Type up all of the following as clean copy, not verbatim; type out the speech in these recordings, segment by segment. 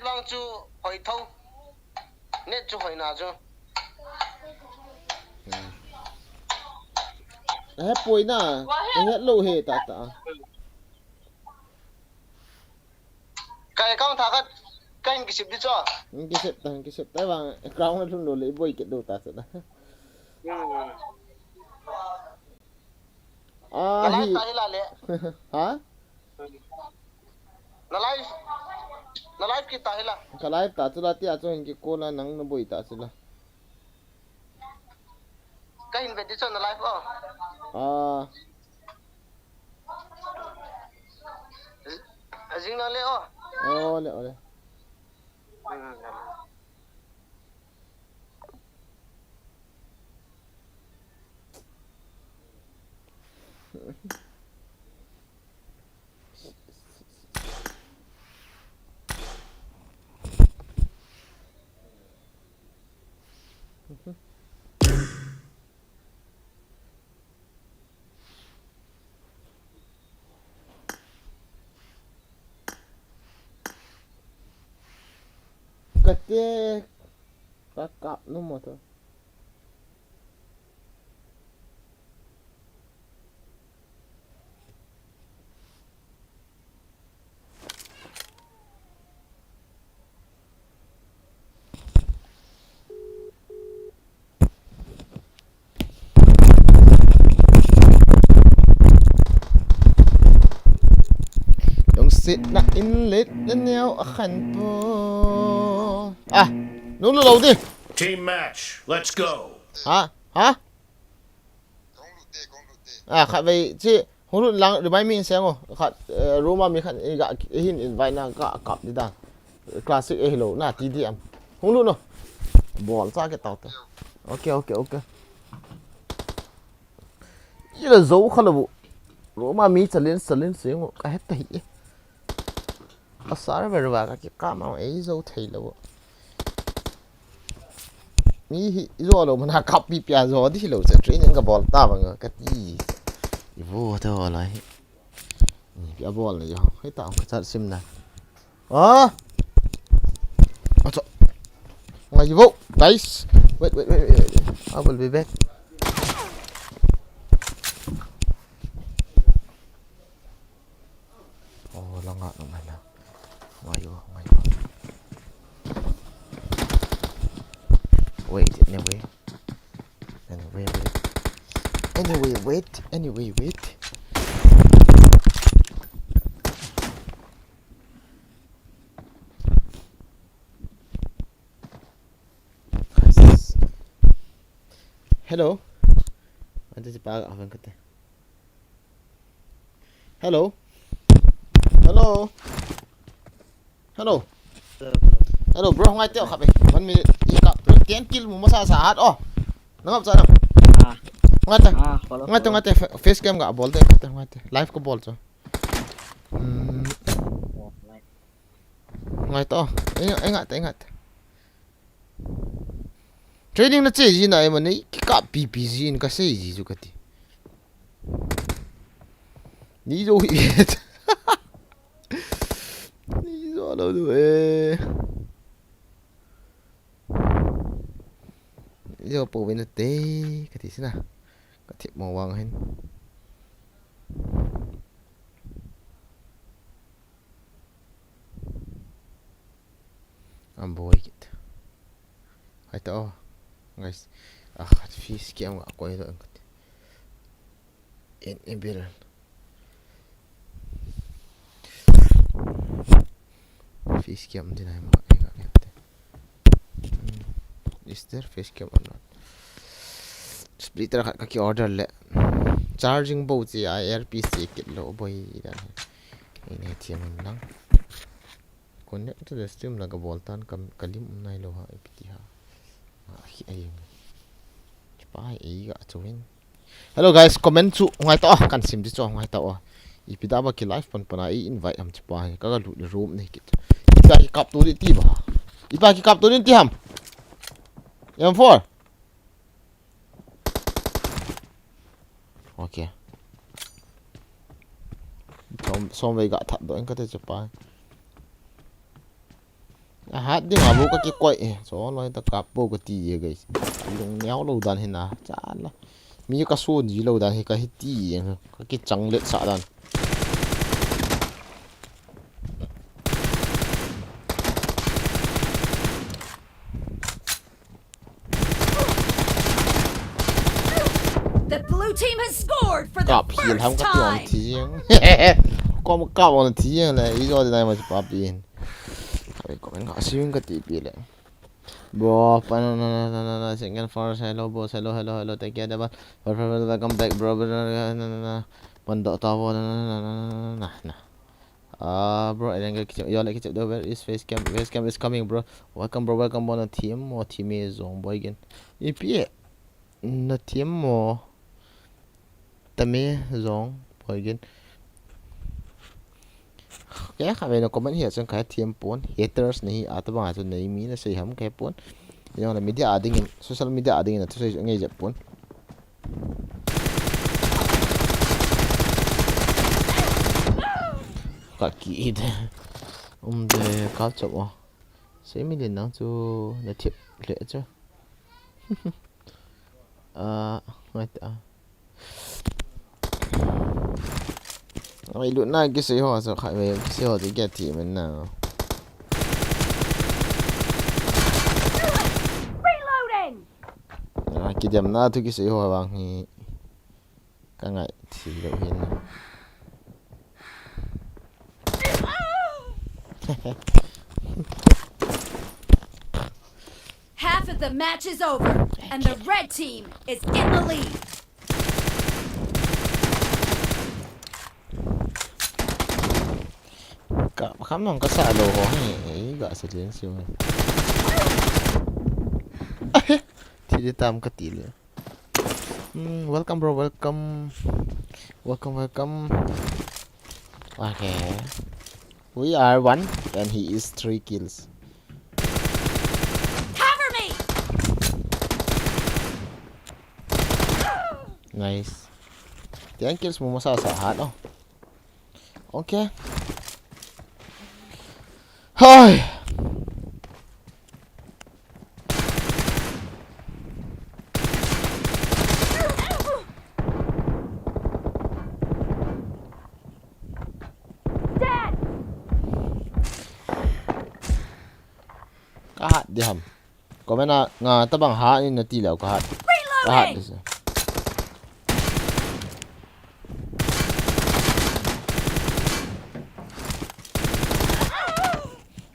lang chu hoi thâu net chu hoi na chu hết bồi na hết lâu hết ta ta cái con thằng cái sip đi cho cái sếp tay vàng ground nó luôn lấy bồi cái đồ ta sẽ à hi hả na live kita hila cái live ta cho là tia cho hình cái cô là nắng nó bồi ta sẽ là cái invite đi cho na live à Jing na le ole ole cái các cặp nó một thôi sit na in lit đến nhau khăn po à nó lâu đi team match let's go hả à khát vậy chứ hôm lúc lăng được mấy mình xem không khát Roma mình khát gạ hin invite na gạ cặp đi ta classic hello na TDM hôm lúc nào bỏ ra cái tàu ok như là dấu không là vụ Roma mình trở lên xem một cái hết tẩy asar berwa ka ki kama ei zo thailo mi hi zo lo mana copy pya zo di lo se training ka ball ta bang ka ti i vo to la hi ni pya ball le yo hai ta ka chat sim na a acho ngai vo guys wait I will be back oh la nga no mai na wait anyway wait hello ada si pa avang kate hello bro ngay tiêu khắp ấy 1 minute y cặp rồi tiến kill một sa sa hát nó ngập sao ngay tay face cam gạ ball tay ngay tay live có ball cho ngay to anh ngại trading nó chơi gì này mà này cái cặp PPG nó cái gì chứ cái gì lý do biết lý do đâu rồi giờ bộ bên tê cái gì nào cái thiệp màu vàng hen Boigin hai to guys fish kiam ga ko ito en biran fish kiam din ay mga is there fish cam or not splitter kaki order le charging boat si IRPC kit lo boy dan ini tiam lang connect to the stream laga boltan kalim nai lo ha ipti ha ai pai ai ga chuin hello guys comment chu ngai to kan sim di cho ngai to ipida ba ki live pon ai invite am chpa ka ga lu room nei kit ipa ki kap tu di ti ba ipa ki kap tu di ti ham M4 ok som về gạ thật đó anh có thể chụp bài hát đi ngả bố cái quậy số nói ta cặp bố cái tì cái dùng néo lâu đàn hình à chán lắm mi cái số gì lâu đàn thì cái tì cái trắng lệ sợ đàn The blue team has scored for the cặp hiền không first có tiền time. tiếng có một cặp on tiếng này ý do này mà chụp pin phải có cái ngã xuyên cái tì pin này bro no second first hello boss hello take care dapat welcome back bro mandok tawo bro I think yo like it over is face cam is coming bro welcome on a team or team is on Boigin if na team mo tami zong Boigin cái khác về nó có vấn hiện trong cái team bốn haters này à tao bảo cho này mi nó xây hầm cái bốn nhưng là media ading social media ading là tôi xây ngay dẹp bốn kaki đấy để cao chậm à xây mình đến nào cho để thiệp lệ chứ ngay ta mày luôn này cái xây họ sao khai về cái xây họ thì cái thì mình nào Reloading. cái Edam Nah thôi cái xây họ bằng thì cái ngày thì đâu hiện Half of the match is over, and the red team is in the lead. cả khám lòng có xả đồ ấy gọi sự liên siêu này thì đi tam cái tỷ lệ welcome bro welcome okay we are one and he is 3 kills Cover me. nice tiếng kills mo masasahan oh okay Hi. Dead. Cá hạt đi hầm có mấy na ngà ta bằng hạt nên là tì lẹo cá hạt đi Reloading. sao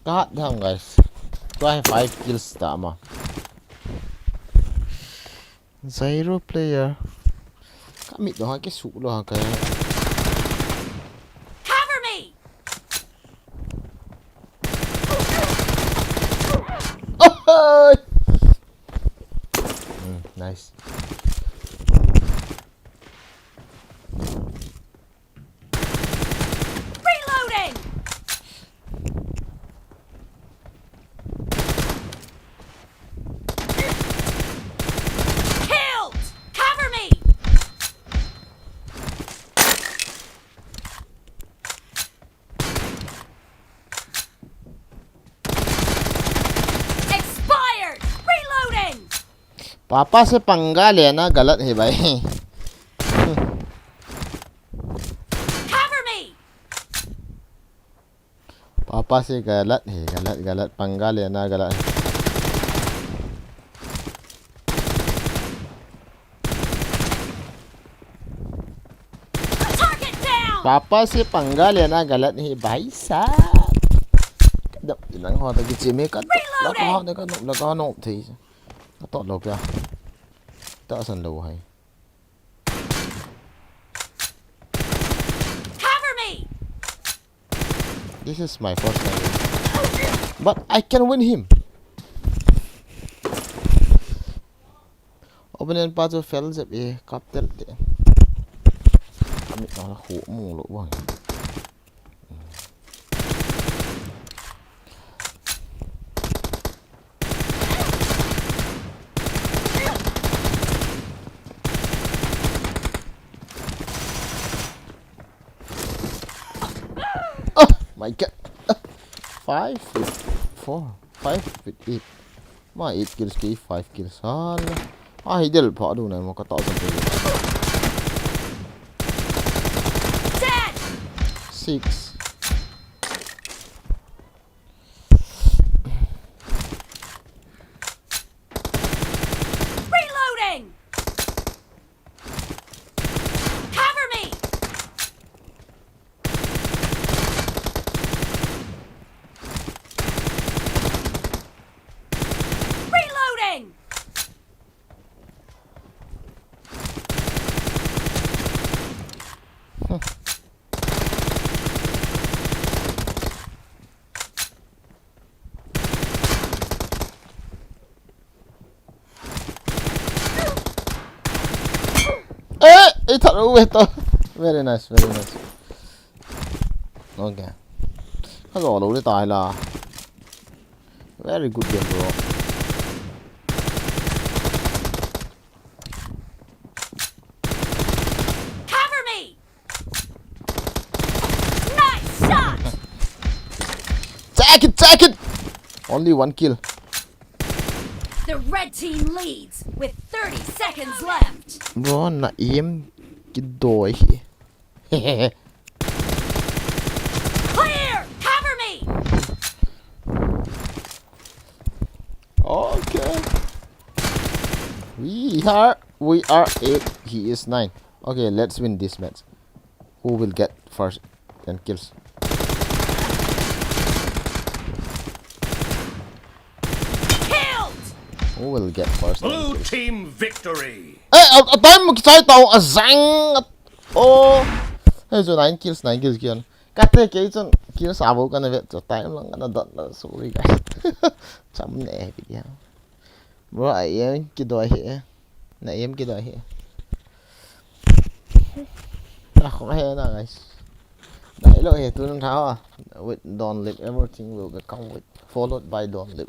cá hạt đi hầm guys có 5 kills ta mà zero player cá mịt đó cái sụ đó cái Cover me. oh, nice Reloading. Killed. Cover me. Expired. Reloading. पापा से पंगा लेना गलत है भाई Cover me. पापा से गलत है गलत पंगा लेना गलत है Target down. पापा से पंगा लेना गलत है भाई साहब đập nắng hoa tới cái chim ấy cắt nó có hoa nó có nộm thì nó tọt lột ra tọt sần đầu hay Cover me. this is my first time but I can win him opponent part of fell dẹp e captain te kami nó là khổ mù lỗ bằng my god 5 4 5 with 8 ma 8 kills ki 5 kills hal hidel pha du na mo ka ta sa Dead! 6 Reloading! Cover me! Reloading! thật to very nice okay nó rõ đủ để tài là very good game bro Cover me! Nice shot! take it only 1 kill The red team leads with 30 seconds left. bro na im cái đôi Clear! Cover me! okay we are 8 he is 9 okay let's win this match who will get first 10 kills Killed! who will get first 10 Blue kills team victory. time một cái tàu răng ô hay rồi 9 kills kia cắt thế cái chân kia sao vô cái này vậy cho tay nó đợt là sorry guys chấm nè video bro em cái đôi hệ này em cái đôi hệ không hay nào guys đấy là hệ tôi không tháo à with Donlip everything will come with followed by Donlip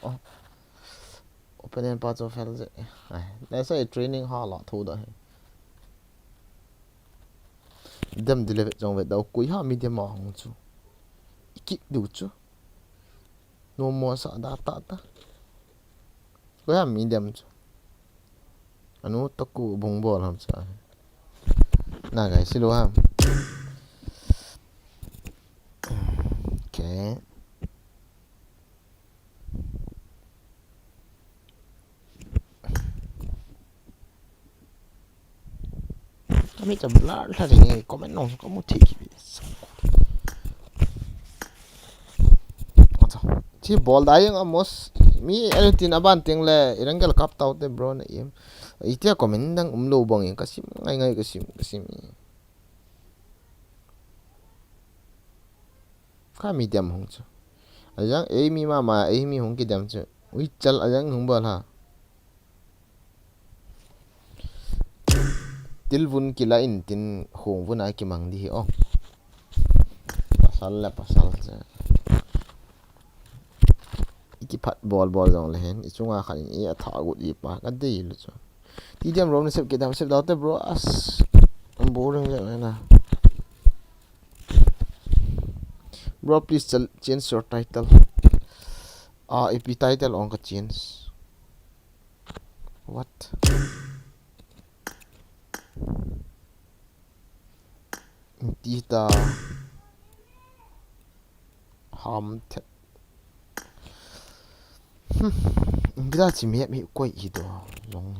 open and parts of hell này đây sẽ training hard là thu đấy đâm đi lên trong vết đầu cuối ha mi điểm mỏng chú kịp đủ chú no more sợ đã ta cuối ha mi điểm chú anh tao cụ bông bò làm sao nè cái xin lỗi ha okay kami jabla lah ni komen nong kamu tiki chi ball dayang amos mi tin aban ting le irangal kap tau te bro na im itia komen dang umlo bang kasim ngai kasim kami diam hong chu ajang mi mama mi hong ki diam chu ui chal ajang hong bal ha tilvun kila in tin hong vun ai ki mang di o pasal cha iki phat ball jong le hen ichunga khan i atha gut i pa ka dei lu chu ti jam rom ne sep ke dam sep daw te bro as boring ja na bro please change your title if title on ka change what Tita Hamtet Grazie mi quay ido long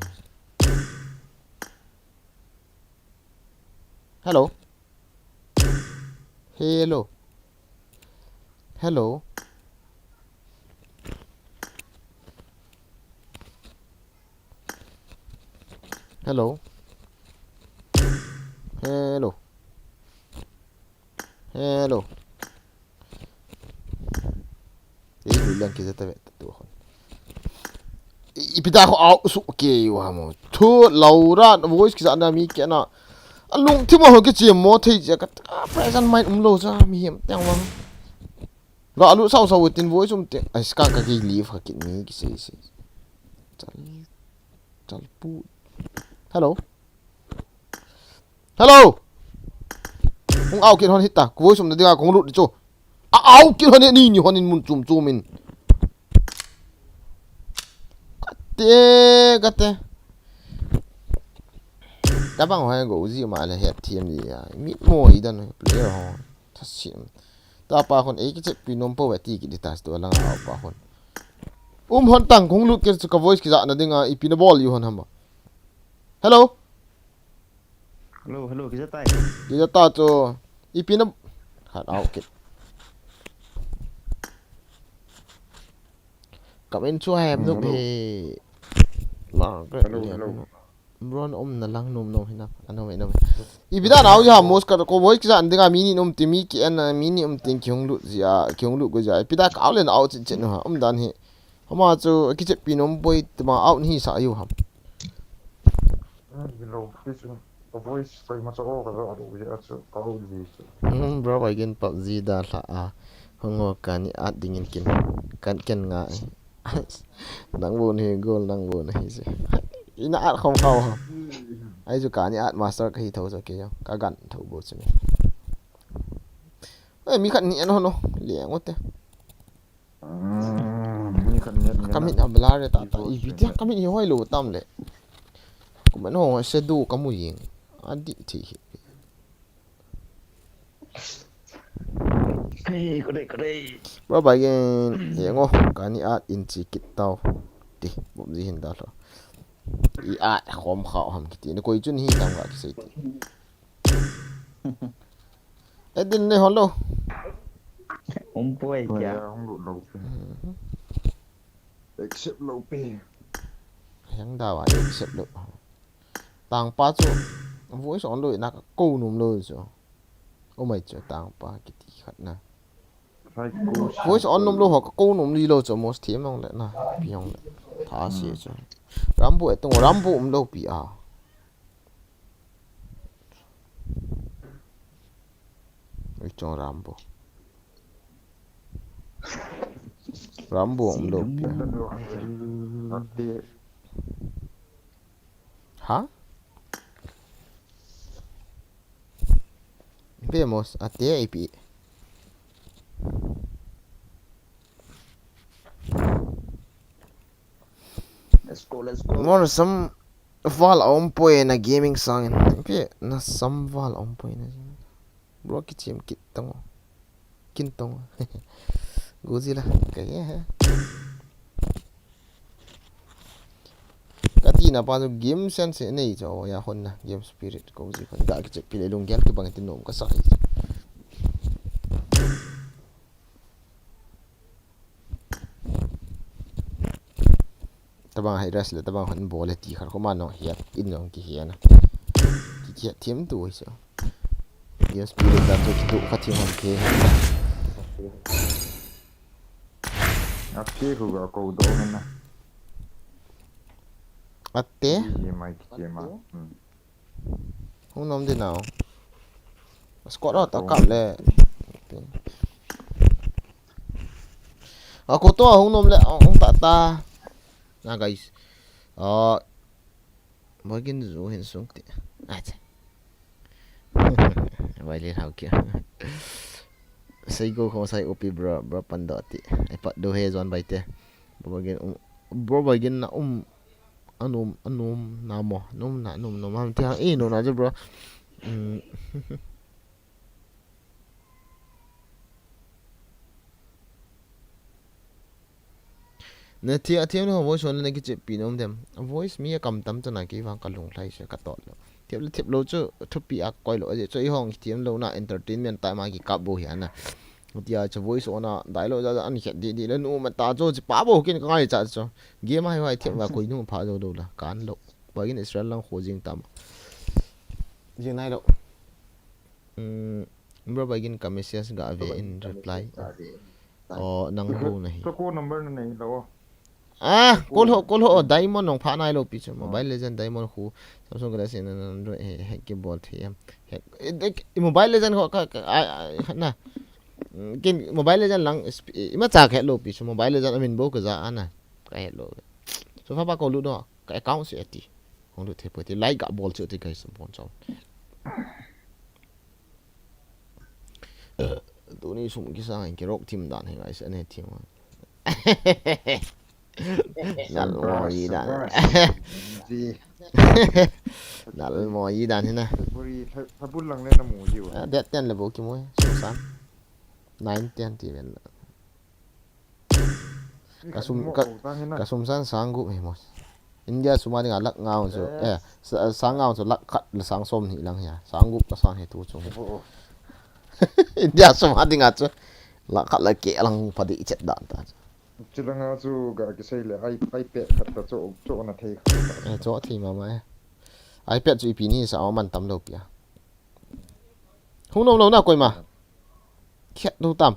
hello hello hello hello hello hello ini lang kita tahu tu kan ipita ko out su okay wa mo thu laura voice ki sana mi ke na alung thi mo ke chi mo thei ja ka present mind lo za mi hem tang wang ga alu sau sau tin voice te ai ska ka ki leave ka ki ni ki se chal pu hello hello kung au kin hon hita voice um de ga kung lut cho au kin hon ni hon in mun chum in te gate ta bang hoài gỗ gì mà là hết thêm gì à mít mồi đó này player ho thật xịn ta pa con ấy cái chất pinom po vậy thì cái ta store lang áo pa con hon tang kung lu cái voice cái dạng nó đừng à ipina ball yêu hon hamba hello hello cái ta cho ipina hạt áo cái cảm ơn cho em lúc thì mà cái Ron na lang nom hina ano may nom ibida na ya mos ka ko voice ka andinga mini nom timi ki an mini ting kyong lu zia kyong lu go ja ibida ka len out chin no ha dan hi hama chu ki che pinom boy tma out hi sa yu ham voice very much all over bro Boigin PUBG da la a hongo kan at dingin kan ken nga nang bon hi gol nang bon hi se ina at không khâu ha ai chu cả ni at master cái thầu rồi kia cả gặn thầu bộ chứ ấy mi khăn nhẹ nó liền quá thế kami na blare ta ibiti kami ni hoi lu tam le cũng vẫn hồ sẽ đủ có mùi gì đi thì có đây bro bài cái ngô cái ni at in chỉ kít tao đi bụng gì hiện đó rồi i at khom khao ham kiti nó coi chun hi tam ga cái gì Edam Nah hello puai kìa Except low pay. yang da wa accept được tang pa chu voice on loi na câu num loi chu ô mày chu tang pa kiti khat na voice on num lo ho câu num li lo chu most thiam long le na piong le tha si chu rambu etong rambu lo pi a chong rambu lo pi hả vemos até IP let's go more some val on point na gaming song pe na some val on point na bro ki chim kit tong kin tong gozila cái ha cái na pa game sense nei cho ya hon na game spirit ko ji kon ga ki pile lung gel ki bang tin nom ka sai tabang hai ras le tabang hon bol ti khar ko ma no hiat in nong ki hiana ki thiam tu so game spirit da to ki tu ka thiam hon ke Ate ko ga ko do na. atte Mai ki ma. không nom thế nào squat đó tao cặp le cô to không nom le ông ta na guys Boigin rủ hiện xuống thì vậy liền hào kia say go không say opi bro pandoti ai pat do he zon bai te Boigin na anum namo num ham tiang e no na je bro nè thì thiam nó voice on này cái chip pinom dem voice mi cầm tâm cho này cái vang kalung lai se ka tot lo thiệp lo chu thupi a koi lo je choi hong thiam lo na entertainment ta ma ki kap bo hian na tia cho voice on dai lo ja an hiện đi lên u mà ta cho pa bo kin ka ngai cha cho game hai hai thiam wa koi nu pha do do la kan lo Boigin Israel lang ho jing tam jing nai lo bro Boigin ka message ga ve in reply nang bo nahi So ko number na nei lo. call ho diamond nong pha nai lo pi chu mobile legend diamond hu Samsung Galaxy nan ro hack ke ball thiam hack mobile legend ho ka na kin mobile legend lang ima cha khe lo pi chu mobile legend amin bo ka za ana ka he lo so fa ba ko lu do ka account se ti hong lu the pa ti like ga ball chu ti kai sam pon chaw tu ni sum ki sang ki rok tim dan he ngai se ne tim Nal mo idan. Gì? Nal mo idan thế này. Buri thay bún lăng lên là mù gì vậy? Dead ten là bố kim môi. Số 3. 9 10 thì bên. Kasum san sanggup hemos. India semua dengan lak ngau so. Sang ngau so lak kat le sang som ni lang ya. Sanggup ka sang itu chung. India semua dengan so lak kat le ke lang padi icet dan ta. Chỉ là ngao chú gà cái xây là iPad khát là chỗ nó thấy. Chỗ thì mà mai. iPad chú ipi ni sao man tam lo pia. Không lâu nào coi mà. Khét đâu tam.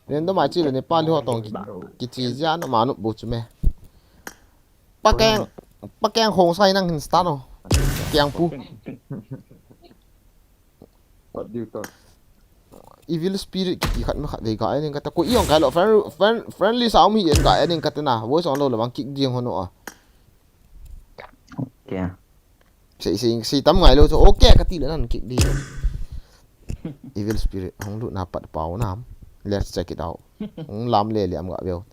Nên đó mà chỉ là Nepal họ tòng cái chỉ ra nó mà nó bút chú mẹ. Bắc Keng hồng say năng hình start rồi. Keng pu. What do you thought? Evil spirit ki khat ma khat dei ga nên kata ko iong ka lo friendly sao mi en ga nên kata na voice on lo la bang kick dieng hono a. Kìa. Si tam ngai lo so okay ka ti le nan kick di. Evil spirit hong lu na pat pau nam. Let's check it out. Hong lam le le am ga beo.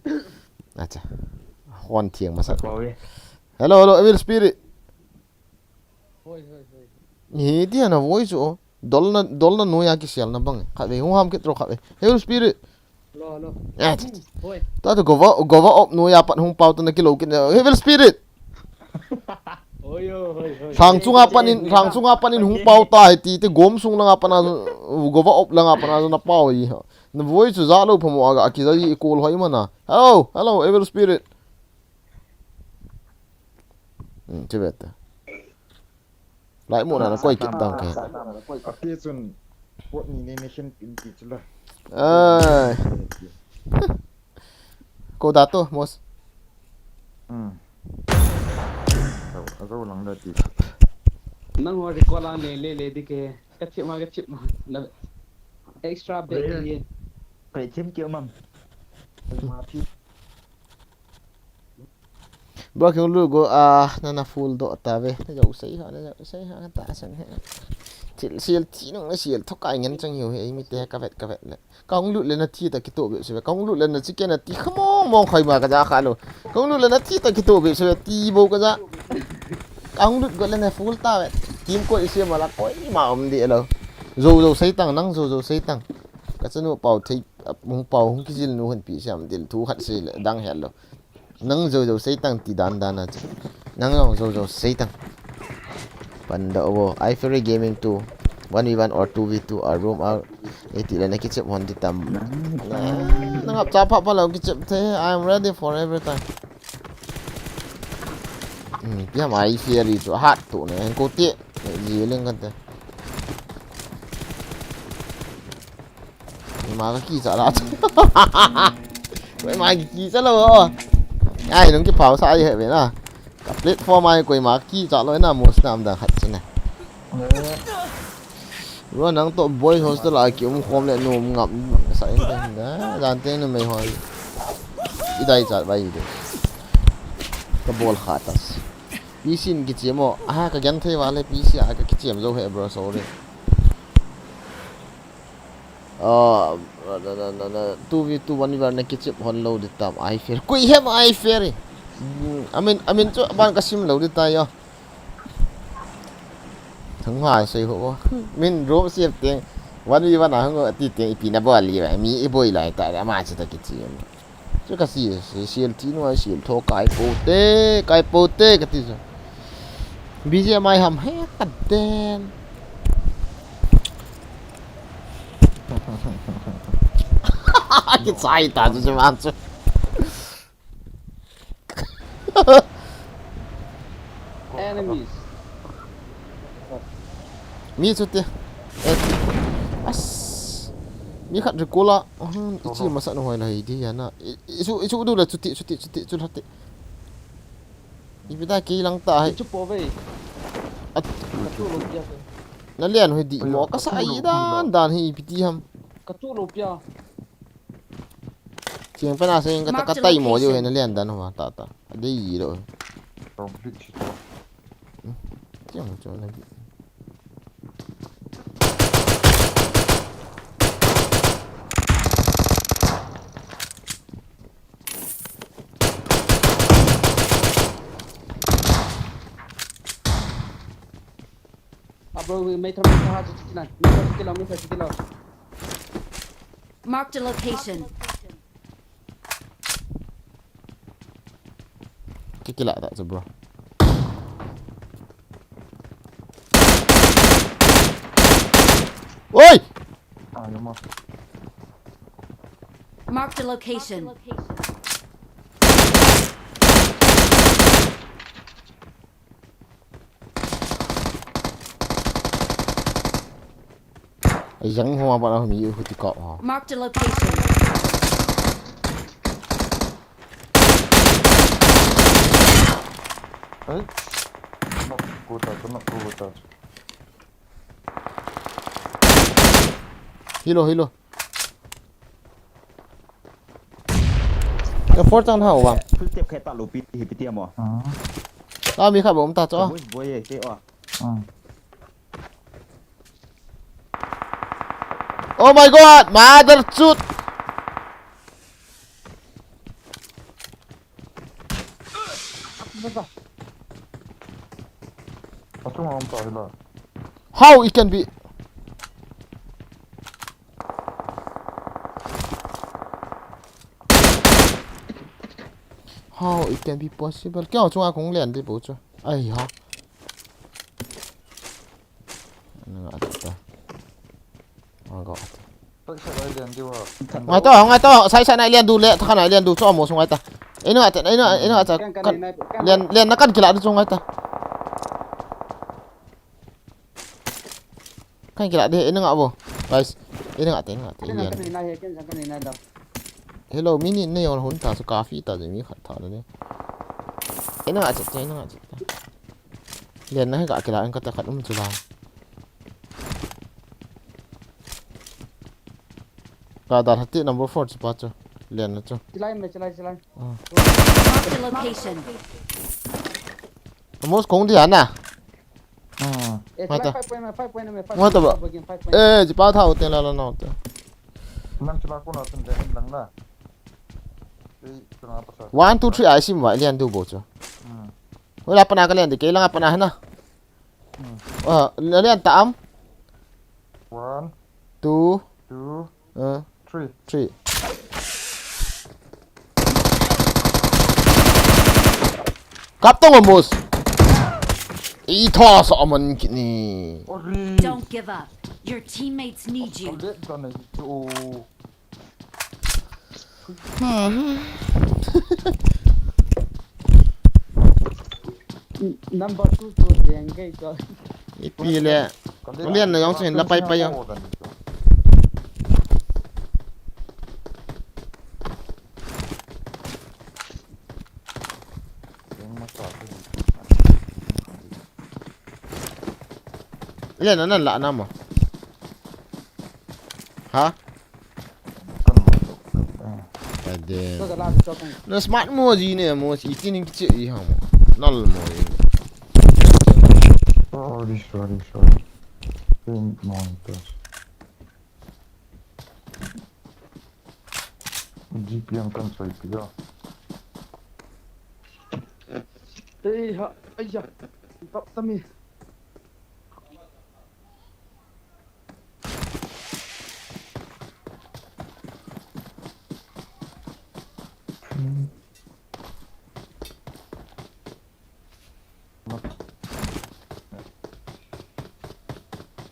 Acha. Hon thieng ma sa. Hello evil spirit. Ni dia na voice o. Dolna noya ki sial na bang. Khabe hong ham ke tro khabe. Evil spirit. Lo. Oi. Ta to gova op noya pat hong pau to na kilo kin. Evil spirit. Oi. Thang chunga panin hung pau ta ti te gom sung langa pana gova op langa pana na pau yi na voice za lo phomo aga akizai call hoi mana hello evil spirit chebeta lại một là nó quay kiện tầng kìa Kia xuân what ni nation in ki chula. Cô đá tôi mos Đâu lăng ra ti. Nang ngồi qua lang le đi ke. Cái chip mà. Là extra bit đi. Phải chém chưa mầm. bữa khi lu go nana full do ta ve dấu sei ha ta sang he sial ti no sial thok kai ngen chang hiu he mi te ka vet le kong lu le na thi ta ki to be se kong lu le na chicken na ti mong khai ma ka ja kha lo kong lu le na thi ta ki to be se ti bo ka ja kong lu go le na full ta ve tim ko ise ma la ko ma om di lo zo sei tang nang zo sei tang ka chanu pau thei mong pau hung ki jil nu han pi sam dil thu khat se le dang he lo nang zo sei tang ti dan na nang zo sei tang panda wo I free gaming 2 1v1 or 2v2 or roam out eti la nakicep hon di tam nang ap cha pha lo kicep the I am ready for every time pia mai fear ri cho hat tu ne ko tie ji leng kan te ma ka ki sa la ma ki sa lo ai nung ki pháo sai hệ vậy na cặp platform ai quay má ki chọn lối na một nam đang hạt thế này rồi nắng tụ boy hostel lại kiểu khom lại nôm ngậm sai thế đó dàn tên là mày hỏi đi đây chọn bay đi cái ball khatas pisin cái chiếm mo cái gắn thế vào lấy pisi cái chiếm dâu hệ bro sorry 2v2 1v1 na kitchip hon load tam I fear kui hem I fear amin cho ban kasim load tayo thằng hòa xây hộ min rom siep tiếng 1v1 na hang ti tiếng ipi na bol li mi boy lại tại đã mà chỉ ta kitchip cho cái gì siel tin wa siel tho kai pote cái gì bây mai hầm hết tận tên cái sai ta cho bạn chứ Enemies. mi chút đi mi khát được cola chỉ mà sợ nó hồi này đi à chú đâu là chút hạt bây giờ kỹ lăng ta hay Chụp bố về. nó liền hồi đi mỏ cái sai đàn hi piti ham Cái chỗ lốp ya. chieng pa na saying kata katay mo yo na lian dan ho ta adi do Không biết gì đâu. chieng cho na bro, may trabaho sa hati sila. May 30 kilo. Marked a location. Kikila tak tu bro. Oi! Yung mga Marked a location. Ai yang hoa ba la mi yu hu ti ko ha. Marked a location. ấy nó cô ta Hilo. Cái phốt trong hậu bằng. คือเจ็บแค่ตะลูปิหิปิเตียมบ่ Đó mi khai bóng ta cho. โว้ยเจ๊อ่ะ Oh my god, mother shoot. chung ông tỏi là How it can be? How it can be possible? Cái nào chúng ta cũng liền đi bố cho. Ai hả? Nó ngã ta. Nó gọi. tôi sẽ đây liền kêu Ngay to, sai này liền đủ lệ, thằng này liền đủ cho một xuống ngay ta. Ấy nó ta, liền nó cắt kỹ lại đi xuống ngay ta. Kan kira dia ini ngak bo. Guys, ini ngak tengok Kan tengok. Hello, mini ni orang hunta so kafi ta je mi khat tha ni. Ini ngak cek, ini ngak cek. Lian nah gak kira kata khat chulang. Ka dar hati number 4 cepat tu. Lian na tu. Cilai. Marked a location. Amos kong dia na. Mata. 5 Eh, cepat tahu tengah la na tu. năm cho cô nào từng cái lắng là đi cho nó bắt 1 2 3 ai sim wa lian du bo chu. Wala pa na ka lian di kailang pa na na. Lian ta am. 1 2 2 3 3. Kap tong amos. I tho so man kini. Don't give up. Your teammates need you. biết cho này ô Number 2 tu yang kai ko. Ipi le. Lian na yang sen la pai pai yang. Lian na la na mo. Hả? Ada. Tu dah tu kan. Nó smart mua gì nè, mua chỉ tin cái chuyện gì hả? Nó là mua gì? sorry pin monitor GPM kan sai pia Ayah. Tak tami.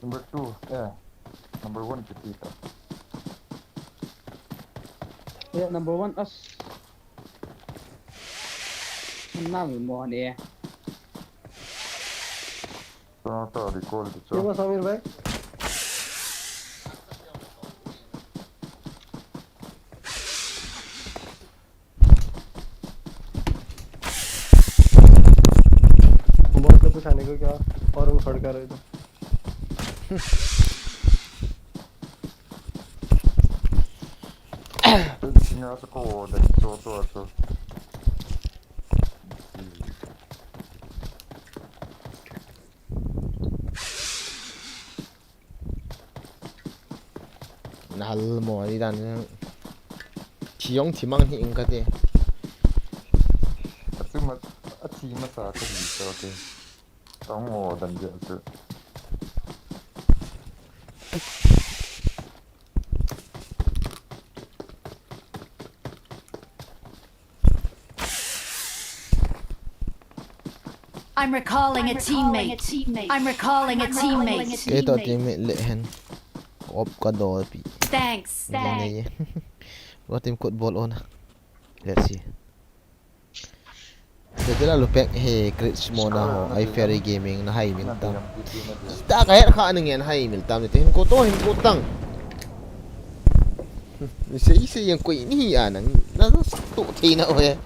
number 2 number 1 kita Ya number 1 as. Nang mo ni. so ta recall Coba Sabir bhai. बहुत कुछ खाने को क्या और वो खड़का रहे थे tinha essa corda so Nal mo đi đàn. Chỉ用chỉ mang hiện cái gì? Asuma ati masa ka bi so ke tong o dan je I'm recalling a teammate. I'm recalling a teammate. Cái tao teammate lệ hen. Op có đồ bị. Thanks. Này. Có team code ball on. Let's see. Jadi lah lupek he great smona ho I ferry gaming na hay miltam. Ta kaya ka anong yan hay miltam nito hin ko to hin ko tang. Isa yung ko ini anang nasakto tina o eh.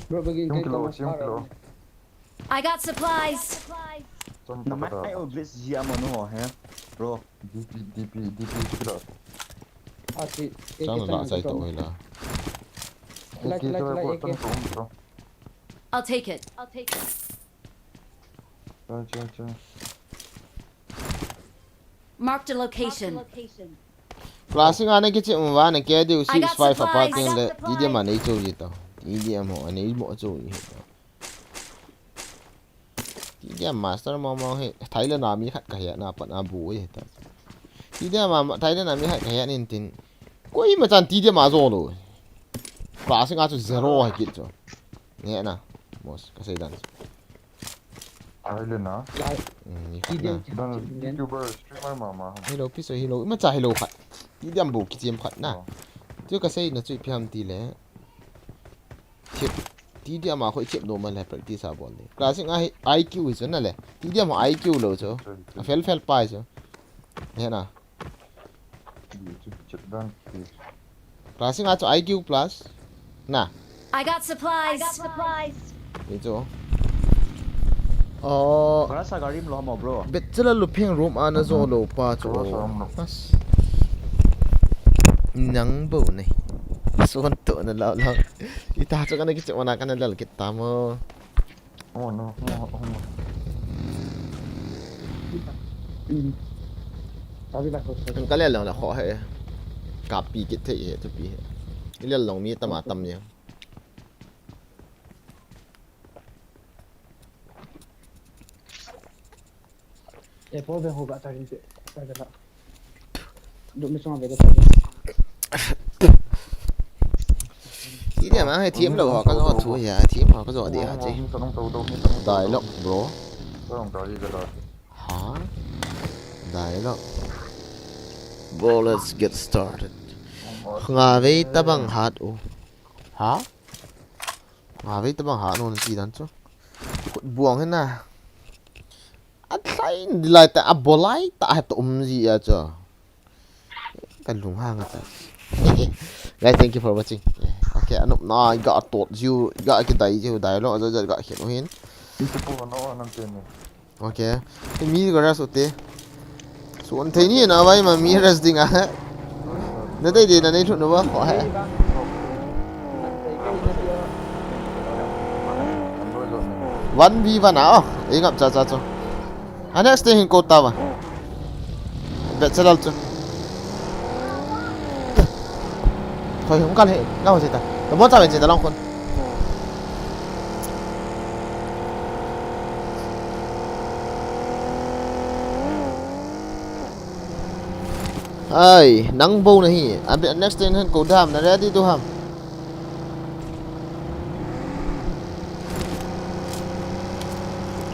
Bro, Boigin, Yung kayo kilo, mas yung para. kilo. I got supplies. Namai ai o blitz ji amo no ho he. Bro, DP kilo. Ah, si. Sana nak saya tu lah. Like, Bro. I'll take it. Chay. Marked a location. Klaseng ane kecik mwana kaya dia I got 6-5 apa supplies. yang le dia mana itu gitu. Dia mau ane mau tu gitu. Dia master mau he Thailand nami khat kaya na apa na bu ye ta. Dia ma Thailand nami khat kaya ni tin. Koi macam dia ma zo lo. Klaseng aja zero hai gitu. Ni na. Mos kasih dan. Island na. Ni Idiom. khat na. Dan YouTuber streamer mama. Hello piso hello. Macam hello khat. Dia bu kicim khat na. Tu kasih na cui piam ti le. Chip. Dia ma khoi chip normal hai practice a bol le. Klaseng IQ is na le. Dia ma IQ lo cho. Fel pai cho. Ni na. Chip dan. Klaseng aja IQ plus. Nah, I got supplies. itu. Oh, kora sa garim lo mo bro. betul lu peng room ana zo lo pa cho. Mas. Nang bau ni. Suan tu na lau. Kita tu kan kita mana kan lal kita mo. Oh no. Sabi lah ko. Kan kalian lang lah kho hai. Kapi kita ye tu pi. Ini long mi tamatam ni. Paul ben hoga tadi tu. Saya dah. Duk mesong ada tadi. Dia mah hai team lo ho kan ho tu ya, team ho kan zo dia ha ji. Dialogue bro. Ha? Dialogue. Bro, let's get started. Ngawe tabang hat o. Ha? Ngawe tabang hat no nanti dan cho. Buang hen na. At sai dilai ta abolai ta hat umzi ya cho. Kan lung hang ata. Guys, thank you for watching. Okay, anup na got thought you got cái đấy chứ dialogue giờ got hiện hin. Okay. Cái mi cái ra số te. Số thế ni na vai mà mi ras ding à. Nó đây đi là nên chút nữa khó hả? One v one nào? Ý ngập cha cho. Anh next hình cô ta mà. Bẹt sẽ đâu chứ? Thôi không cần hệ, đâu gì ta? Nó muốn sao mình chỉ ta long con. Ai, nắng bầu này, anh biết next thing hơn cố đam, nó ready to ham.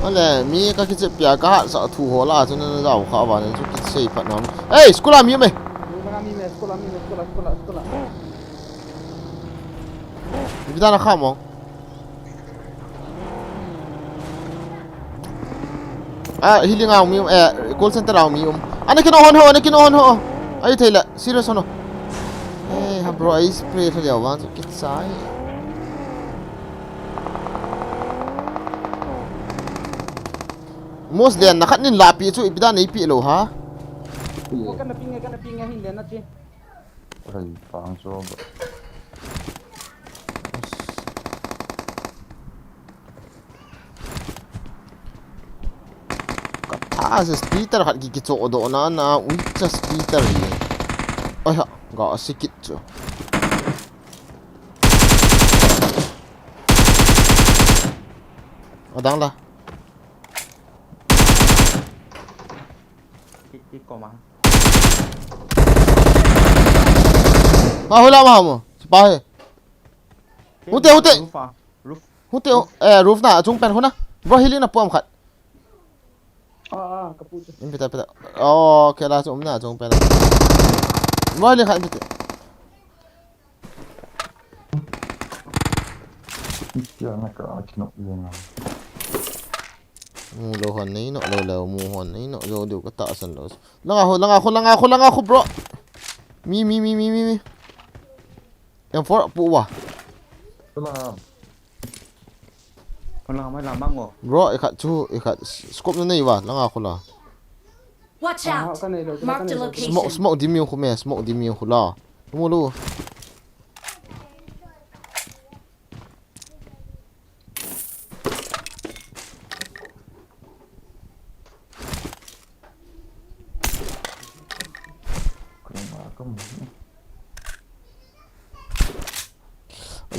Ole, mi ka kit pia ka sa thu ho la chu na dau kha ba ne chu kit sei phat nam. Hey, school am mi me. Sekolah. Kita nak kham mo. Ah, healing ang mi call center ang mi Ana kino hon ho. Ai thela, serious hono. Eh, ha bro, ai spray thel yaw wan chu kit sai. Most then nakat nin lapi chu ibida nei pi lo ha. Kan pinga hin le na chi. Pang so. Ah, sa speeder khat ki cho do na ucha speeder ni. Ai ha, ga sikit chu. Adang lah. Iko mah. Ma hula ma mo. Sepahe. Ute. Roof. hút tiêu roof na chung pen hona bro healing na pom khat kaput in peta oh kela chung na chung pen bro healing khat peta Kia na ka kinok yun. mu lo hon nei no lo mu hon nei no zo du ka ta san lo langa khu bro mi em for pu wa Con làm mới làm băng rồi. bro e khat chu e khat scope na nei wa langa khu la Watch out! Marked a location. smoke dim khu me smoke dim khu la mu lu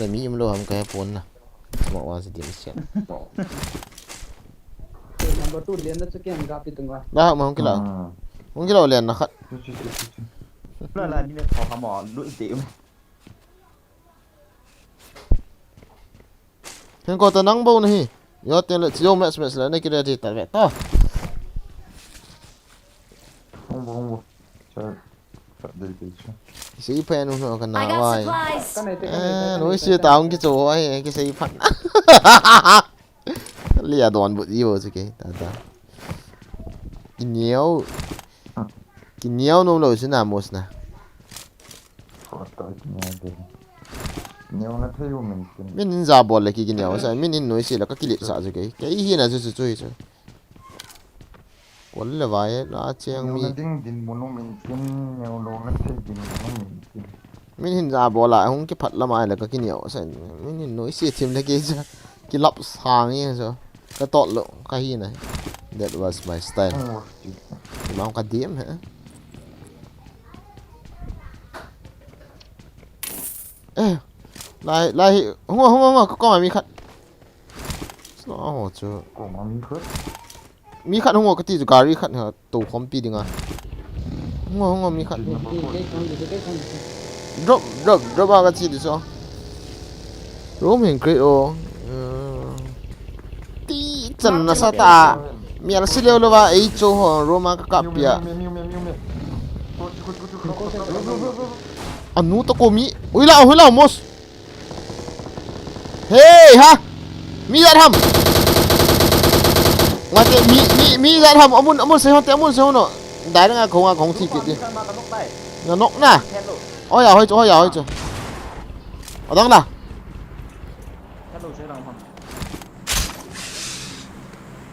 là mi im lo ham ka pon na smoke wa si dim set number 2 liền nó sẽ kiếm gặp đi từng ngày la ma hong kila len na khat Là đi lên thò khám mỏ đuổi tiểu. hen ko ta nang bo na hi yo ten le chiyo match la na kira ti ta ve ta Không. Chờ. Đây chứ. si pen no kan I na got wai supplies. cái này no si ta ong ki cho ai ki sei phan lia don bu yo chu ke ta ki niao no lo sina mos na Có tới nhà đi. Nhiều nó thấy của mình. min in za bol le ki niao sa min in noi si la ka ki le sa chu ke hi na chu chu quấn là vài lá chèn mi mình hình ra bỏ lại không cái phật làm ai là cái nhiều sẽ mình hình nói xịt thêm cái cái lọc hàng như sao cái tọt lộ cái gì này that was my style mà không có điểm hả ê lại không có con mày mi khát nó chưa mi khát không có cái gì gari khát hả tủ không pi đi ngà không mi khát drop vào cái gì đi sao rốm hình great ô tí chân là sao ta mi là xí leo lo va ấy chỗ họ roma cái cặp bia anh nút tao mi ui lao mos hey ha mi ra thăm ngoài mi ra thăm ông muốn xây hòn nó đái nó không thì kịp đi nó nóc nè ôi giờ hơi chứ ở đó là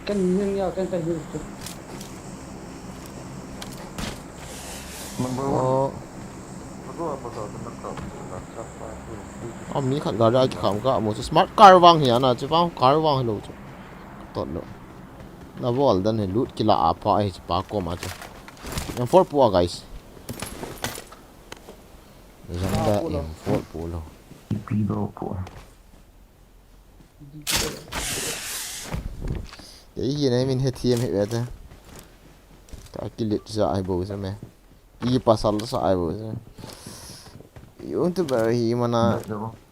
cái nhưng nhau cái ông mi khẩn gara cái khổng cả một smart car vang hiện là chứ vang car vang hello chứ tốt nữa na wall dan he loot kila apa ai pa ko ma chu yang for pu guys yang da yang for pu lo cái gì này mình hết thêm hết vậy ta kilit sa ai bo sa me i pasal sa ai bo sa youtuber hi mana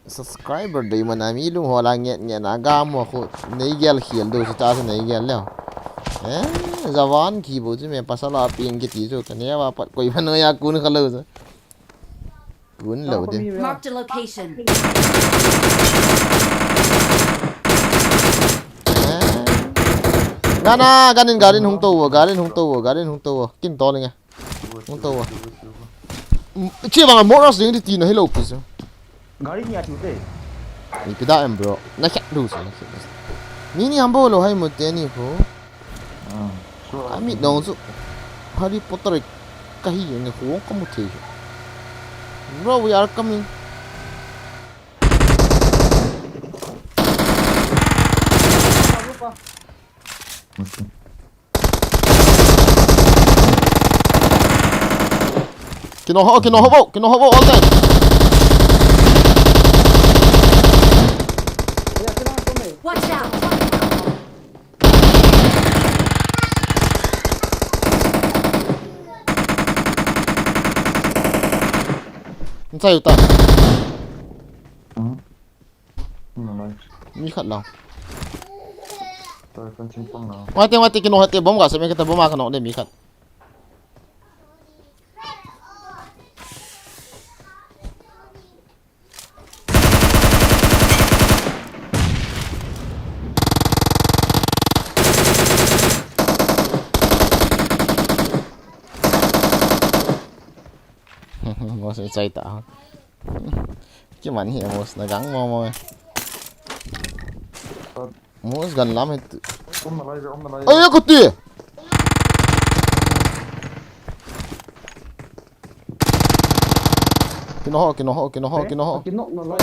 subscriber dei mana mi lu hola nge na ga mo khu nei gel khiel do ta sa nei gel leo Javan ki bo chứ mẹ pasala ping ki ti jo kane wa pat koi phano ya kun khalo sa kun lo de Marked a location. Gana garin hung to kin to lenga hung to chia bằng một ras ding ti no hello please Gari nhà chủ thể. ni pida em bro na khat du sa ni hambo lo hai mo te ni ko ami dong su Harry Potter kahi yang ko ko mu the bro we are coming kino hobo all day Watch out! sai ta mi khat lang Tôi con chim phong nào. wa te kino hate bom ga se me ka ta bom ka no de mi khat mo sẽ chạy tạo chứ mạnh hiện một là gắn mo mo gần lắm hay Ôm nó lại. ơi có tì cái nó họ Cái nộ nó lại.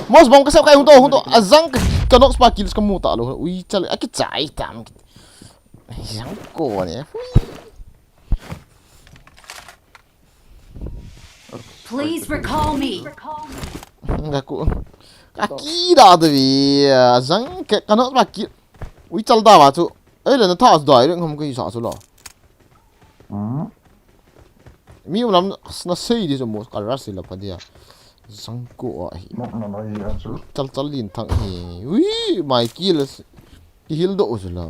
mo bom cái sao cái hung to azang cái nó spark kills cái mũ tạo luôn ui chale cái chạy tạm giang cổ này Please recall me. Gaku kaki dah tu bi zang ke kana baki ui chal da ba chu ai le na tha dai reng hom kai sa chu lo mi lam na sei di mo ka ra si la pa dia zang ko ai Nó lại chú. chal lin thang hi ui mai kill ki hil do chu la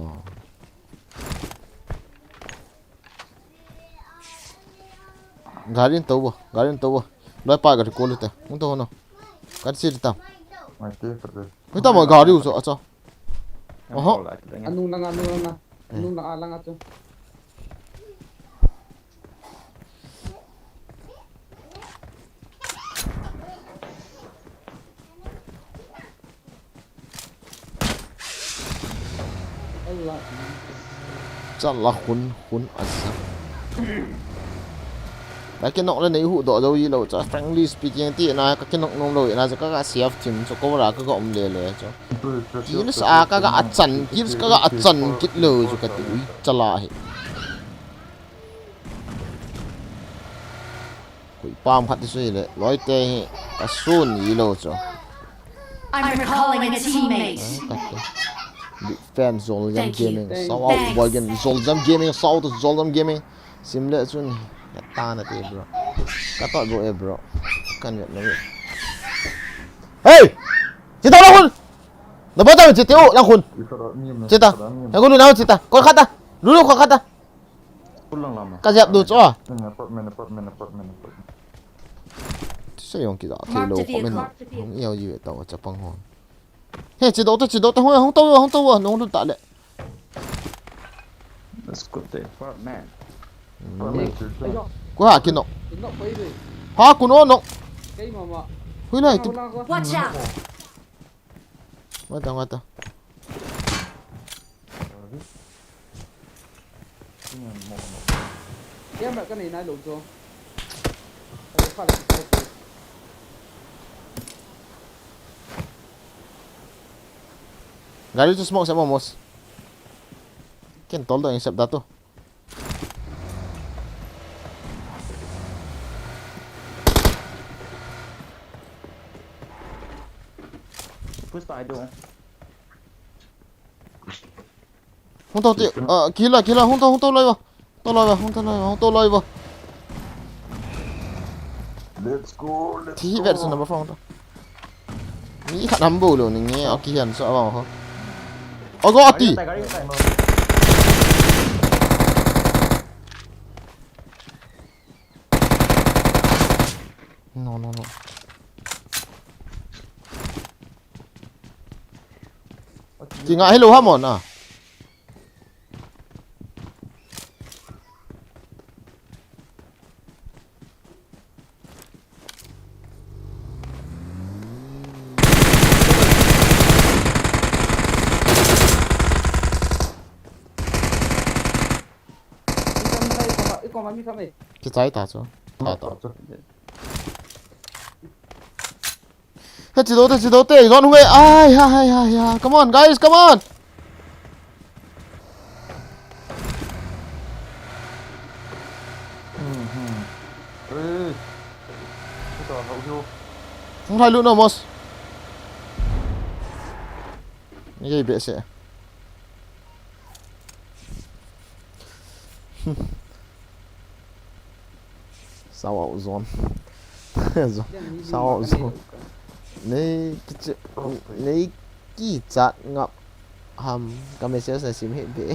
garin to ba loi pa ga ko lu te un to no ka si ta Mày kia phải đi. Kita mau gari usah aja. Oh, Anong na alang ato. Allah. chắc hun aja. Ba cái nọ lên này hụ độ đâu gì đâu cho friendly speaking thì na các cái nọ nông đâu na cho các cái save team cho cô ra các cái lề lề cho. Kỹ sa các cái chân kỹ các cái chân kỹ lừa cho cái túi chala hết. Quỷ palm phát đi suy lệ lối tê cái xuân gì đâu cho. I'm recalling a teammate. Fan Zolzam Gaming, sau Boigin Zolzam Gaming, sau to Zolzam Gaming, sim lệ chun ta na te bro, kata bro bro, kan yat na. Hey, cita lang kun, dapat tahu cita lang kun, cita, yang kun nak cita, kau kata, dulu kau kata, Pulang lama. kasiap dulu coba. Mana. Saya yang kita thelo komen, yêu gì tao cho băng hồn. Hey, chỉ đâu tôi không tao nó luôn tạ lệ. Let's go there, Phat man. Có hả kia nọ, Cái nộ quấy rồi. hả cô nó, Cái mà. huy này tu, Watch out. mata. Em lại cái này nãy lộn cho. Cái pha lại. Gari tu smoke sama mos. Kan tol dah insap dah tu. Push side door. Hung tau ti, kila hung tau loi ba. Let's go. Thi vet sun number 4 tu. Ni khat number lo ni nge akihan so awang ho. Ogo ati. Gari tay. No. Chị ngại hello ha mon à. Con bắn mi thăm này. Cái trái ta cho. Ta. Hết chỉ đấu tệ gọn huê. Ai ha. Come on guys, come on. Ê. Cái hậu vô. Không thay luôn đâu mos. Như vậy bệ sẽ. Sao ảo zone. Sao ảo zone. Này này kỹ chặt ngọc hầm kami siya sa sim hết bể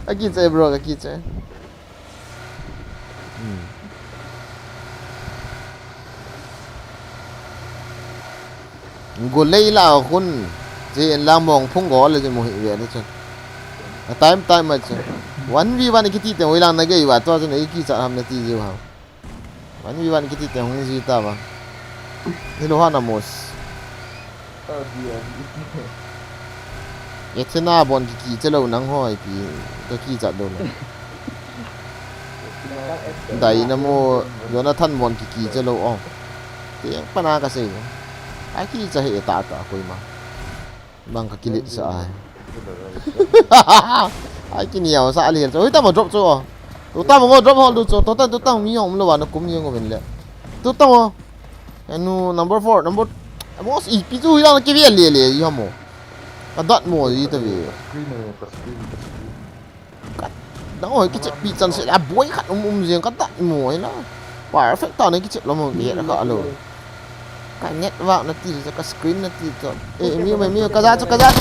kaki chơi bro kaki chơi gulay là kun chỉ lang mong phung gõ là chỉ một hiện về đấy chứ time mà chứ 1v1 cái tí tiền lang này cái vậy tôi cho này kỹ chặt hầm này tí gì hả 1v1 cái tí tiền không gì ta mà hello hana mos Etna bon kiki chelo nang hoi pi kaki chat do dai namo Jonathan bon kiki chelo ong ti pana ka sei ai ki cha he ta koi ma bang ka kilit sa ai ai ki niao sa liền rồi ta mà drop cho tu ta mà drop hol du cho tu ta mi hom lo wa nó cũng như ngồi bên tu ta mo anu number 4 number most i pi tu ila ki vie le yo mo Adat mo dito eh. Đó cái chiếc bị chân sẽ là bối khát riêng cái tận mùi nó perfect tao này cái chiếc nó một nghĩa là gọi rồi cái net vào nó tìm cho cái screen nó tìm cho ê miêu cái ra cái ra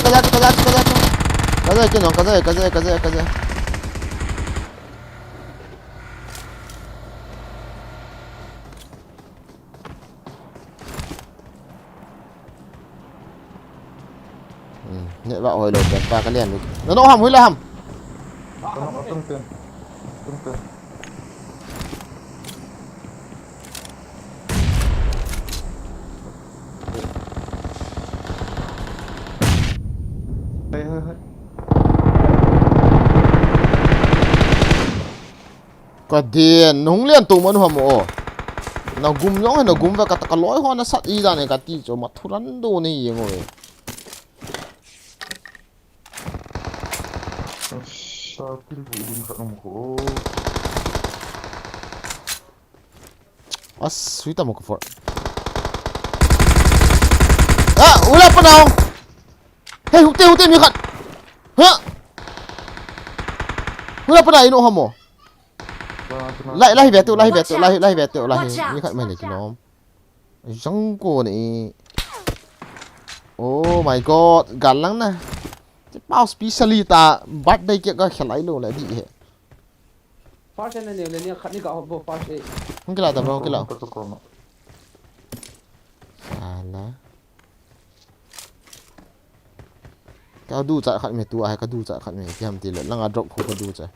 nhận vào hồi đầu và cái liền nó hầm hối là hầm tung tiền hơi có tiền nó không liên tục mà nó hầm ồ nó gum giống hay nó gum vào cái lối hoa nó sắt y ra này cái tí cho mặt thu rắn đồ này gì ngồi sao cái vụ đinh khẩn ông khổ suy tao một cái phật ulah apa nào hey hute mi khat ha ulah apa ino hamo lai về tu mi khat mai này cái nó giống cô này oh my god gan lắm nè bao specialita bắt đây kia cái khẩy luôn là gì hết Phat này này khát đi搞不Phat ấy không cái là tao không cái là salah kau du chạy khát mày tu ai kau du chạy khát mày kiam ti lăng à drop kau du chạy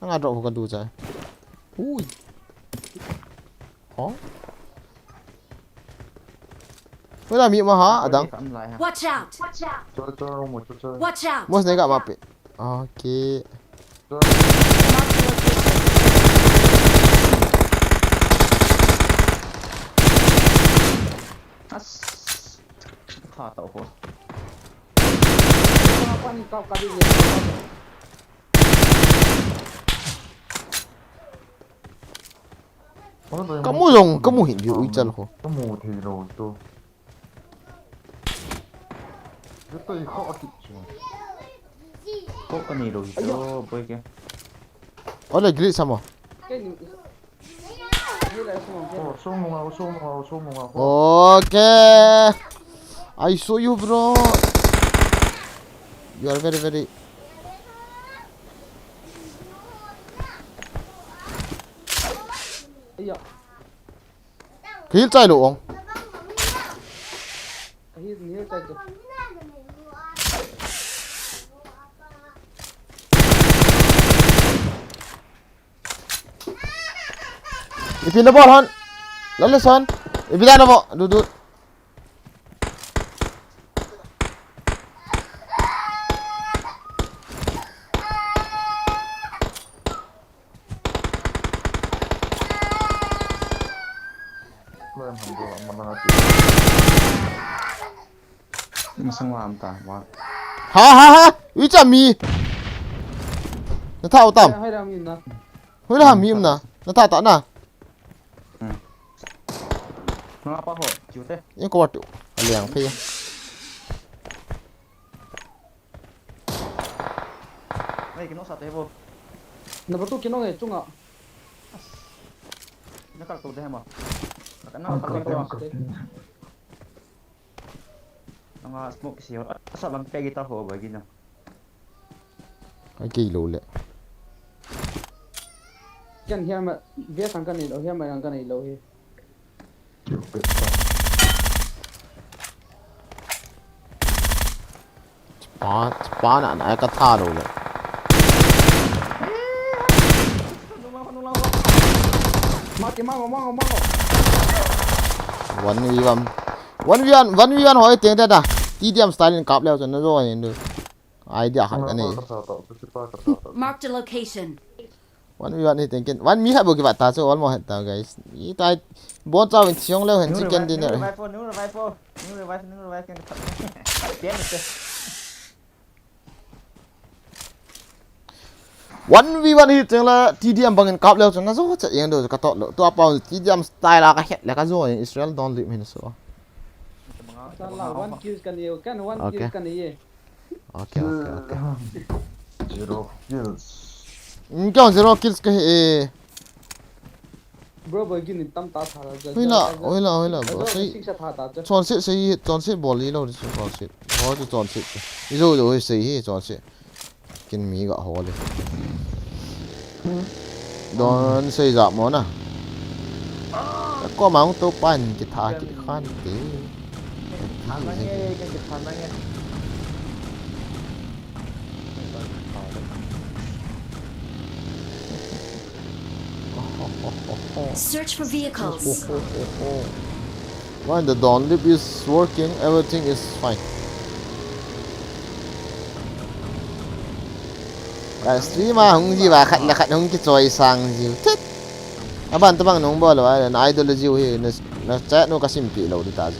lăng à drop kau du chạy ui hả bây giờ miệng mà hả ở đâu Watch out! cho một cho Watch out! Most này gặp map ok thả tàu hồ apa nih kau kali ni kamu hiện view chân không có mù thì rồi tôi cái tay khó kịp có cái này rồi cho bơi kia ở đây grid sao mà cái ni lại xuống một ok I saw you bro you are very iya cái hill chạy lộ không ni chạy tu ipin na ball hon lalas hon ipin na mo dudut lên hầm rồi mà nó mà sang làm ta mà ha uy cha mi nó thao tầm hai ram in na hối là hàm im nè nó thao tao nè nó apa hồ chịu thế những cô bật liền phi đây cái nó sạch thế vô na batu kino ngai chunga nó cắt tụt đây mà nó cắt tụt nó smoke xíu sao bằng tay guitar hồ Boigin nào cái kỳ lù lệ Kan hiam vía sang kan ni lo hiam ang kan ni lo hi. Spá nè nãy cái tha rồi lệ Mati mau. 1v1 hỏi tiếng thế à TDM style cặp leo cho nó rồi được idea hay cái này Marked a location. 1v1 thì tiếng kiến 1 mi hay bộ cái vật ta cho all more hết ta guys ý tai bốn trao mình chiong leo hình chicken dinner new revive cái tiếng này 1v1 thì tiếng là TDM bằng cặp leo cho nó rồi chạy yên được cái tọt lỗ tua bao TDM style là cái hết là cái rồi Israel Donlip mình số Salah one kills kan ni kan one kills kan ni. ok Zero kills. Kau zero kills ke Bro Boigin ni tam ta tha ra. Oi la bro sei Six tha ta cha. chon se ball li lo chon se ho chu chon se izo jo sei hi chon se kin mi ga ho le don sei dạ mo na có mà ông tô pan cái thà cái khan tí thằng anh nghe cái thằng anh nghe Search for vehicles. When the Donlip is working, everything is fine. Stream không gì bà khách không cái trôi sang gì thích. Các bạn tụi bạn nông bò là nó ideology hi nó chat nó cái sim pi lâu đi ta.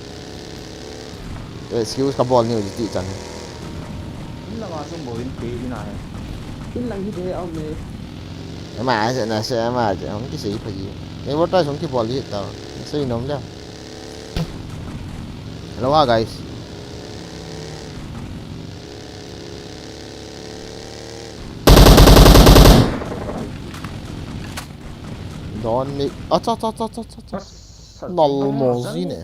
Excuse cái ball nhiều gì chẳng. là mà xong Boigin tí này In lang hi de au me. Mà sẽ mà không cái gì phải gì. Nếu bắt tay xuống cái ball đi tao xây nóng ra. Hello guys. Donlip lol mồ gì nè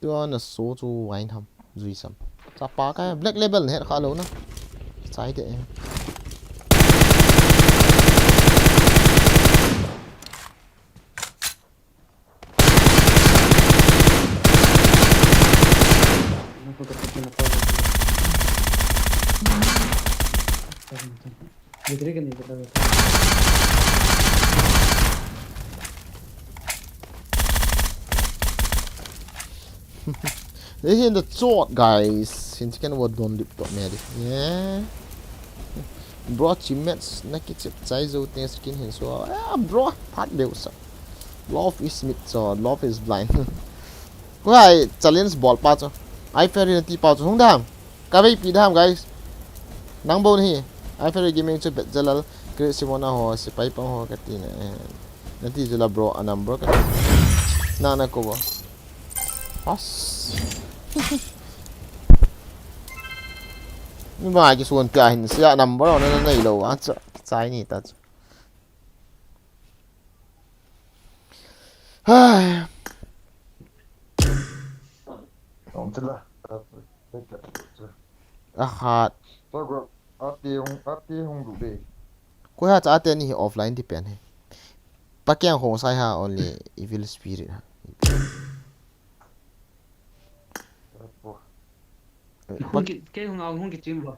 đưa nó số chu anh thầm duy sầm sa pa cái black label hết khá lâu nữa trái thế Vidre kan ni kita. This is the short guys since can what Donlip top me yeah bro teammates na kitip chai zo te skin hin so bro Phat đều sa love is mid so love is blind why challenge ball pa cho I ferry ti pa cho hong dam ka bai pi dam guys nang bon hi I ferry gaming cho bet jalal kre simona ho si pai pang ho ka ti na ti jala bro a number ka na ko ba As nhưng mà cái xuồng cả hình sẽ nằm bắt đầu nó nảy lầu á trái nhỉ ta Không chết là. hạt Sao bro? Ati không đủ đi. cô hạt trả tiền thì offline thì bèn bắt keng hong sai ha only evil spirit ha Cái không cái chim bro.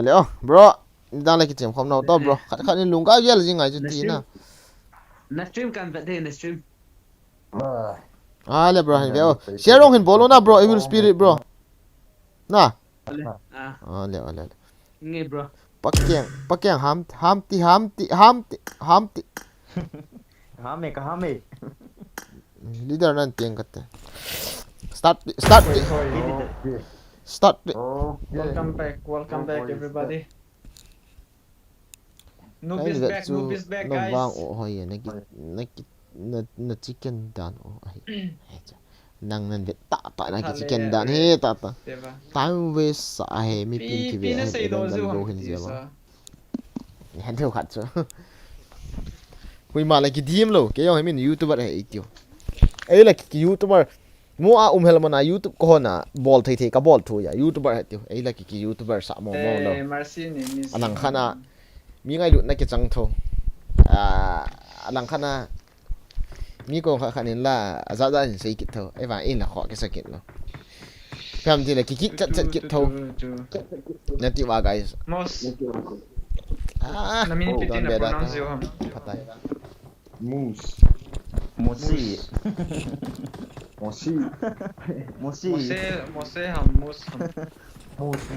lẽ bro đang lấy cái chém không nào to bro khát nên lùng cái gì là gì ngay chứ tí na Na stream kan vet de na stream. lẽ bro hình veo share rong hình bolo na bro evil spirit bro na lẽ Nghe bro. bắt keng ham ti hame ka hame leader nan tiếng cái start Welcome back everybody. Noob is back nó guys. vang ổ hồi nó chicken đàn ổ năng nên việc tạ tại là cái chicken đàn hết tạ tao về xã hệ mi pin thì về hệ đang go hình gì mà hẹn theo khát chứ hui ma la ki dim lo ke yo min youtuber he itio ai la ki youtuber mo a hel mana youtube ko na ball thei ka ball thu ya youtuber he tio ai la ki youtuber sa mo lo Marcini miss. alang khana mi ngai lu na ke chang tho alang khana mi ko khanin la za za sei kit tho ai va in la kho ke sakit lo pham ti la ki chat kit tho na ti wa guys Mos. na mini piti na pronounce yo ham. patay Moose. Mosi. Mosi. Mosi. Mose ham.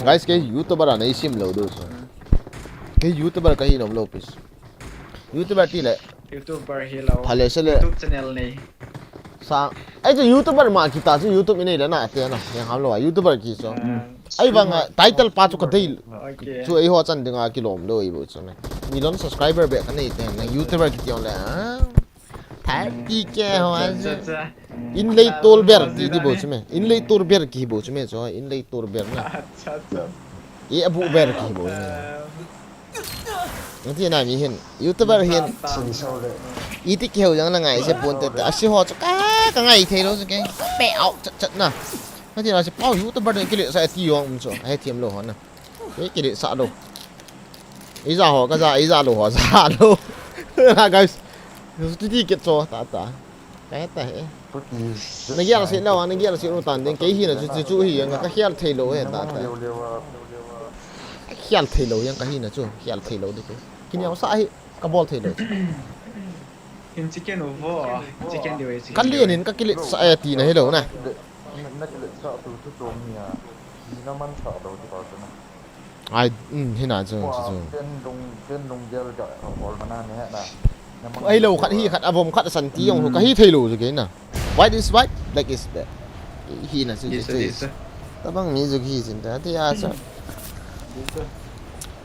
guys ke youtuber na isim lo do so ke youtuber kahi nom lo pis youtuber ti le YouTuber hilaw. phale se le YouTube channel nei. sa ai je youtuber ma kita su youtube ni le na te na yang ham lo youtuber ki so ai bang title pa chu ka dei Okay. chu ai ho chan dinga kilom lo i bo chu ne ni lon subscriber be ka nei te na youtuber ki ti on le thai ti ke ho Cha. in lei tol ber ti di bo chu me in lei tor ber ki bo chu me so in lei tor ber na Cha. e abu ber ki bo nanti na mi hin youtuber hin iti ki ho yang na ngai se pon te asi ho chu ka ngai thei lo ke pe au chat na nanti na se pau youtuber de ki le sa ti yong so ai thiam lo ho na ke ki le sa lo ý ra ho ka za ý ra lo ho sa lo na guys ti ki cho ta cái ta he nó kia là sẽ đâu nó kia là sẽ nó tàn đến cái gì là chú hi nga cái kia thầy lỗ hiện tại kia thầy lỗ yang cái gì nữa chú kia thầy lỗ được cái nhau sai cái ball thầy lỗ In chicken over. Chicken di way. cái liền nên cái lệ sai tí này lỗ này ai thế nào chú ai lỗ khát hi khát avom khát sẵn tí ông cái hi thầy lỗ rồi cái nào white is white black is black hi là chú ta bang mi rồi hi chính ta thì à sao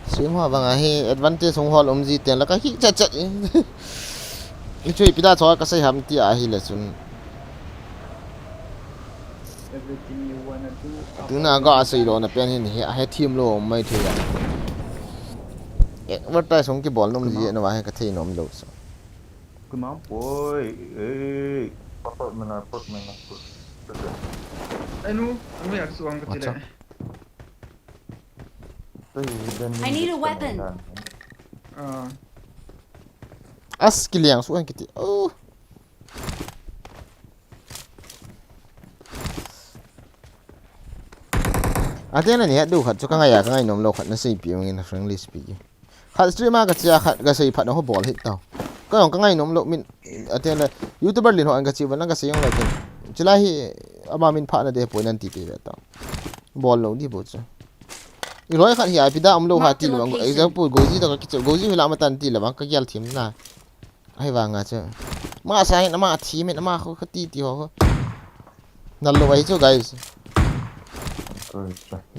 xuyên hoa bằng hi advantage song hall gì tiền là cái hi chặt chặt cái chuyện bị đa cho cái sai ham thì à hi là chun Everything you wanna do. tu na ga sai lo na pen hin he team lo mai thu ya wat tai song ki ball nom ji na wa he ka thei nom lo so Cứ máu ôi ê Put mình Anu yak suang ko tila. I need a weapon. as ki liang su an ki ti oh atena ni du khat chu ka nga ya ka ngai nom lo khat na sei pi ngin friendly speak khat streamer ka chia khat ga sei phat no ho ball hit taw ka yong ka ngai nom lo min atena youtuber lin ho an ka chi ban ka sei yong la tin chila hi ama min pha na de point an ti pe ta ball lo di bo chu i roi khat hi ai pi da am lo ha ti lo example goji to ka ki goji hila ma tan ti la ka gyal thim na ai wa nga chu ma sai na ma thi me na ma kho khati ti ho na lo ai chu guys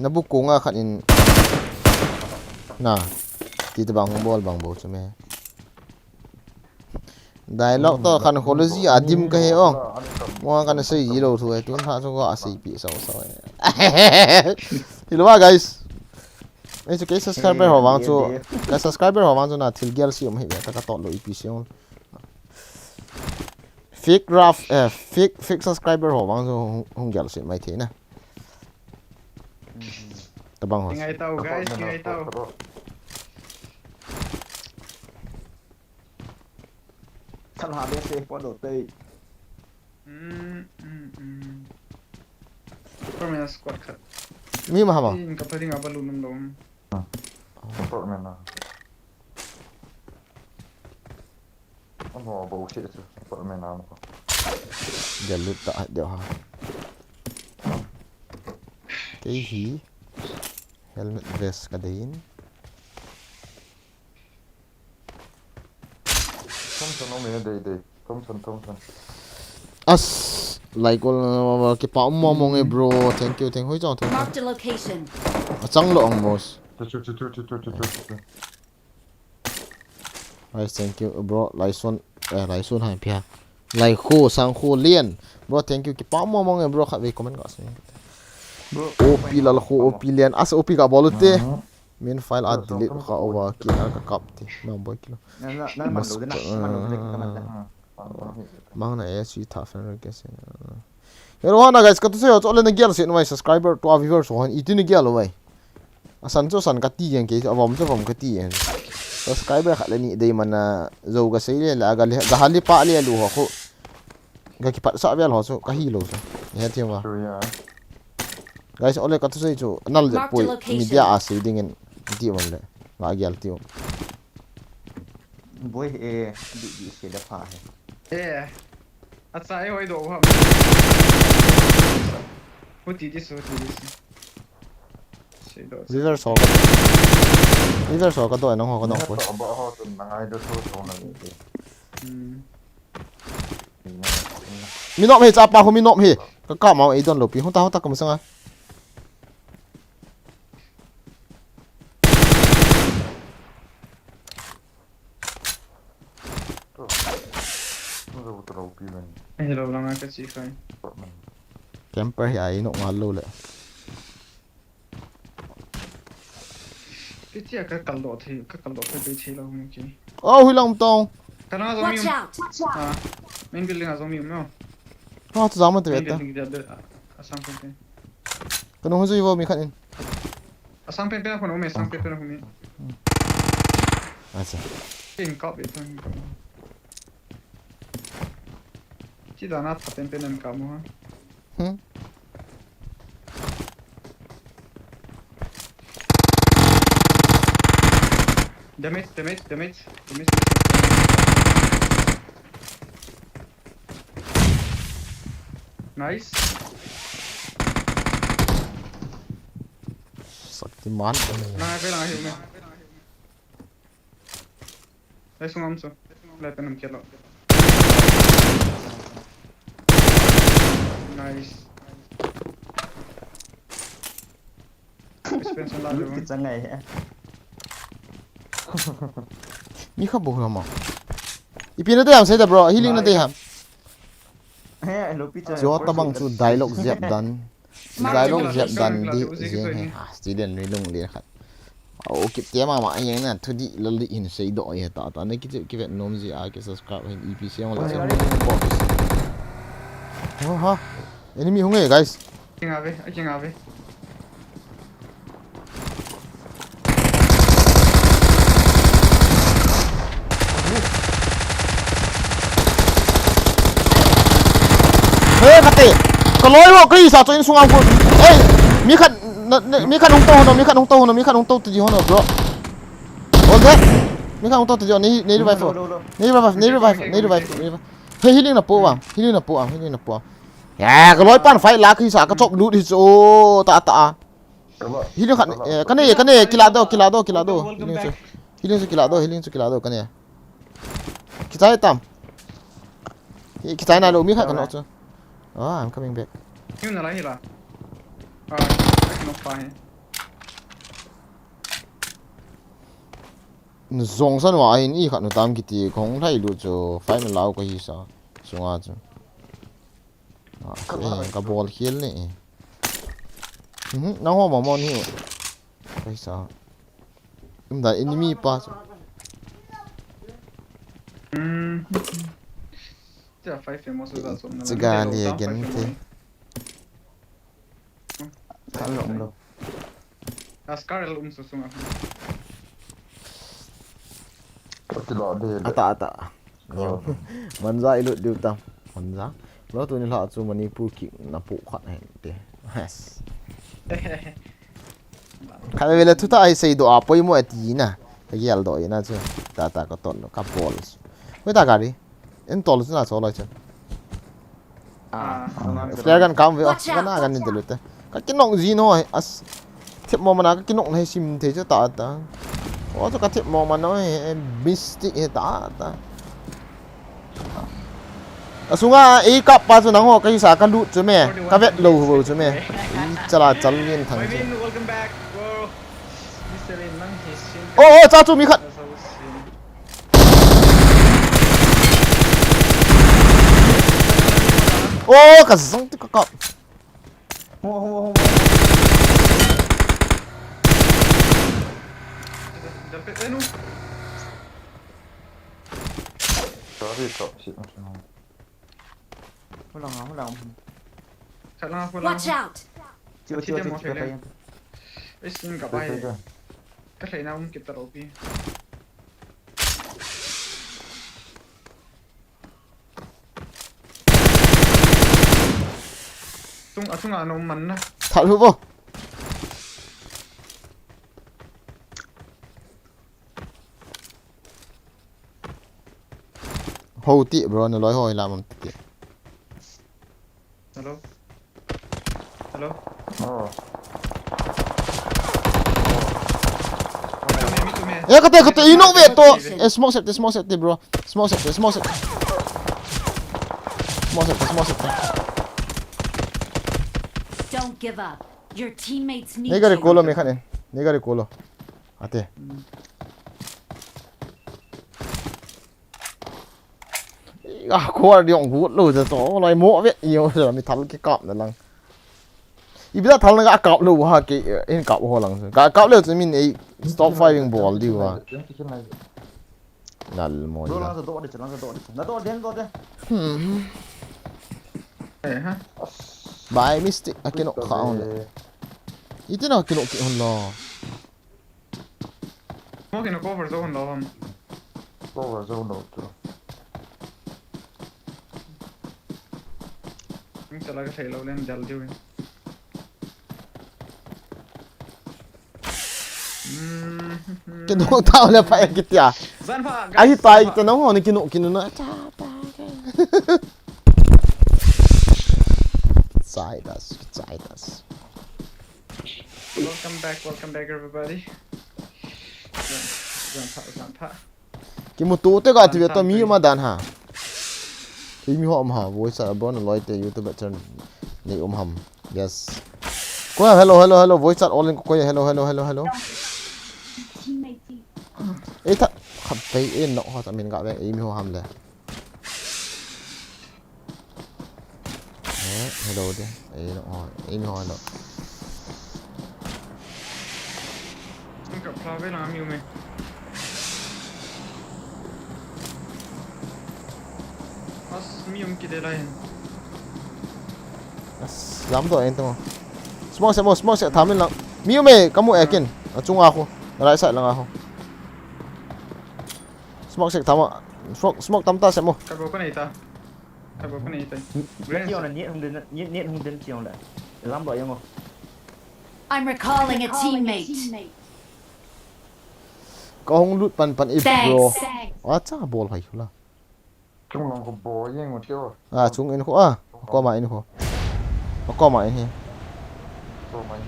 na bu ko nga khat in na ti ta bang bol bo chu me dialogue to khan kholoji adim ka he ong mo kan sei ji lo thu ai tun tha chu ga sei pi so ti lo guys ai chu ke subscriber ho wang chu ka subscriber ho wang chu na thil gyal si om he ta ka to lo ip si ong fake subscriber ho wang chu hong gyal si mai the na tabang ho Ingay tao guys, ingay tao. Săn hạ BC qua đầu tây Permanent squad cut. mi ma ha In kapati nga balunum dong. Support mình nào. Ông bỏ bullshit chứ. Support mình nào mà. jalut ta de ha cái hi helmet vest ka dein Thompson ông mình đây. Thompson. as like cái pa mo mo nge bro thank you hoi chong thu Marked a location. chang lo ong mos Chú. I thank you bro lai son hai pia lai kho sang kho lien bro thank you cái pa mo nge bro kha ve comment ga se op lal kho op lien as op ka bolute main file ad delete kha over ki ka kap ti ma boy kilo Nan man lo na man lo lek ka man da mang na e si tha fan ke se hero hana guys ka tu se cho le na gyal se no subscriber to viewers so han itini gyal wai asan cho san ka ti yang ke avom cho vom ka ti yang subscriber khala ni dei mana zo ga sei le la ga hali pa le lu ho ko ga ki pat sa bel ho so ka hi lo so he thiam wa guys ole ka tu sei chu nal je poi media a sei ding en ti mon le ga gyal ti boy di se da pha he Atsai hoi do ha. Uti dis. leader so ka do no ho ko no ko ba ho tu nangai do so na mi no me cha pa ho mi no me ka ma e don lo pi ho ta ka ma sanga Hello lang ka si Kai. camper ya no ngal lo le Cái ka kaldo thi be thi lo mu ki. oh hui long tong Kana zo mi. Watch out! Main building a zo mi mo. ha tu zama te Main ta building da asang pen. ka no ho zo mi khan in Asang pen ko no me sang pen ko mi. acha King cop it. Chỉ là nát pen em cả mo ha. Damage. Nice. saktiman Lang hiu me. Lấy súng ống số. Lấy tên em kia lo. Nice. Expense la lu ki chang ngai he mi kha bo ma ipina te am se da bro healing na te ham he lo pi cha jo ta bang chu dialogue zep dan di je he student ni lung le khat o kip te ma yang na thu di la li in sei do ye ta ne ki vet nom ji a ke subscribe hin epc ang la oh ha enemy hunge guys King ave. hey khate ko loi wo ki sa cho in sunga ko hey mi khat hung to ti hono bro okay mi khat hung to ti ni revive hey healing na po ya ko loi pan fight la ki sa ka chop lu di so ta healing khat kane kilado healing so kilado kane kita tam kita na lo mi khat kan oh I'm coming back Hiu na la hi la. I cannot find. zong san wa in I khat no tam ki ti khong thai lu cho fight ma lao ko hi sa sunga chu ka ball khel ni na ho ma mon hi kai sa da enemy pa Ja, 5 famous da so na. chiga li again te kan lom lo Scar so sunga. ti lo de ata manza ilut diu tam manza lo tu ni la chu mani pu ki na pu khat hai te yes kha vele thu ta ai sei do a poi mo ati na ta yel do ina chu ta ka ton ka bol we ta gari en tol chu na so la chu flare gan kam ve na gan ni de lute ka kinong ji no as thep mo mana ka kinong nei sim the chu ta o chu ka thep mo ma no mystic he ta asunga e kap pa chu nang ho ka sa ka lu chu me ka vet lo ho chu me chala chal yin thang chu Welcome back, bro. Mr. Lang his shin. oh cha chu mi khat oh ka song ti ka kap Jalpe nu. Sorry, top shit macam mana. Hulang. Salah aku Watch lah. out! Chưa Chỉ đem một chưa thể tay. lên. Ấy xin cả Đây, bài. đây, đây. Cái thể nào cũng kịp tao đi. Tung à nó mắn á. Thật hữu vô. Hầu tị bro nó nói hồi làm một tị. Hello. Hello. Oh. Ya kata ino về to. Smoke set bro. Smoke set. Smoke set. Don't give up. Your teammates need Nega you. recolo me khanen. Nega recolo. Ate. À, cô đi ông vút lùi rồi đó nói mỏ biết nhiều rồi mình thắm cái cọp này lăng. Ý bây giờ thắm là cọp lùi ha cái in cọp hồ lăng. Cọp lùi thì mình ấy stop firing ball đi qua. Nal mồi. Đồ lang đồ đi. Nó đồ đen. Ha. By mistake I cannot count. Itu nak cannot get on lo. Mungkin nó cover zone đó không? Cover zone đâu chứ. Chả là cái thể lâu lên dal chứ. Cái nó tao là phải cái tia. Gian pha. Ai tai cái nó hồ này cái nó. Side us. Welcome back everybody. Gian pha. Cái một tụ tới gọi thì tao mi mà đàn hả? Thì mi họ mà vui sợ bữa nó nói tới YouTube channel này hầm. Yes. Cô hello voice chat all in cô hello. Ê thật khập tay ê nọ họ mình gọi về ý mi họ hầmเลย. Hello đi. Ê nọ ý mi họ nọ. Không gặp pha với làm nhiều mày. Mium kita lain. Lắm rồi anh tao. Smoke sẽ thám lên lặng. Miu mày kamu yakin? Chung aku. Right side lang ako. Smoke sẽ thám. Smoke tam ta sẽ mo. Kabo ko na ita. Chiều là nhiệt không đến chiều lại. Lắm rồi em không? I'm recalling a teammate. Có không lút pan ít bro. Chắc ball hay là. Chúng nó có Boigin một chỗ. À chúng in khổ có mà in khổ. Có mà in hi. Rồi mày.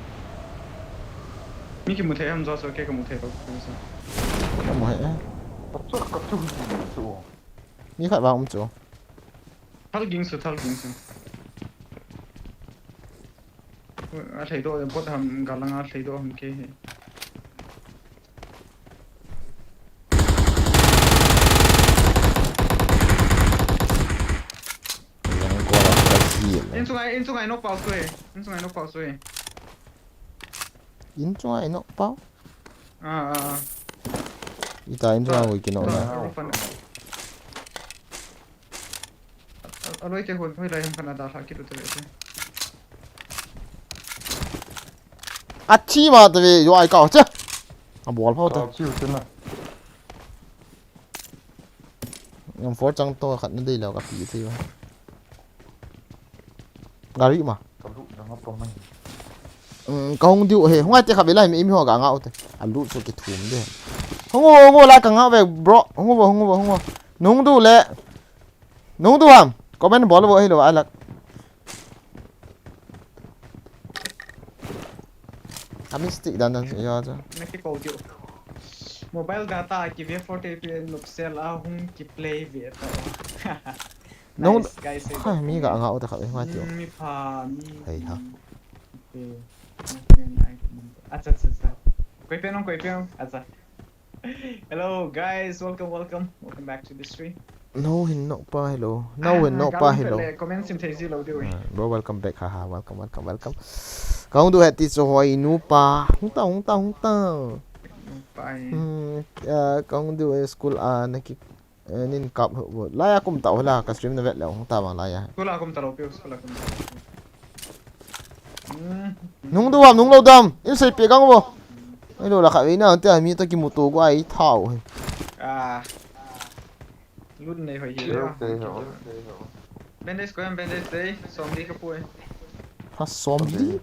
Ni ki muthe ham zo so ke ka muthe ko. Có mà hết. Có chung gì chỗ. Ni khai vào ông chỗ. Thal ging su. A thei do pot ham galang a thei do ham ke. In sungai nó bao xuôi. In sungai nó bao. À. Ita in sungai ngồi kia nó. Aloi ke hon hoi lai ham kana da tha ki tu te. Chi mà tại vì ai cào chứ. Ball phao thôi. Chiều thế nào. Ngam phố trăng to khẩn đến đây là gặp gì thế. Gari mà. Không điệu hệ không ai tiếc khắp lại mình im họ cả ngạo thế. Anh lút cho cái thùng đấy. Không ngô lại cả ngạo về bro. Không ngô. Nung đủ lẹ. Nung đủ hàm. Có bên bỏ vô hay là ai lạc. Kami stick dan ya chứ. Neki ko dio. Mobile data ki V40 nupsel a hung ki play ve ta. Nung guys. Ai mi cả ngạo thế khắp bên ngoài tiểu. Mi pha mi. Hay hả? Acha. Koi pe non. Acha. Hello guys, welcome back to the stream. No hin no pa hello. Hello. Comment sim thei zi lo dio. Bro welcome back haha welcome. Kau tu hati so hoi nu pa. Hung ta. Bye. Con đưa school này kí nên cặp hộ lại cũng tàu là cái stream nó vẹt lẹo không ta mà lại School aku minta lopi, school aku minta. nung du nung lâu đâm in xây bia căng vô ai đồ là khải nào thế mi ta kim một tổ của ai thảo À. Lúc này phải hiểu. Bandage có em bandage đấy, xong đi cái bụi. ha xóm đi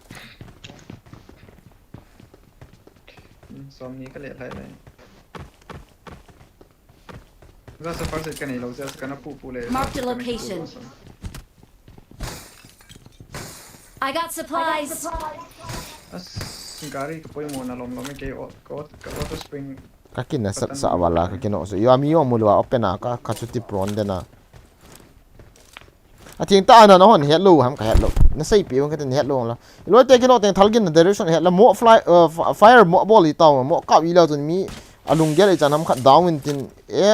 Xong đi cái lệ lại này. Ra sẽ phát cái này lâu ra sẽ nó phụ lệ. Mark the location. I got supplies. Gari cái bụi mùa nào lòng cái có auto spring. cái kia là sợ vào cái kia nó rồi yo mi yo mua lo open à cái chút prawn đây nè à tiếng ta nó hòn hello ham cái hello nó xây bia cái tên hello là rồi thế cái nó tên thal cái direction hello mo fire mo ball tao mo cạo ý là rồi mi alung cái này chẳng nằm khát down in tin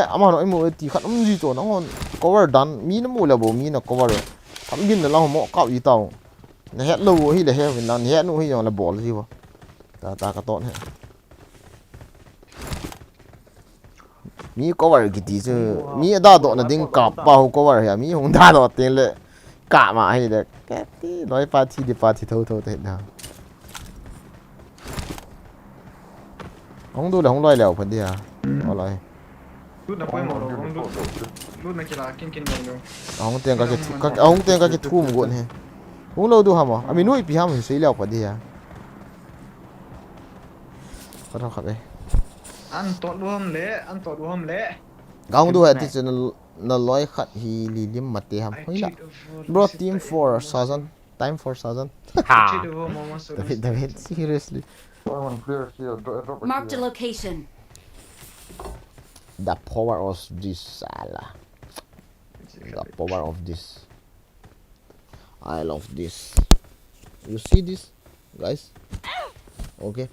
ama nó mua thì khát gì rồi nó hòn cover done mi nó mua là bộ mi nó cover thal cái là mo cạo ý tao nó hello hi là he mình là nó hi là ball gì vậy ta cái tốt hết mi cover cái gì chứ mi đã độ là đinh cặp bao cover hết mi không đã độ tiền lệ cả mà hay là cái nói party đi party thâu thế nào không đâu là không nói lèo phần đi à ở lại Lúc nào quay màu rồi, lúc này chỉ là kinh rồi. ông tiền cái thu một cuộn hè không lâu đâu hả à mình nuôi bị ham mình xí lèo phần đi à có đâu khác đấy Ăn tọt đua hôm lẽ. Gong do it is na loy khat hi li lim mate ham hoila bro team 4000 time 4000 ha David seriously Mark the location. the power of this sala the power of this I love this you see this guys okay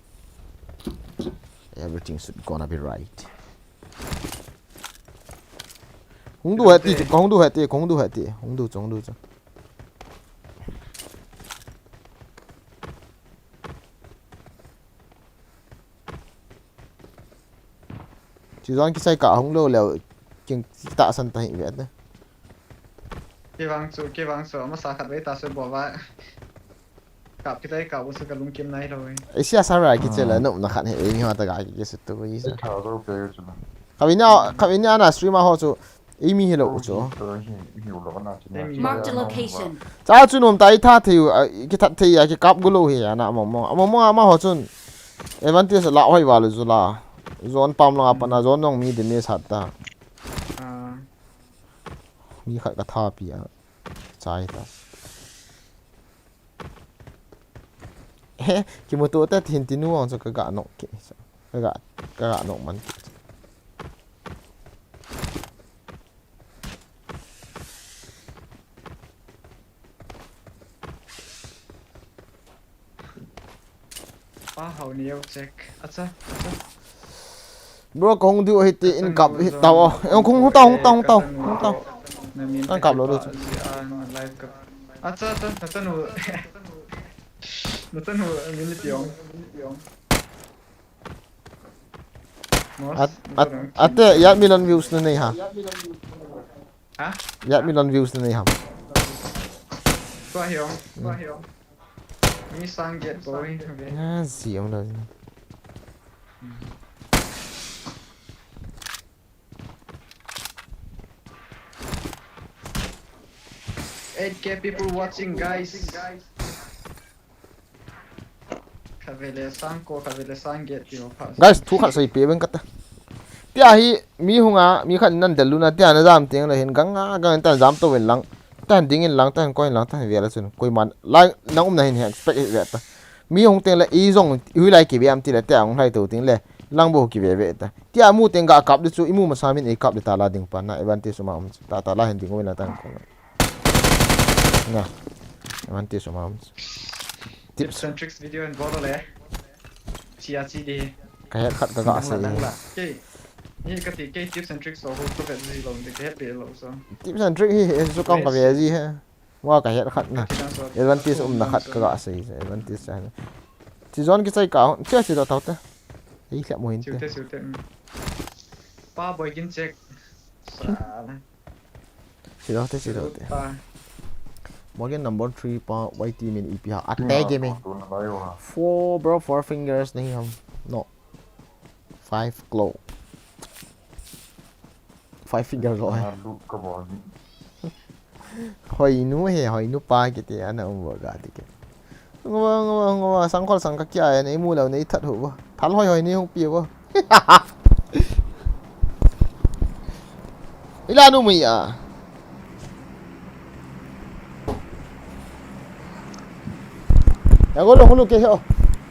everything should gonna be right không đủ hết thì không đủ hết thì không đủ cho chỉ do cái sai cả không lâu là chừng tạ sân tại hiện đấy cái vang số mà sao khát với ta sẽ bỏ vào cặp cái tay cặp với cái lung kim này rồi. ấy xia sao ra cái chơi là nộp nó khát hệ như hoa ta cái sự tôi ý sao thảo đâu cái chứ các bạn nào streamer họ cho Amy hello cho Mark the location. cha chú nôm tay tha thì cái thật thì cái cặp gulu hi à na mà họ chun advantage là hỏi vào rồi là zone pam lang apa na zone nong mi de ne sat ta mi khat ka tha pi a chai ta ki mo to ta thin tinu ang cho ka ga no ki ka ga no man ki hậu nhiều check acha bro không đưa hết in cặp hết tàu em không tàu ăn cặp rồi được acha nó tân hồ mình tiếng ate ya million views na nei ha hả ya million views na nei ha qua hiểu mi sang get boy gì ông đâu 8k people watching, guys. Kavele sang get your pass. Guys, thu khát say pe bên cắt. Tia hi mi hunga mi khát nan dalu na tia na jam tiếng là hiện ganga gang tan jam to wen lang. Tan ding in lang tan coin lang tan về là sun. Koi man lang nang na hin expect it ta. Mi hung tiếng là y zong hui lai ki am ti la tia hung lai to tiếng le lang bo ki ve ta. Tia mu tiếng ga kap de chu imu ma samin e kap de ta la ding pa na advantage suma um ta la hin ding wen la tan ko. Nga. Advantage suma um. Tips and tricks video and bottle eh. Chia đi. Cái khát cái gã say. Okay.นี่ก็ติtips and tricks ก็แบบนี้ลงแต่เฮ็ดเนาะ so tips and tricks hi so kam ka ve ji ha. Wa ka het khat na. Advantage na khat ka ga say. Advantage sa. Ti zon ki sai ka. Che si da ta ta. ấy lẹ mồi Chịu thế tê, chịu tê. Pa Boigin check. Sala. chỉ đó thế Pa. Morgan number 3 pa YT min EP ha atte game Tuna layo ha. 4 bro 4 fingers नहीं हम no 5 claw 5 finger rồi Nadu ka ba ni. hỏi nu pa cái tiền anh ông vợ gà thì cái ngô sang con sang các kia này mua lâu này thật hữu thắn hỏi này không piêu ý là nu mày à ya có luôn luôn kia hiểu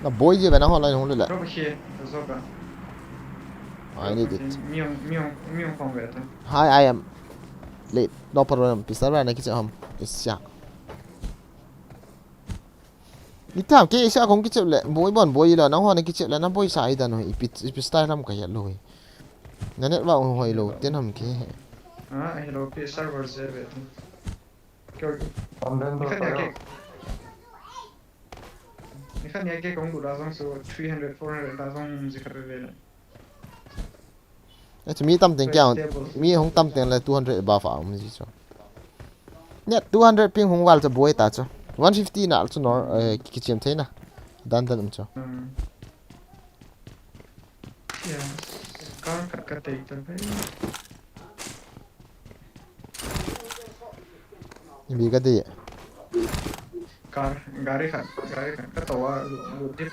là bôi gì vậy nó hỏi lại không được lại Drop here. Zoba. I need it Miu không về thôi. hi I am late no problem pizza ra này cái hầm is ya đi thảo cái sao không cái chuyện lệ bôi là nó hỏi này cái chuyện là nó bôi sai đàn rồi ít style làm cái rồi nó net vào hồi lâu tiền hầm cái Hello, PS server về thôi. Kiểu Anden Ni to kan ya tayo. ke. Ni kan ya ke kung dura sang so 300 400 da sang zikr le. to me tâm tiền kêu me không tâm tiền là 200 ba phao mình gì cho net 200 ping không vào cho bôi ta cho 150 nào cho nó cái chuyện thế nào đan đan cho Ya. Kan kat te itu be. như bị cái gì Gari kan. Ka tawa dip.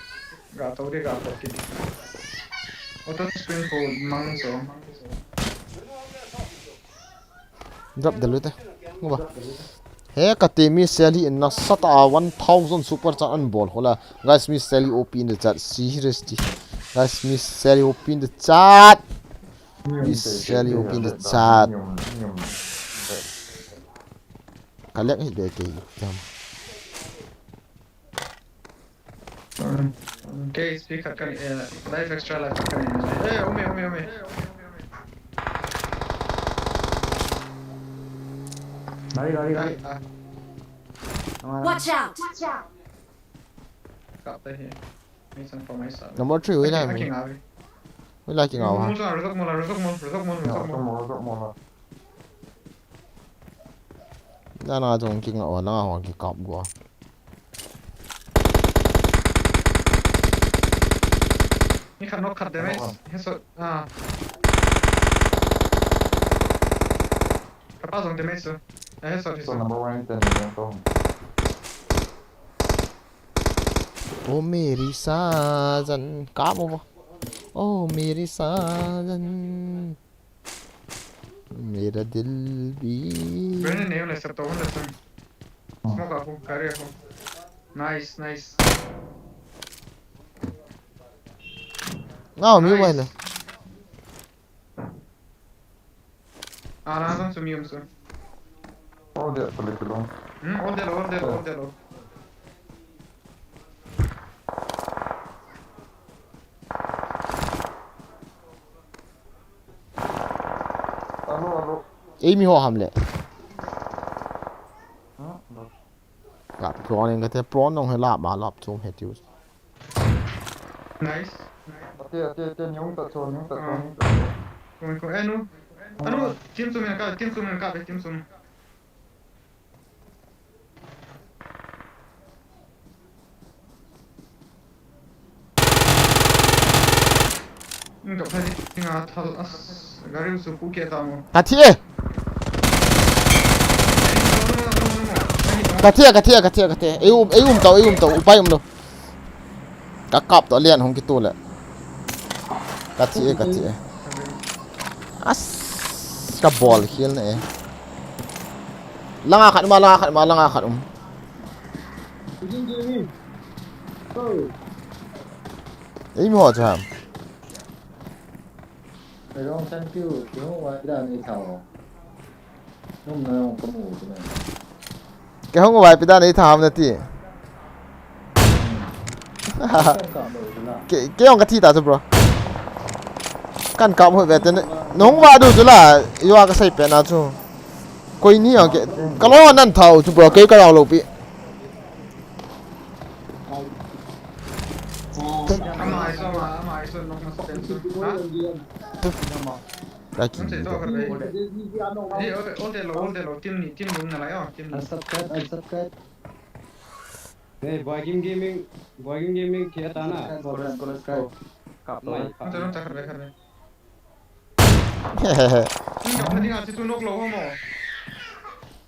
Ga taw de ga pati. Auto spring ko mang so. drop the loot ngu ba he ka te mi sally in na sata 1000 super cha an ball hola guys mi sally op in the chat seriously guys mi sally op in the chat mi sally op in the chat kalek hi de ke jam Okay, speak kan live extra live kan. Ome. Lari. Watch out! Got the here. Make some for myself. number 3 với lại Hacking mình ave. với lại cái ngầu ha Resok mula. Ito mo. na na trong cái ngầu na hoặc cái cọp của Ni kan nok kat damage. Heso. Kapag ang damage so. Heso. Ito number 1 10 yan to. ô मेरी साजन cáp không ô मेरी साजन मेरा दिल भी Brennan ne yun sa tawon na sang. Smoke ako, carry ako. Nice. ngao mi vậy này Nasaan sumiyom so. Oh, dia tuloy ko lang. All day low. Ano? ấy mi ho ham lệ lạp prawn nên cái thế prawn nong hay lạp chôm hết tiêu Nice. Ate, yung tatson. Kung ano, team zoom yan ka, team zoom. Enggak pwede nga talas. Gari uso puki ata mo. kathie tàu upay đâu các cọp tàu liền không cái tu lại kathie as cái ball khiel này langa khat ma ấy mi ho cha Phải không chăn kêu tiếng ngoài đàn này thảo. Nôm nào có ngủ thế này. cái không có bài bị đa này tham nữa thì cái ông cái thi ta cho bro căn cọp hồi về tên nó không vào được chứ là yêu cái say bén nào chứ coi ní à cái lo anh thầu chứ bro cái nào lộp bị Ama iso. so nok mas tenso. Ha? Kaki Nanti tu akan baik. Old tim ni na lah ya, tim ni. unsubscribe. Hey, Boigin Gaming kita na. subscribe Nanti tu akan baik. hehehe Ini kau tadi ngasih tu nok lo homo.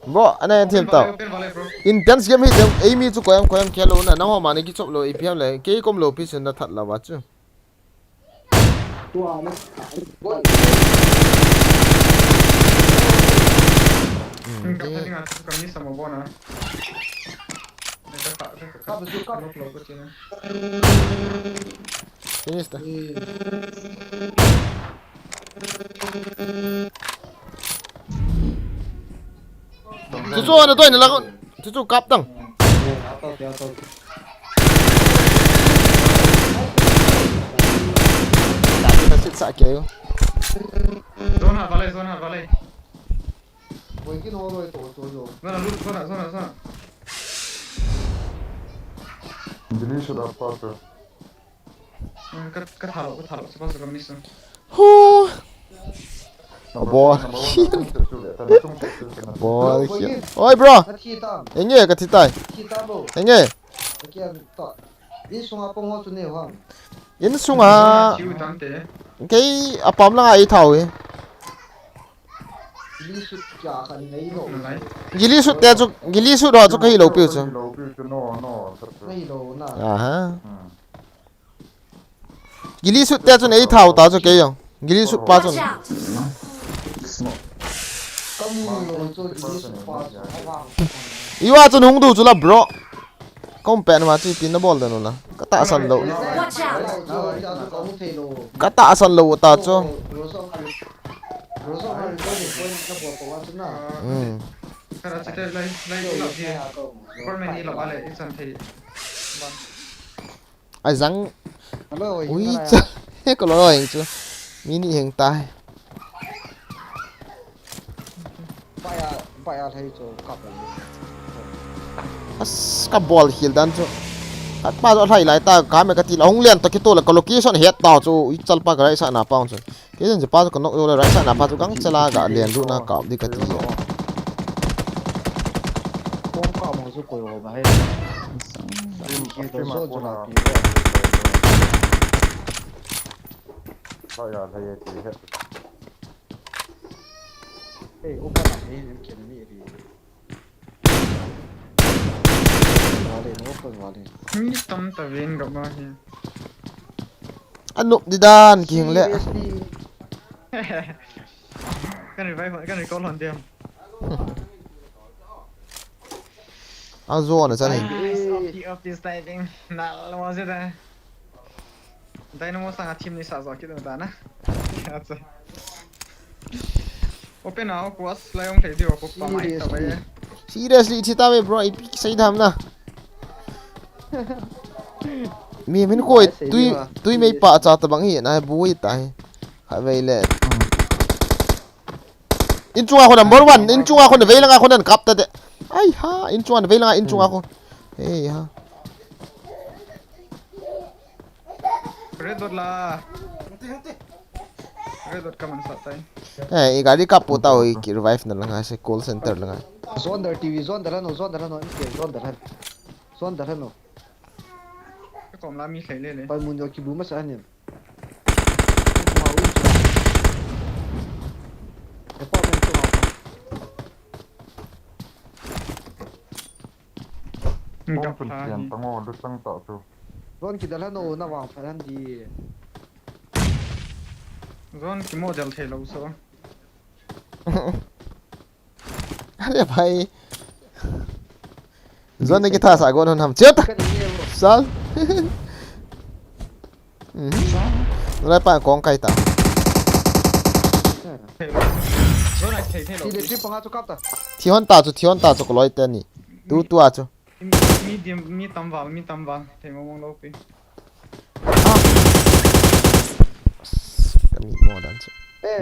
bo ana thiam tau Open balai bro. intense game hi jam amy chu koyam khelo na ho mane ki chop lo ipm le ke kom lo pi sin na that la wa chu Ini kau tadi ngasih kami sama bona. Kau nok lo kau cina. finish ta chu na toy na la chu kap tang ta sit sa ke yo Zona balai. Boigin all way to yo. Zona lu zona. Jadi sudah apa? Kau tahu sebab kami ni. hu bo oi bro enye ka thitai enye in sunga Ciu tante. ke apam la ai thau e gili su te chu gili su ro chu kai lo pi chu aha gili su te chu nei thau ta chu ke yo gili su pa chu Watch out! iwa chu nung du chu la bro kom pen ma chi pin na bol da no la ka ta san lo Watch out! ka ta san lo ta chu Kau cerita lain lo dia. Kau main ni lo balai insan thei. ai zang ui cha ko lo hing chu mini hing tai as ka ball hil dan chu at pa zo thai lai ta ka me ka ti long lian to ki to la ko location het ta chu i chal pa ga sa na pa chu ke jen je pa ko nok yo la ra sa na pa chu gang chala ga lian lu na ka di ka ti Ni tam tawin kau mah ni. anup di dan ki hing le Kan revive kan recall hon dia. a zo na cha ni Of this diving. Nah, lo masih dah. Dynamo sangat tim ni sahaja kita dah na. Open now, kuas layong thei dio ko pamai ta bai. seriously chi ta me bro i pi sai dham na mi min koi tui mei pa cha ta bang hi na bui tai ha vei le in chunga khon number 1 in chunga khon vei langa khon an kap ta de ai ha in chunga vei langa in chunga khon ei ha Red dot lah. Red dot kaman satai. eh gari kap pota hoi ki revive na langa se call center langa Zone der TV, zone der no. Zone der no. Kau malah mi khai le. Pai mun yo ki bu ma sa ni. Zone ki dala no na wang phan di. Zone ki model thei lo so. अरे भाई जोन की था सागोन हम चेत साल lại pa kong kai ta Zone thei thei lo. Ti de ti panga chu kap ta. thi hon ta chu ko loi te ni tu a chu Medium mi tam wal thei mong lo pi. ka mi mo dan chu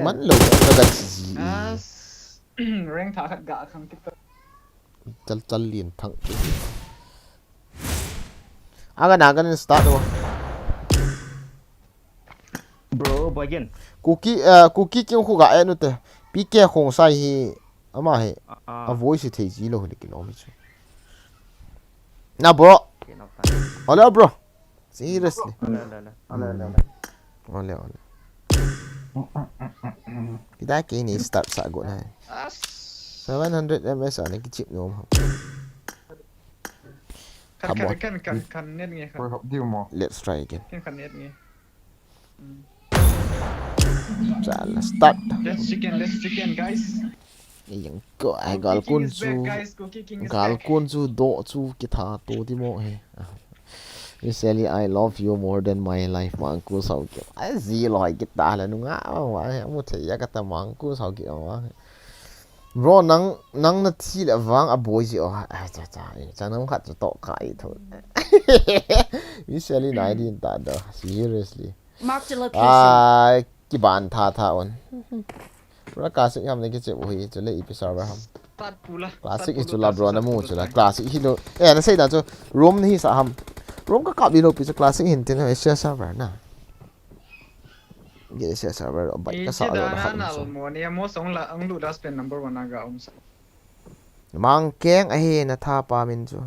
man lo ka ga ji As rank tha khat ga khang tik. chal chal lien thang aga na gan start wo Boigin cookie kêu khu gãi nữa thế bị kia không sai hi ama he voice thì gì lo cái lo mình na bro ole bro seriously ole kita kini start sa go na 700 ms này cái chip nữa không Kan net nghe Tôi học điều mà. let's try again kan net nghe Salah start let's chicken guys yang ko ai gal kun chu do chu ki tha to di mo he Usually I love you more than my life mangku sau ki ai zi loi ki ta la nu nga wa mu thei ya ka ta mangku sau ki wa bro nang na thi la wang a boy ji cha nam khat to kai tho Usually nai din ta da seriously Marked a location. Ki ban tha on Pura classic ham ne ki che hui chu le episode ham start pula classic is chu la bro na mu chu la classic hi lo na sei da chu room ni sa ham room ka kap di lo pi chu classic hin tin ha share server na ge share server bai ka sa lo na na mo ne mo song la ang lu das pen number 1 aga om mang keng a he na tha pa min chu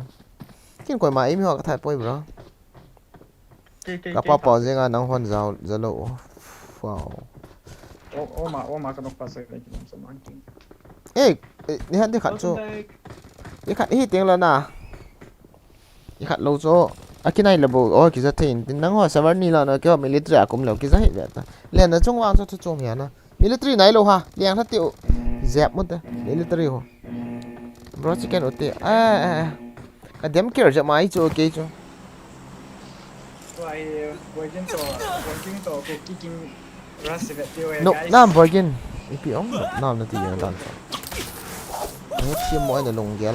kin koi ma im ho ka thai poi bro ka pa pa je nga nang hon zao zalo wow Oma ka nok pasay like yun sa mountain. Ni han di khat chu di khat hi tiếng là na di khat lâu chu akinai labo ki za thein tin nang ho server ni la na ke military akum lo ki za hi ta len na chung wang chu chu mi na military nai lo ha liang tha tiu zep mu ta military ho bro chicken ote ka dem care ja mai chu okay chu Why Boigin to kicking Russ no nam Boigin ipi ong nam na ti yang dan Nó chia mỗi là lồng ghé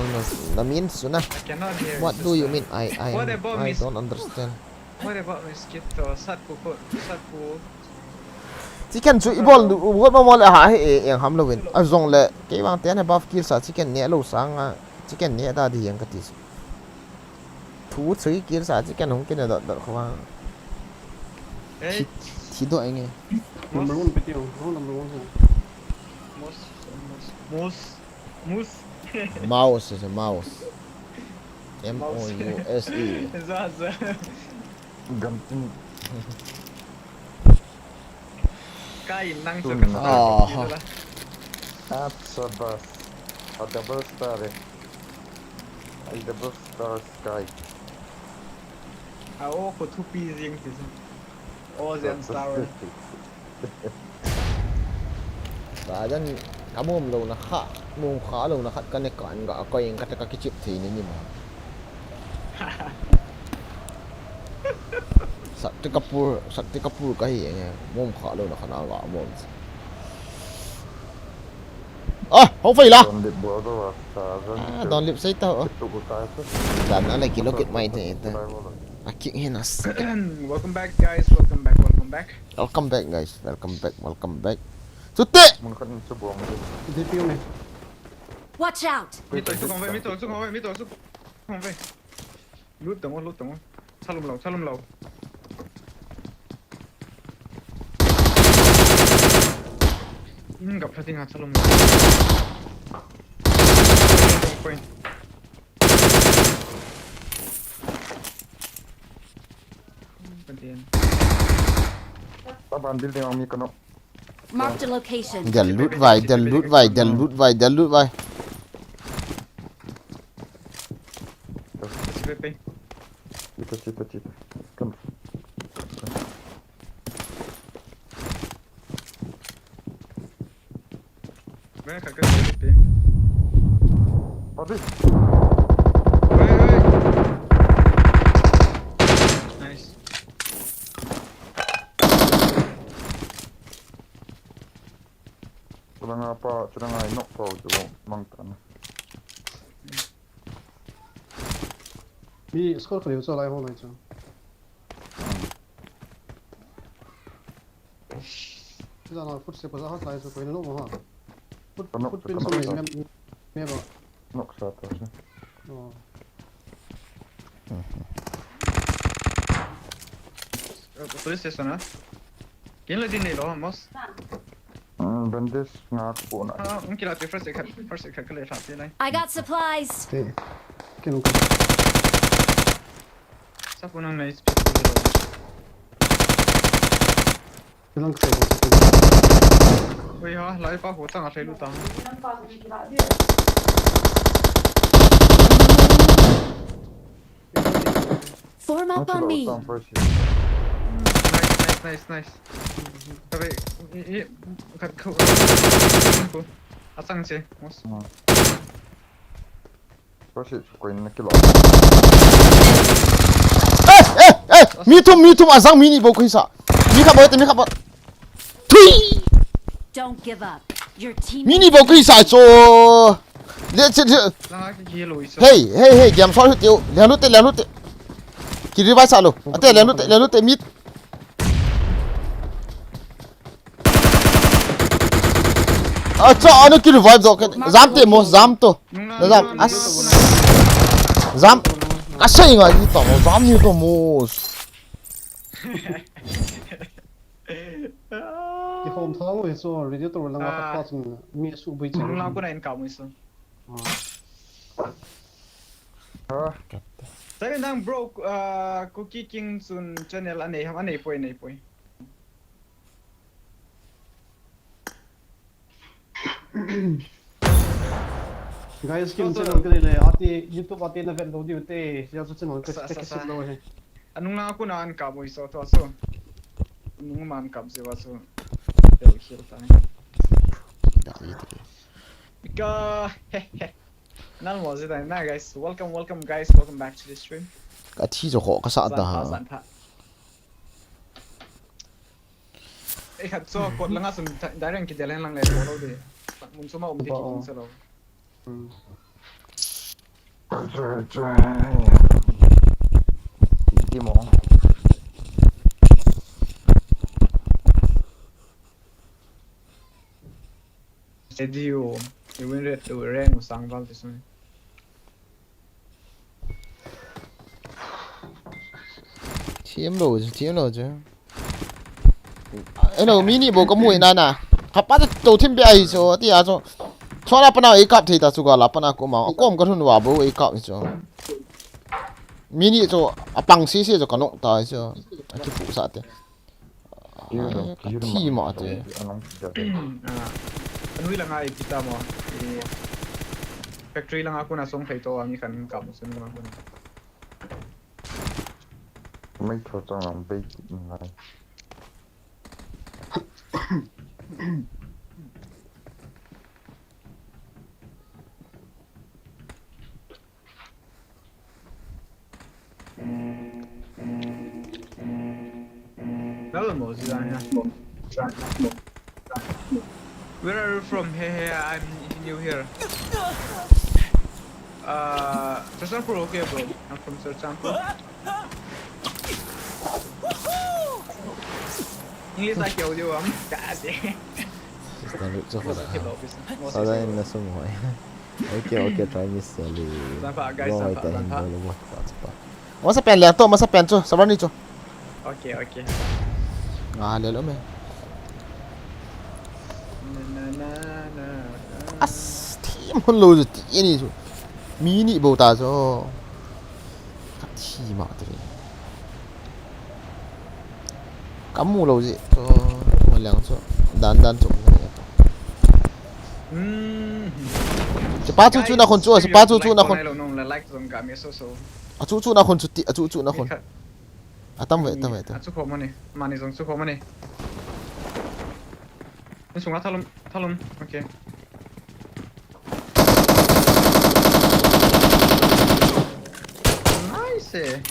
nó mean su na. What do you mean? I don't understand. What about mosquito? Satku. Chicken chui bol what mo la ha he yang ham lo win. A zong le ke wang tian ha buff kill sa chicken ne lo sang a chicken ne da di yang ka ti. Thu chui kill sa chicken hong ke na da khwa. Thi do anh e. Number 1 petit number 1. Mouse is a mouse. M-O-U-S-E. Gantin. Kain nang sa kasama. That's a bus. A double star. A double star sky. Ko 2 piece yung tisa. Ocean Star. Và dân cá mồm lâu là khá lâu là khát cái này còn gọi coi cái chip thì như mà sakti kapur cái gì mồm khá lâu là khá nào gọi mồm không phải là Donlip say tao dan ala kilo kit mai thế aking hinas. Welcome back guys, welcome back guys, welcome back Sutte! Watch out! Mito không về. Lút tamo. Salum lau. Gặp phải tiếng salum lau. Marked a location. Dần lút vai. Тихо. Come. Ven acá, que Pode. Nice. Sudah nggak nok kau tu mangtan. Mi score khởi cho lại hôm nay chứ. Bây giờ nó phút sẽ có ra hot lại rồi quay nó lúc mà hả? Phút pin xong rồi nghe bảo. Nok satu. Police station, ah? Kiến là din này đó Moss. Bandage ngạc bộ này. Ông kia là cái first aid cái lấy sạp này. I got supplies. Thế. Cái nó Sắp con ông này. cái nó sẽ có Ôi ha, lại phá hổ tăng ở đây luôn ta. Form up on me. Nice. Tapi ini kat kau. Asang sih, Moss. First hit của anh cái lọ. 에! 미툼 아상 미니 보고 있어. 미카 뭐였대 미카 뭐. 투이! Don't give up. Your team. 미니 보고 있어 저. 저. Lang cái kia lùi. 헤이 게임 소리 tiêu. 량루테. 기리 바살로. 아때 량루테 밑. 저 어느 길 바이브 도 잠때 뭐 잠도. 잠 아스. 잠 아셔잉아 이거 뭐 잠니도 뭐. cái hôm tháng rồi số radio tôi là ngắt phát sinh mi số bây giờ Lang aku nak income itu. Saya nang bro, cookie king sun channel aneh poi. guys kim channel cái này ati youtube ati na video di ute ya so channel cái shit lo he Anong lang aku na income itu tu aso. Anong man income sih aso. Hill time. Ika Nal mo sih tadi. Nah guys, welcome guys, welcome back to the stream. 아 티저 거 사다. Phat. Kat so kot lang asun darang kita lang leh follow deh. Mun semua umdi kita selalu. Đi mong. Jadi yo, win rate tu rank sang val tu semua. TM 로즈. 에너 미니 보고 뭐이 나나. 가빠도 또 팀비 아이죠. 어디야 저. 초나 빠나 에이캅 데이터 수가 라빠나 꼬마. 꼬엄 거는 와보 에이캅이죠. 미니 저 방시시 저 간혹 다 이죠. 이렇게 부사대. 팀 아대. Anui lang ay kita mo. Factory lang ako na song to ang ikan kamusin lang ako. Mấy trò trong lòng bị này. Dalam mo sila niya. Where are you from? Hey, I'm new here. Sersanpur, okay bro. I'm from Sersanpur. English like audio am. Kasi. 사장님 나 숨어. 오케이 try miss ali. Sampai guys, sampai. Masa pen lihat tu, masa pen tu, sabar ni tu. Okay. Ah, lelo me. As team hon lo ju ini tu. Mini bầu ta cho. Team mà tu. Kamu lo gì? Cho mà两chỗ. Đan chỗ. Cepat cucu nak kon cuci, cepat cucu nak kon. Like zong kami so. Cucu nak kon cuti, cucu nak kon. Atam vậy. Cucu kau mana? Mani zong cucu kau mana? Ini sungai talum. Okay. Nice.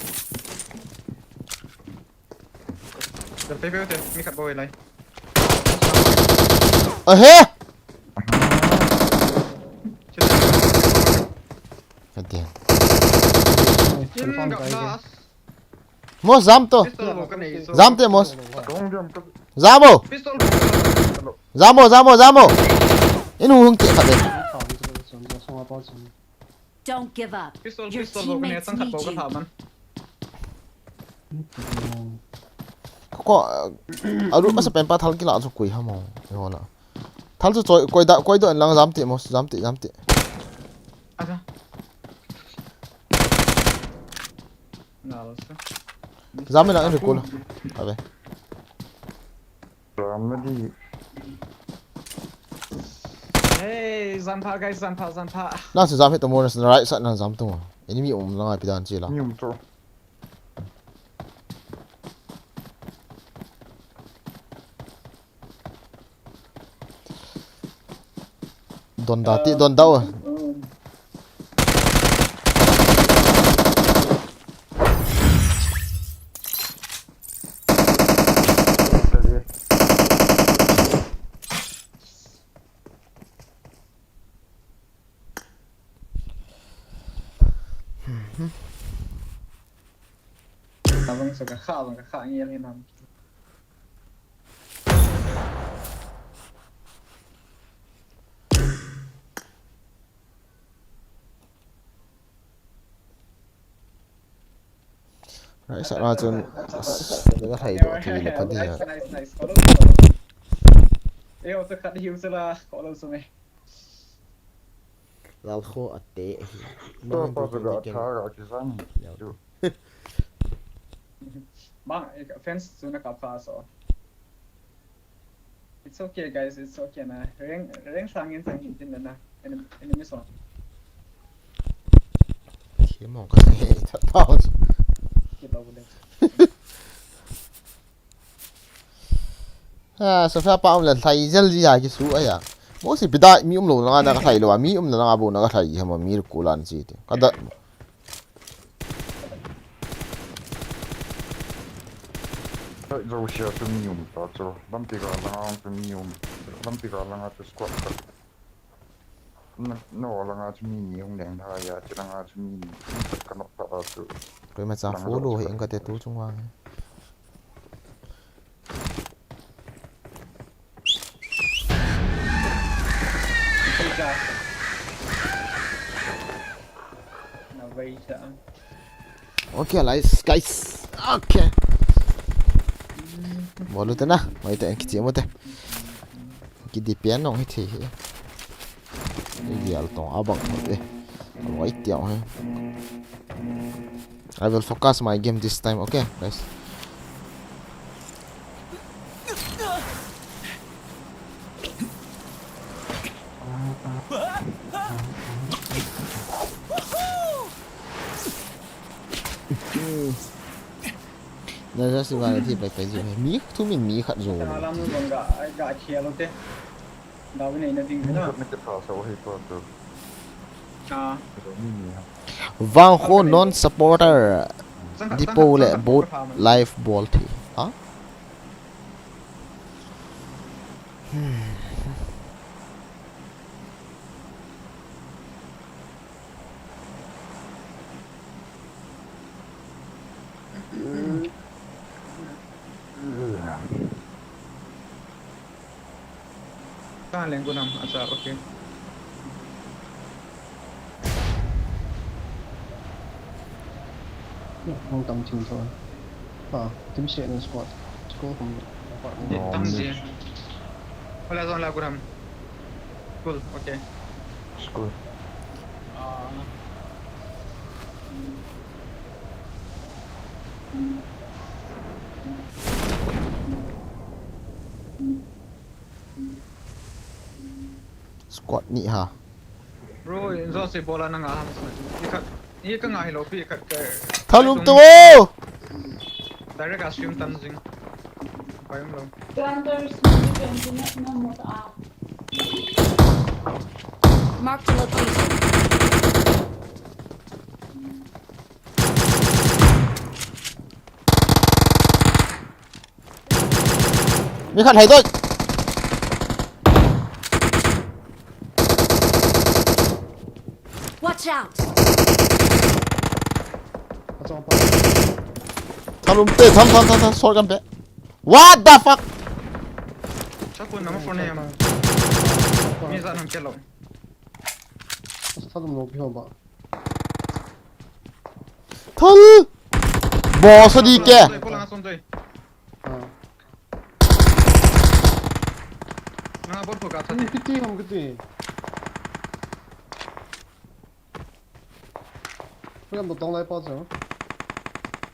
Terpepe tu, ni kat bawah lagi. He. Katian. Mos zam to. Zam te mos. Zamo. Zamo. Inu hung ke khat. Don't give up. Pistol Your kau kena teammates tangkap need kau you. kan man. ก็อารุมาสเปนปาทัลกิลาจุกุยฮะมองนี่นะทัลจะจอยกอยตัวหลังจำติมอสจำติ Asa. Nalsa. จำไม่ได้หรือกูล่ะเอาไป Ramla di. Hey, Zanpa guys, Zanpa. น่าจะจำให้ตัวมันสไลด์สัตว์นั่นจำตัวอันนี้มีอมลังไงพิดานจีละ Nium to. โดนดาติโดนดาว Steady. Abang suka kakak ngiyalin nam. Right, sa na chun daga thai do thi le phadi ha Nice. Yo, to cut hiu sila kalau sungai. lal kho atte To pa ga thara ki san. Du. Bang, fence suna kappa so. It's okay guys, it's okay na. Reng sangin din na. Enemy so. thi mong ka he ta pao Kita boleh. ha so fa pa le thai jal ji ya ki su aya mo si bida mi lo na ka thai lo mi na bu na ka thai ha ma mi ku lan ji ti ka da Zo sia to nium ta zo. Lam ti ga lang to nium. Lam ti ga lang to squat. No lang at mi nium deng tha ya chi lang at mi ka no ta to. ko ma cha fu lo he ang ka te tu chung wa Tiga. Na wait siya. okay guys okay bolu ta na mai ta ki mo te ki di pian nong hi thi ideal to abang te wait tiao ha I will focus my game this time, okay guys. Đây là sự vào thì phải cái gì này mí thu mình mí khát rồi Alam mo bang ga chia lo te. Daw ni na ding na. Ni ka ta so he to to. Ah. Mi ni ha. vang khô non supporter Depot lệ bot live ball thì hả Saan lang ko nam asa okay. Không tầm trình thôi. Tím chuyện là squat. Squat không. Tam dia. Wala zon la ko nam. Cool, okay. School. squat nhị hả Bro, zo si bola na nga ham. Ika nga hilo pi ka. thao lung tu Direct assume tanzing. Payong lang. Mark the location. mi khát thấy tôi Watch out. thao lung tê thao sortกันไป what the fuck Sa po naman phone niya. Minsan ang kelo. Sao không nộp ba? thal bo sao đi kìa Pulang asong toy. 아니 PT 형 그때 그냥 너 Donlip 빠져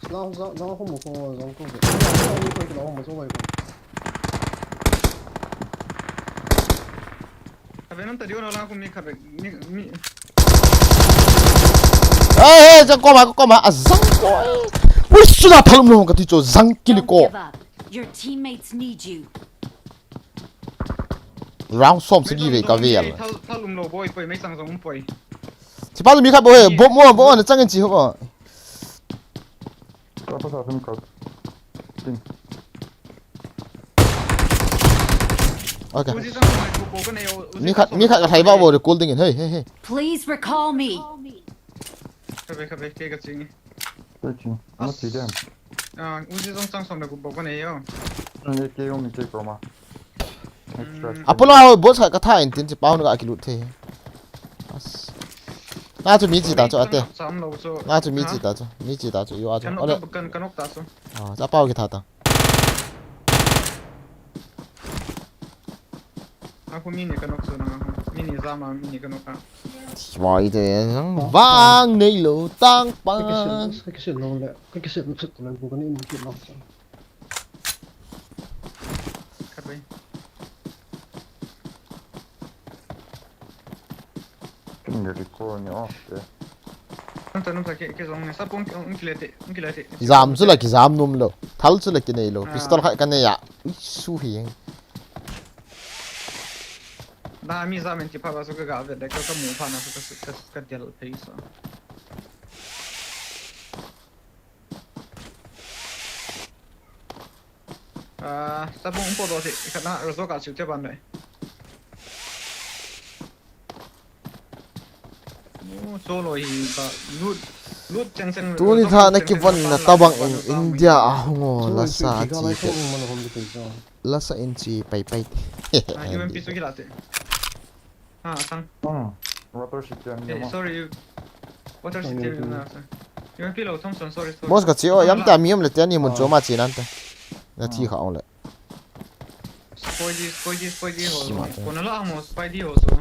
然后母后然后过去然后母后一个 Kabe nang tadiyo na lang kung may kabe. 에이 잠깐만 아 쌍꺼 벌써 탈로 같이 저 쌍끼리 Don't 꼬 give up. Your teammates need you. 라운드 수업 쓰기 가 왜야 Talum lo boy boy may sang song boy. 지금 미카 뭐해 뭐는 짱은지 허거 Apa sa atin ka? 오케이 Uzi sang song ko ko na yo. 미카가 다이바 버려 골딩인 헤이 Please recall me. Kabe ke ka ching. Kiki. Ano si dem? Uzi sang song na ko na yo. Ano ke yung ni ke ko ma? Extra. 앞으로 뭐사 같아 인지 빠우는 거 아끼로 돼 아스 나좀 미지다 저 어때 Sam lo so. 나좀 미지다 저 이거 아주 어래 Kanok ta so. 짜빠오게 다다 Ako mini kanok so na ako. Mini zama mini kanok ka. 와 이제 vang 내일로 땅빵 그렇게 싫어 너네 그렇게 싫어 그냥 그거는 이렇게 나왔어 Kabe. Tingeri ko ni off. Nung sa ke song ne sa pong kilete. 잠슬라 기잠 놈로 탈슬라 끼네일로 피스톨 하까네 야 수히 Na mi zamen ti pa ba so ga ve de ka mu pa na so ka del pe so. Sa pong po do si ka na ro ka chu te ban ne. Solo hi ba lut chang chang 돈이 다 내게 번나 따방 인디아 아홍어 라사 아지 라사 인지 빠이빠이 UMP so kilate. Sang. Water ship yan mo. Sorry. Water city na sa. UMP lo Thompson sorry. 뭐스가 지어 얌다 미엄레 때니 뭐 조마 지난다 나 티가 올래 Spoidy ho. Kung nala mo Spidey ho so.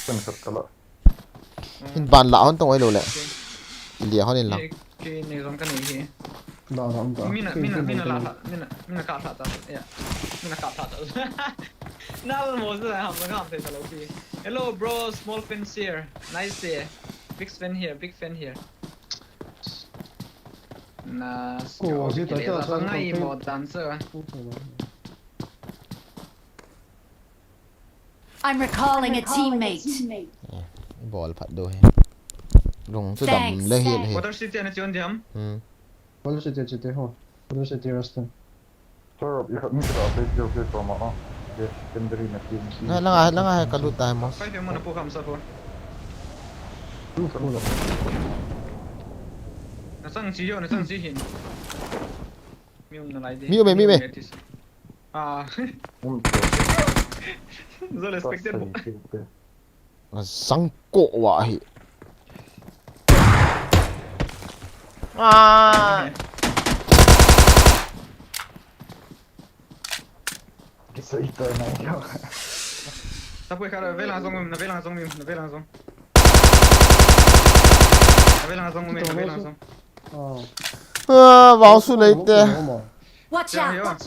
Sen kat kala. 흰 반라 헌 동에 올래 일리아 헌일라 Ke ne zon kan ni. 나랑다 Mina ka ta ta. Ya. Mina ka ta ta. Na mo sa ham na ham te sa lo pi. Hello bro, small fence here. Nice there. Big fan here. Na. Ngai mo dancer. I'm recalling a teammate. bol pat do he rong su dam le he Water city na tion diam. 원래 시대 호 원래 시대 라스트 So, ikat ni kita update yo ke ko ma. Yes, kendri na team. na lang kalut tayo mo Kai fe mo na po kam sa po. Na sang chi yo na sang chi hin. Miu na lai de. Miu me. Zol expected mo. 상꼬 와히 아 Kisa ito na yo. Tapos cara velang zong. 마우스 레이트 Watch out!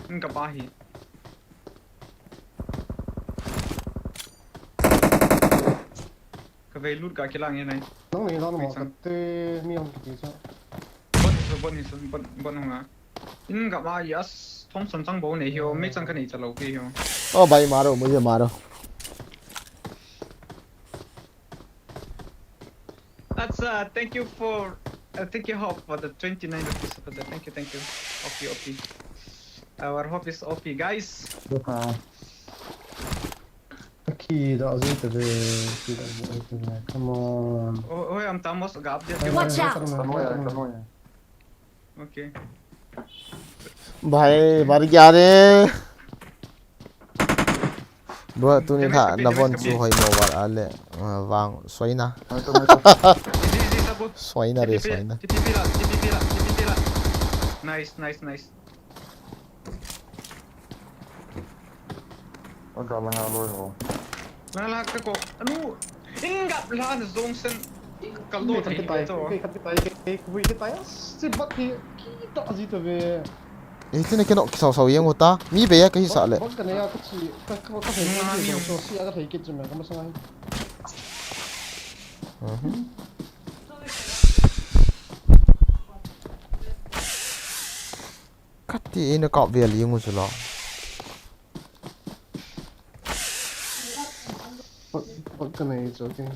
Enggak pahi. Kau lut kaki lang yan ay. 너는 나는 뭐 그때 미용 기자 Bon nga. Enggak pahi as Thompson sang bau ne hiyo, make sang kan ita lau ki hiyo. 어 भाई मारो मुझे मारो That's thank you Hop for the 29 rupees for that. Thank you. OP. Our Hop is OP guys. 딱히 나 아직 때 come on Oh, am tamos gap dia. Watch out! Kanoya. Okay. भाई मर गया रे Bro, tu ni tak nabon tu hoi mawar ale wang soina soina re soina TP lah. Nice. Galang aloy ho. Lala ka ko. Ano? Ingap lahat zong sen. Kaldo Cái thấy tay, vậy rồi. cái tay, cái vui cái tay, sẽ bắt thì kita gì thôi về. Ê thế này cái nọ sầu sầu yên ta mi bé cái sợ lệ Bắt cái này cái gì, cái thầy cái gì, số xia cái thầy cái gì mà có mà sao? cắt thì nó cọ về liền một số lọ Bắt cái này rồi cái.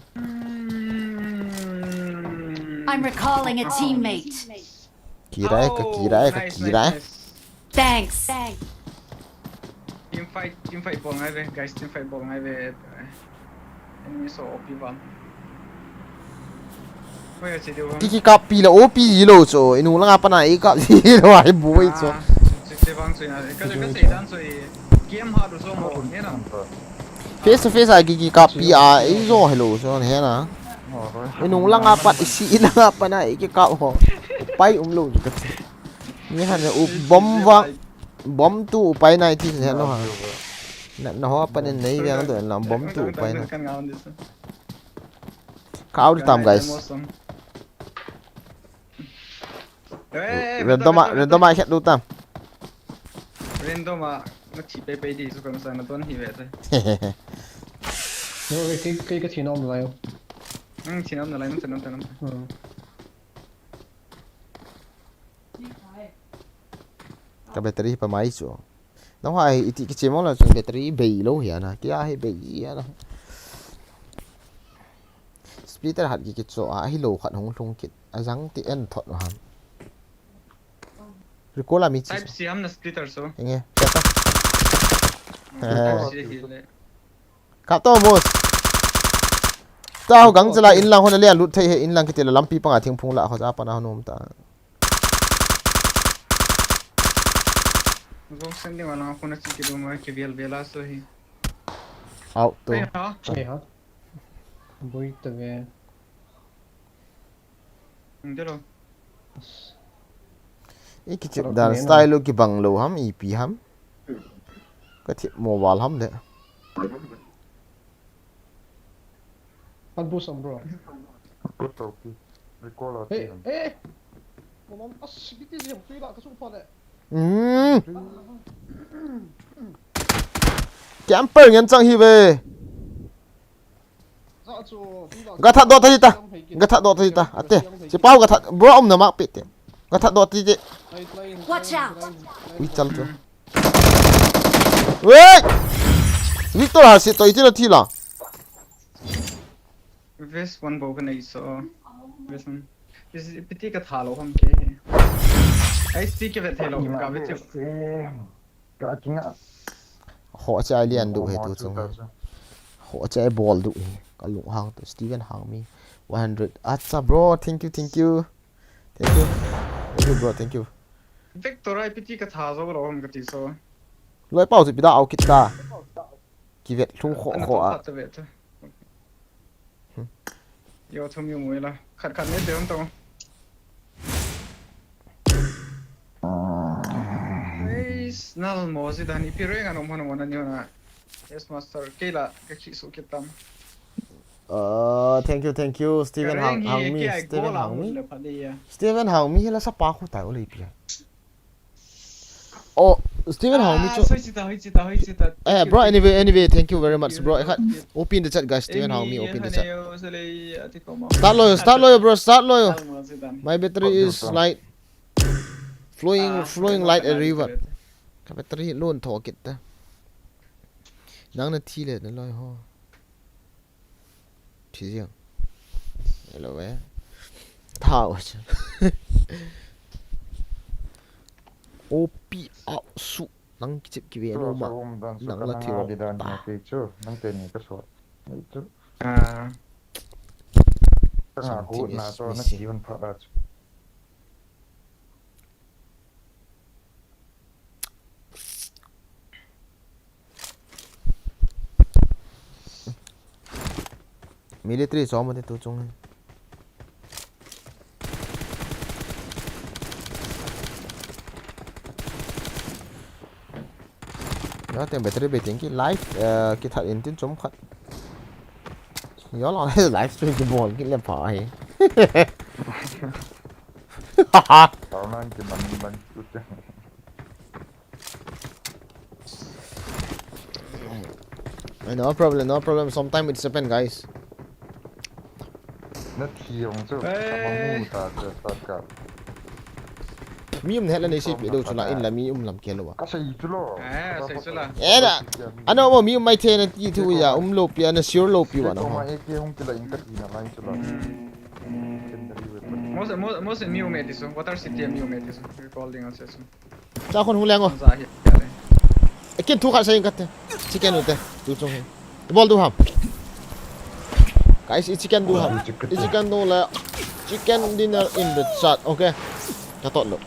I'm recalling a teammate. kỳ đấy cái kỳ đấy Thanks. Team fight ball ngay về, guys, team fight ball ngay về. Enemy so OP vào. Bây giờ chỉ điều không? cái cặp pi là OP gì lâu rồi nó là apa này cặp gì đâu ai bùi rồi Chỉ vang rồi này, cái gì đang rồi game hard rồi mà ổn nhé nào. face to face ai cái cặp pi à ấy rồi hello rồi thế nào nó là apa isi là apa này cái cặp họ bay lâu rồi như thế này bom tu bay này thì thế nào nó họ apa này bây giờ nó làm bom tu bay này kau đi tam guys random ai hết đủ tam Random à, nó chỉ bay đi, rồi còn sao nó tuân hi vậy thôi. Rồi cái thì nó lại. Chỉ nó lại nó. cái battery pa mai rồi nó hay ít cái chém là battery bị lâu hiện à cái ai bị gì á splitter hạt cái chỗ ai lâu hạt không trung kít răng thì ăn thọt vào hàm rồi cố làm gì Type C ham na splitter so. nghe chắc Type C hi le. cặp to boss tao gắng chỉ là in lang hôm nay lụt thấy in lang cái tiền là lắm pi bằng tiếng phun lạ họ ra pan nào nôm ta Zong sen đi mà nó không nó chỉ cái đồ mà cái vela so hi. out to Hả? Này hả? Vui từ về. Được rồi. cái chip đàn style lo cái bằng lâu ham EP ham cái chip mobile ham đấy Anh bố xong bro. Good talk. Recall out. Ê. Nó cái gì không lại cái số phận này. camper nhân trang hi về gắt thắt đọt thôi ta à thế chỉ bao gắt thắt bro ông nào mặc pít gắt thắt đọt thì Watch out. ui chal cho ui Victor hả sẽ tới chứ là thi là Vest one bow cái này so. Vest one. Piti cái thả lỗ không kì. Ai stick cái thả lỗ cả biết chưa? Cả chính á. họ chạy liền đủ hết tụi chúng họ chạy ball đủ cả lũ hàng tụi Steven hàng mi 100 acha bro thank you bro thank you Victor ai piti cái thả rồi lỗ không cái gì so. lối bao rồi bị đau kít ta kỳ việt thung khổ Yo thum yêu mùi là khát nét được không tao? Nal mo si Dani pero yung anong mo na niyo na yes master kila kakiso kitam. Thank you Steven hàng mi là sắp ba khu tại oli pia oh Steven hàng mi cho bro anyway thank you very much bro open the chat guys Steven hàng mi open the chat start loyo bro start loyo my battery is like flowing like a river cái battery luôn thọ kít ta đang là thi lệ nó loyo ho thì riêng hello bé thảo OP out su nang chip ki ve no ma nang la thio ta cái chứ nang tên này cái số chứ À cái nào cũng là cho nó chỉ vẫn phải military so mà tu chung nó tiền battery bị tiếng cái live cái thật in tiếng chống khát nhớ là livestream cái buồn cái làm phải Tao nói cái mình chút chứ. no problem sometimes it's happen guys Nó thiêu chứ. Mà ngu ta chứ tất cả. mi hết là này xí bị đâu cho lại in là mi làm kia luôn Cái gì chứ lo. Xây số là. Eda, ano mo mi mai te na ti tu ya lopia na sure lopia Nó na. mà cái không cái là in cái gì là lại chứ lo. Most new mate so. What are city new mate so? Recalling us so. Cha kon hulang o. Sa hi. Ken tu kha sai kat. Chicken ute. Tu chung. Bol du ham. Guys, it's chicken du ham. It's chicken du la. Chicken dinner in the chat. Okay. Ka to lo.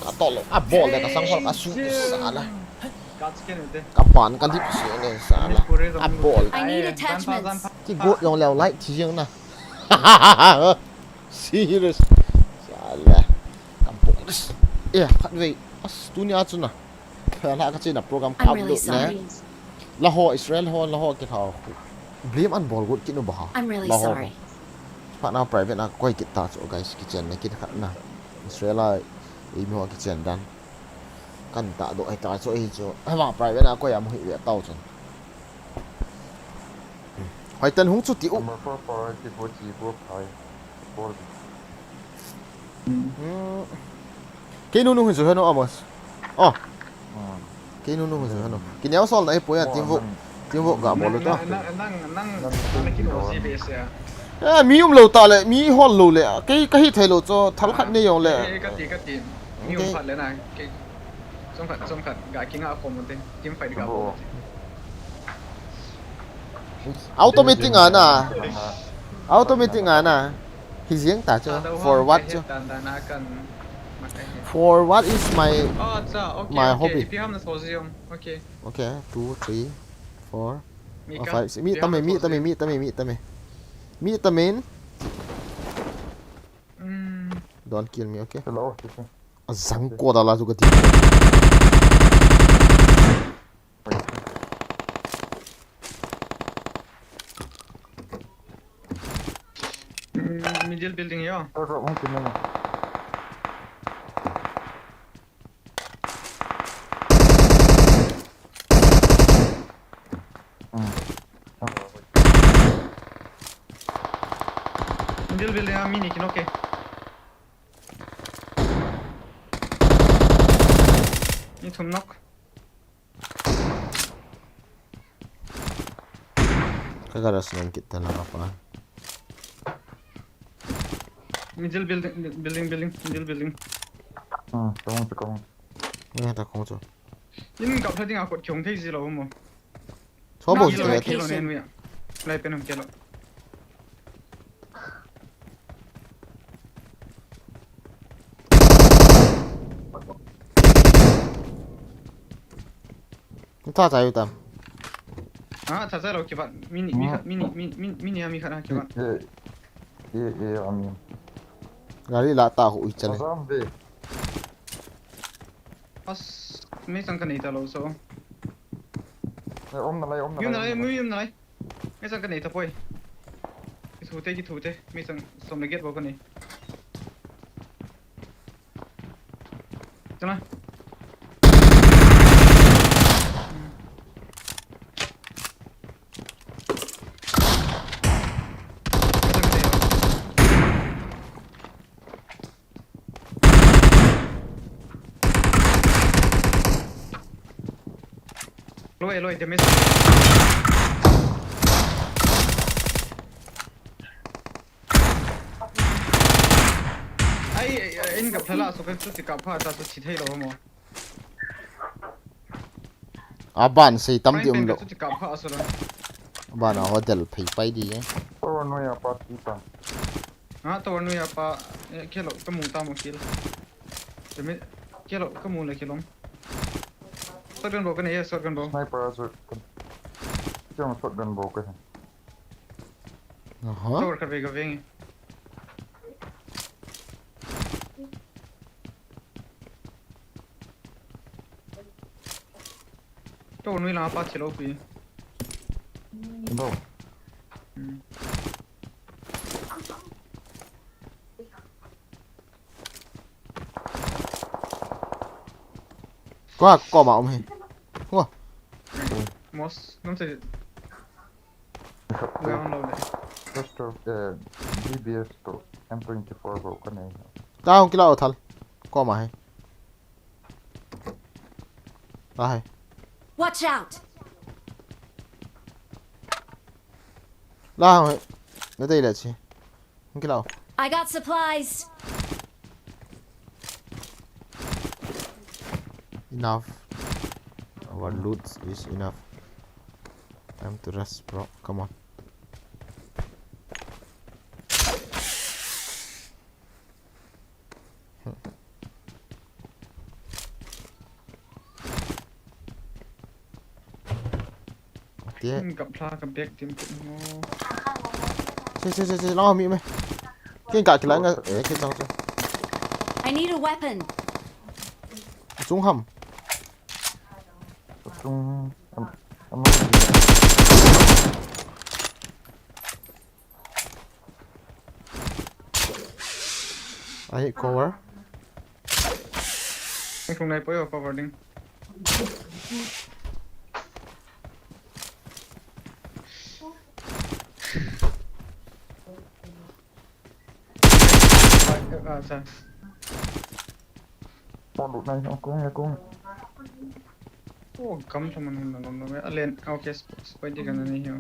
Ka to lo. A bol da ka sang hol ka su sala. Got skin ute. Ka pan kan ti psi ne sala. A bol. I need attachments. Ti go yong leo lai ti jing na. Serious. Sala. Kampung des. Khat ve. As dunia chu na. Là cái chuyện program I'm outlook really sorry. nè. Lahore Israel Lahore cái thảo. Blame ăn ball good kinu bah. I'm really Lahore. sorry. Pak na private na koi kita so guys kitchen này kita khat na. Israel là imo kitchen dan. Kan ta do ai ta so ai cho. Hai private na koi am hui ve tao chon. Hai tan hung chu ti u. Mà phải cái bộ chỉ bộ phải. Bộ. Cái nu nu hui so no amos. Oh. Cái nu nu hui so no. Cái nhau sol này poya tiếng vụ cả một lúc đó. Năng kilo gì base ya. Mi lâu ta lệ, mi hòn lâu lệ, cái hít thầy lâu cho thằng khát này dùng lệ. Cái tiền, nhiều phật lệ này, cái xong phật, gái kinh ngạc không một tên, kiếm phải đi gặp. Automatic à? Automatic à? Thì riêng ta cho for what cho? For what is my hobby? If you have the position, okay. Okay, 2, 3, 4, 5, 6. Meet the main. Don't kill me, okay? Hello. Zang ko da la juga ti. Middle building here. Không tin đâu. Middle building mini kin okay. Ni thum knock. Kagak senang kita lah apa. Middle building. Không. Nghe ta không cho. Nhưng gặp thấy tiếng ảo cột chống thấy gì đâu mà. Số bộ gì vậy? vậy? Kilo nên vậy. Lại bên hông kilo. Ta chạy tam. Thật ra là các bạn mini mi khả năng các bạn. Amin. Gari lah tahu ikan ni. Azam về. Pas mấy sang cái này ta lâu số. Ôm nó lại. Yum này. Mấy sang cái này ta bôi. Cái thủ thế. Mấy sang xong lại get vào cái này. Chẳng nào. Lôi để mấy anh gặp thấy là số cái chút thì gặp phải ta số chỉ thấy đâu mà Aban say tam di umlo. chút thì gặp phải số đó Aban hotel pay pay di eh. Ôi nuôi apa kita. tao nuôi apa kia lộ cái mùng tao một kia để mấy kia lộ cái mùng là kia lông shotgun bow cái này shotgun bow Sniper rồi. Chưa một shotgun bow cái. tao cái về cái về Đâu nuôi là bắt chỉ lâu phi. Đâu? Quá có bảo mày. Wow. Most não sei. Não não não. First of DBS to M24 bro cái này. Tao không cái nào thật. Có mày. Đây. Watch out! La mày. Nó đây là gì? Không cái nào. I got supplies. Enough. Our loot is enough. Time to rest, bro. Come on. Tía. Cầm pha cầm bẹt tìm tìm. Chơi, lo mị mày. Cái cả cái lạnh cái trong. I need a weapon. Súng hầm. Súng I hit cover. Anh không này bơi vào cover đinh. Sao? con đụng này nó cũng Oh, come from no. Alien. Okay, spider gun नहीं है.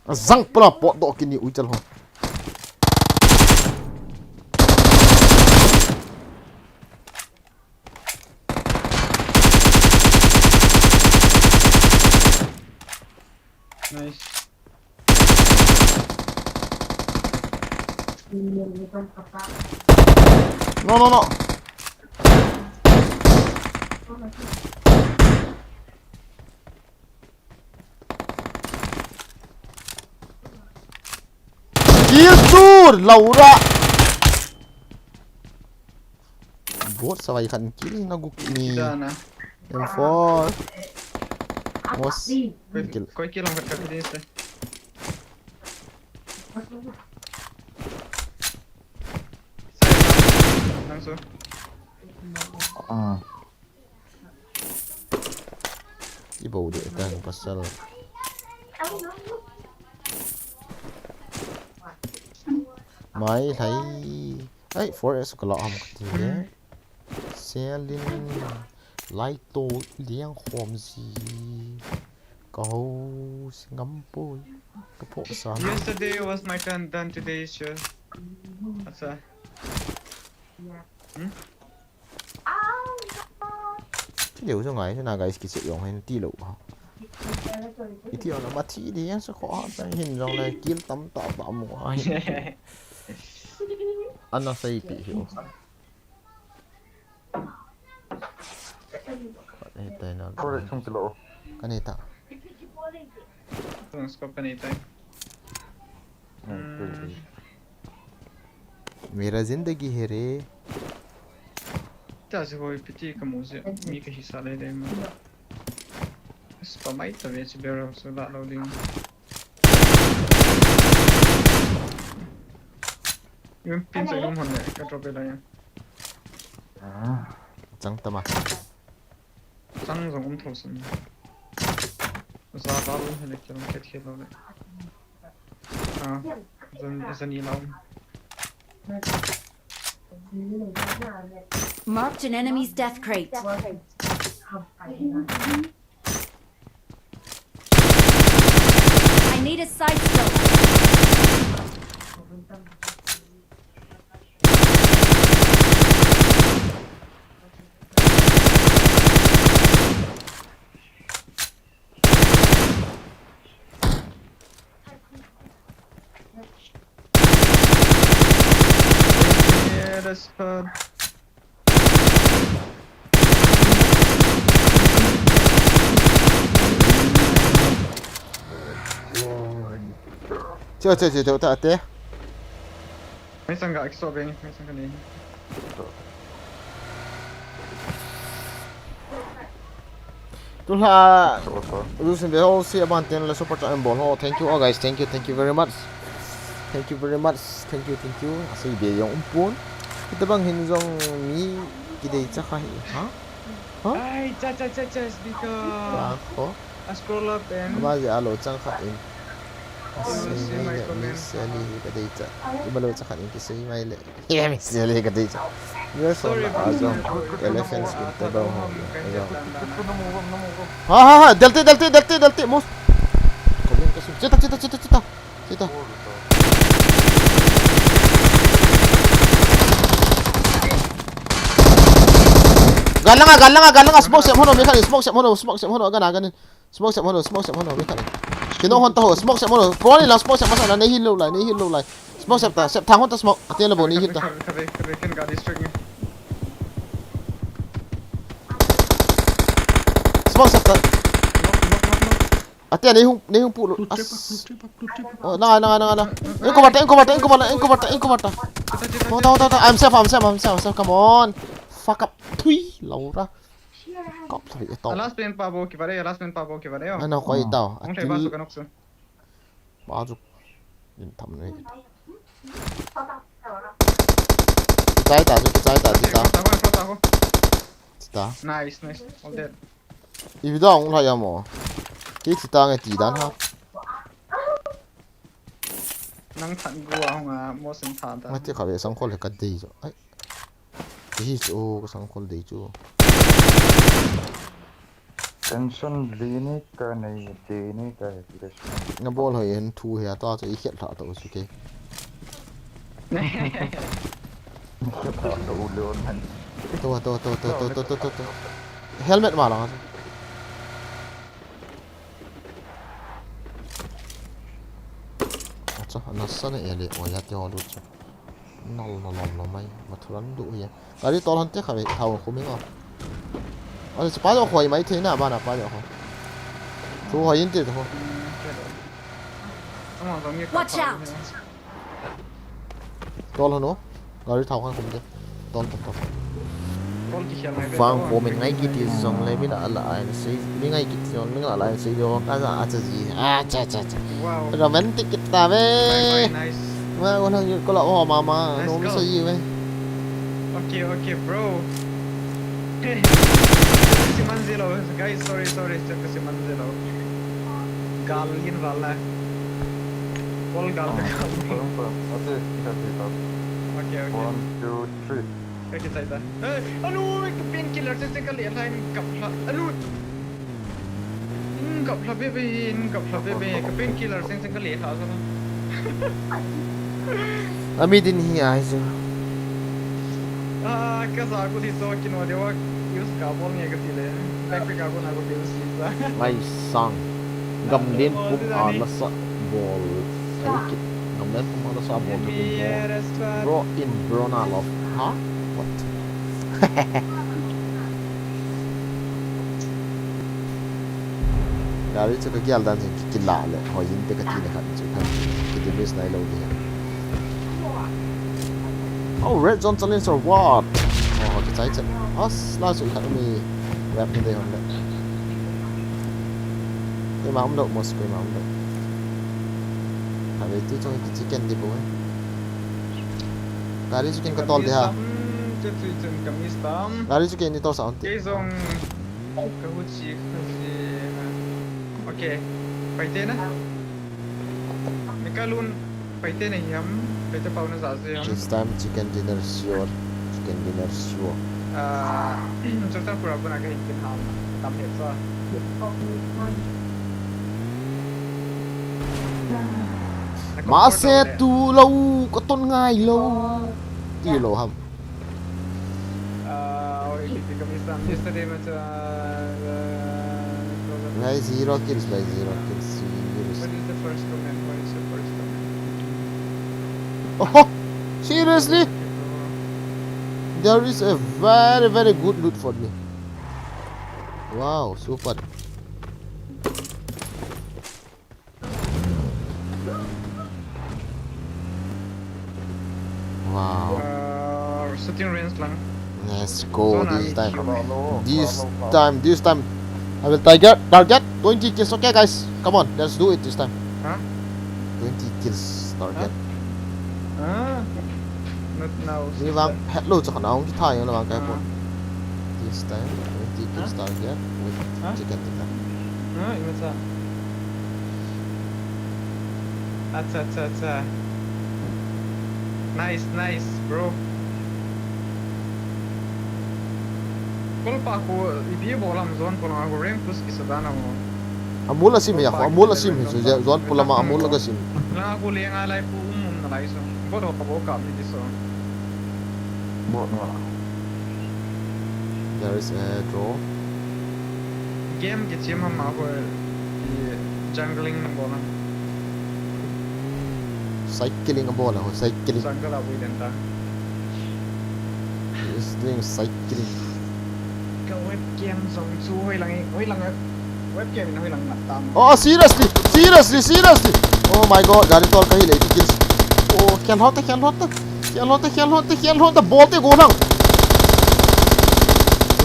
Răng pula pot dok kini ucal ho. Nice. No. Kill Laura. Bot sawai kan kill nagu ni. Dana. M4. Was kill. कोई kill हम करके दे इससे. Langsung. Ibaw di kan pasal. Mai thấy ấy 4S có lọ không thì xe lên lái tô liang hôm gì câu ngắm bôi cái bộ sáng Yesterday was my turn, then today is yours. What's that? cái điều cho ngài thế nào cái sử dụng hay ti lụ hả cái điều là bắt thị thì sẽ khó hình rằng là kiếm tấm tạo bảo một ai anh nó xây bị hiểu đây nó thôi không cái lỗ cái này tạo Don't scope anything. मेरा जिंदगी है रे Ta se voi piti ka muse mi ka hisa le de ma. Spa mai ta ve se barrel so that loading. Yung pin sa yung honne ka drop la ya. chẳng tâm à Sang zong thol sun. Sa ba lu hele ke ket ke lo le. Zan ni lao. Marked an enemy's death crate. I need a side scope. Yeah, that's bad. Chơi ta té. Mấy sang gạo exo bên, mấy sang cái này. Tu la Lusin the whole see about ten la super time ball. Oh, thank you all guys. Thank you very much. Thank you very much. Thank you. Asi be yung umpun. Kita bang hin zong mi kidai cha khai. Ha? Ai, cha speaker. Ko. I scroll up and. Ba ji alo chang kha in. Seli kadai cha. Ibalo cha kha in ki sei mai le. Yeah, mi seli kadai cha. Yes, sorry azam. Elephants kita ba ho. Ha, delta mus. Komen ka cita. Galang smoke sem hono mekani smoke sem hono ganin smoke sem hono mekani kino hon to smoke sem hono poli la smoke sem masala nei hill lai smoke sem ta thang hon ta smoke atel la boni hit ta Kan ga district ni. smoke sem ta atel nei hung pu oh na engko bata to I'm safe come on fuck up thui lâu ra cọp phải to Last plane pa bo ki vare yo. anh nào quay tao Ông thấy ba su kanok su. bao dục nhìn thầm này trái ta Nice. All dead. ý đó cũng hay mà cái chỉ ta nghe chỉ đàn ha Nang than gua hong a mo sen than ta. mà tiếc khẩu sang khol cái gì rồi ấy cái chỗ cái sang khol đấy chỗ Tension lini ka nei ni ka hi. nó bol hồi hiện thu hè to cho ý hiện thọ tổ ok Đâu luôn anh. to helmet mà là cho nó sân này để ở nhà tiêu được chứ nó mày mà thu lắm đủ vậy cái đi to hơn tiếc phải thầu không biết không anh sẽ bắt được hồi mấy thế nào bạn nào bắt được không thu hồi yên tiền thôi Watch out! to hơn nữa cái đi thầu không được to Bol ki khel mai. vang của mình ngay cái tiền dòng lấy biết là lại xây biết ngay cái dòng mình là lại xây được cái gì cha Wow. rồi vẫn tích ta về Nice. mà con thằng có lọ mà nó không xây gì vậy Okay, bro. Si manzilo, guys, sorry, si manzilo. Galin valla. Bol gal. Okay. 1 2 3. Cái gì ta? Anu, cái painkiller sẽ cái liền hai cặp là anu. Cặp là bebe, cái painkiller sẽ cái liền hả sao? ami din hi ai chứ Cái sao cũng đi so kino dewa use cả bol nghe cái gì đấy. Backpack aku nak aku use sisa. mai sang gầm lên cũng là sợ ball sai kit gầm lên cũng là sợ ball bro in brona love hả what Dari chu ka gyal dan sin ki la le hoyin te ka ti le khan chu khan ki ti miss nai lo ni oh red zone challenge or what oh ki chai chen as la chu khan mi rap ni de hon le te ma um do mos pe ma um do ha ve ti chong ki chicken di bo Dari chicken ka tol de ha Chicken kami stam. Dari chicken ni to sa on ti Cái dòng cái hút chi cái gì. Okay, phải tên á. Mình cả luôn phải tên này hiếm, phải tên bao nhiêu giá gì hiếm. this time chicken dinner sure Chúng ta phù hợp với cái hình tiền hàm tạm hết rồi. mà xe tu lâu có tôn ngay lâu ti lo ham Cái kami stam yesterday macam. ngay zero kills by zero kills What is the first comment? What is the first comment? oh seriously there is a very good loot for me wow super shooting range lang. Let's go Zona this time. Hello. This time. I will target 20 kills. Okay, guys, come on, let's do it this time. Huh? 20 kills target. Not now. Đi vang hello cho khán ông cái thay nó vang cái bộ. This time 20 kills target with chicken tikka. 이거자. 아차차차. Nice, bro. Kung pa ako i-bibo lang zone ko na ako rank plus isa dana mo. Amul sim ya, amul sim so zon pula ma amul ga sim. Lang ako liang alay po na lai so. Bodo pa bo ka mi diso. There is a draw. Game ke chim ham ako jungling na bola. Cycling a bola, cycling. Jungle abu denta. He is doing cycling. Ka webcam song chu hoi lang webcam na hoi lang na tam. Oh, seriously. Oh my god, garin tol kahi late kills. Oh, can hot. Ball te go lang.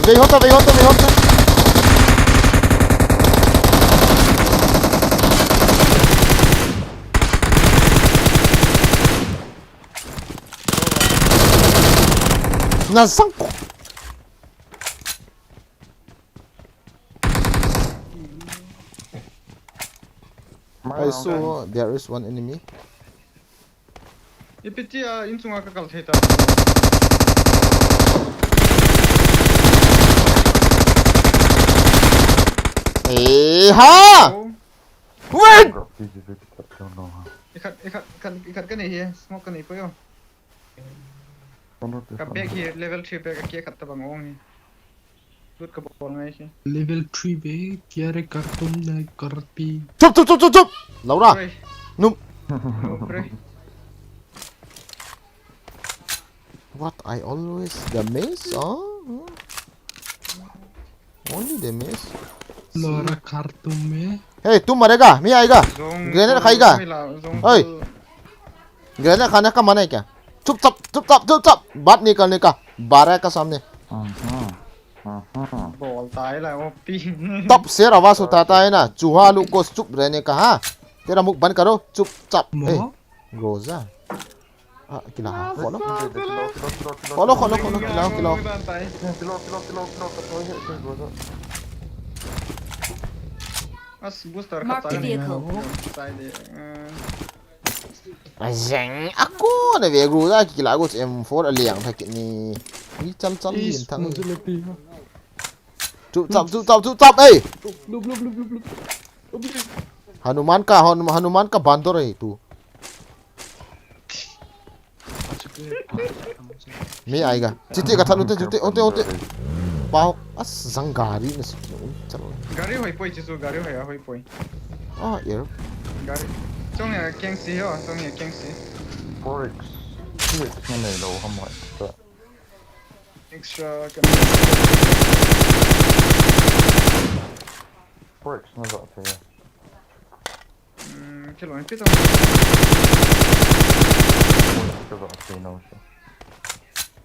Vei hota. Nasang ko. I saw there is one enemy. Ipiti insunga ka kaltheta. Hey ha! Wait! Ikat ka ni here, smoke ka ni po yo. Ka back here level 3 back kia katta bang ong ni. Lut ka bol ngai ki. Level 3 be kia re kartum na karti. Chop! Laura. Num. What I always the miss? Only the miss. Laura kartum me. Hey, तू मरेगा मैं आएगा ग्रेनेड खाएगा ओए ग्रेनेड खाने का मन है क्या चुप बात नहीं करने का 12 का सामने बॉल ताई ला वो पी तब शेर आवाज उठाता है ना चूहा लोग को चुप रहने का हाँ तेरा मुख बंद करो चुपचाप रोजा किला follow As booster Mark the vehicle. Azeng aku na vegu da kila go M4 aliang thak ni ni cham yin thang चुप ए हनुमान का बांदर है तू मैं आएगा चिट्टी का थानुते होते पाओ अस जंगारी न चलो गाड़ी होई पोई चिसु गाड़ी होई पोई यार गाड़ी trong nhà keng si ho trong nhà keng si 4x 2x nó này đâu không phải extra 4x nó rõ thế cái loại biết cái rõ thế nào chứ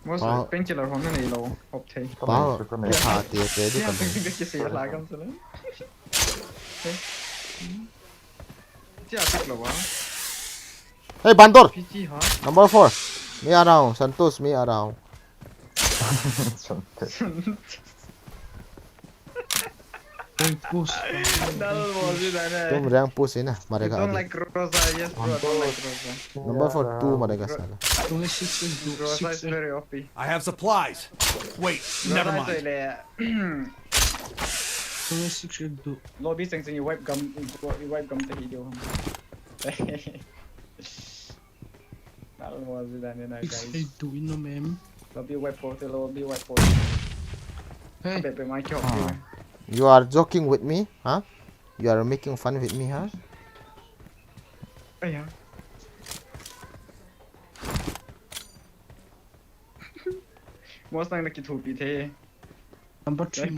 most painkiller hôm nay lâu học thầy bao cái thả tiệt cái đi còn cái gì lại không sao chứ biết lâu à hey bandor PG hả number 4 me around Santos me around push तुम rank push है ना मरेगा don't like Rosa yes bro don't like Rosa number 4 तू मरेगा साला Rosa is very OP I have supplies. Wait, never mind. lobby sang sang wipe gum te video that was it and guys lobby wipe photo hey be my job you are joking with me huh you are making fun with me huh yeah most time ki thu pi the number 3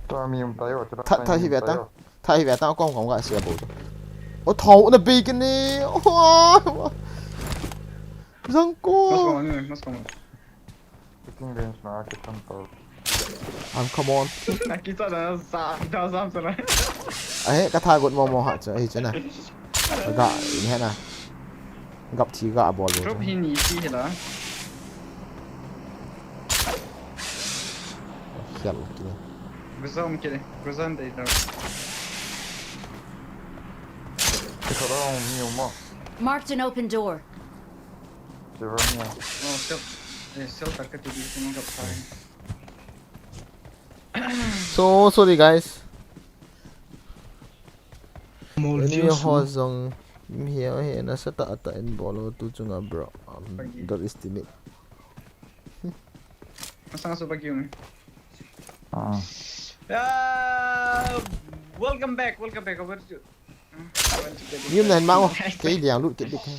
tôi miếng tay rồi thay hi vẻ tao con gạ xe bù ô thầu nó bị cái này Răng Must go cô. on, must go on. Picking range na kitchen tao. Come on. Kita dah sam sana. Ấy, cái thai gột mò hả chứ ấy chứ này. Gạ như thế này. Gặp thì gạ bỏ luôn. Drop hin ni si lah. Khiển kìa. Guzam kiri, guzam deh dah. Ikaw daw ang miyo mo. Marked an open door. Sira niya. Oh, sel tak ketudi semua gap saya. So sorry guys. Ini Moldios. hozong here na sa taata in bolo tu chunga bro. That is the name. Masa ngasuh pagi ni. Ah. Welcome back. Over to. Yum nan mau cái liang lu cái đi cái.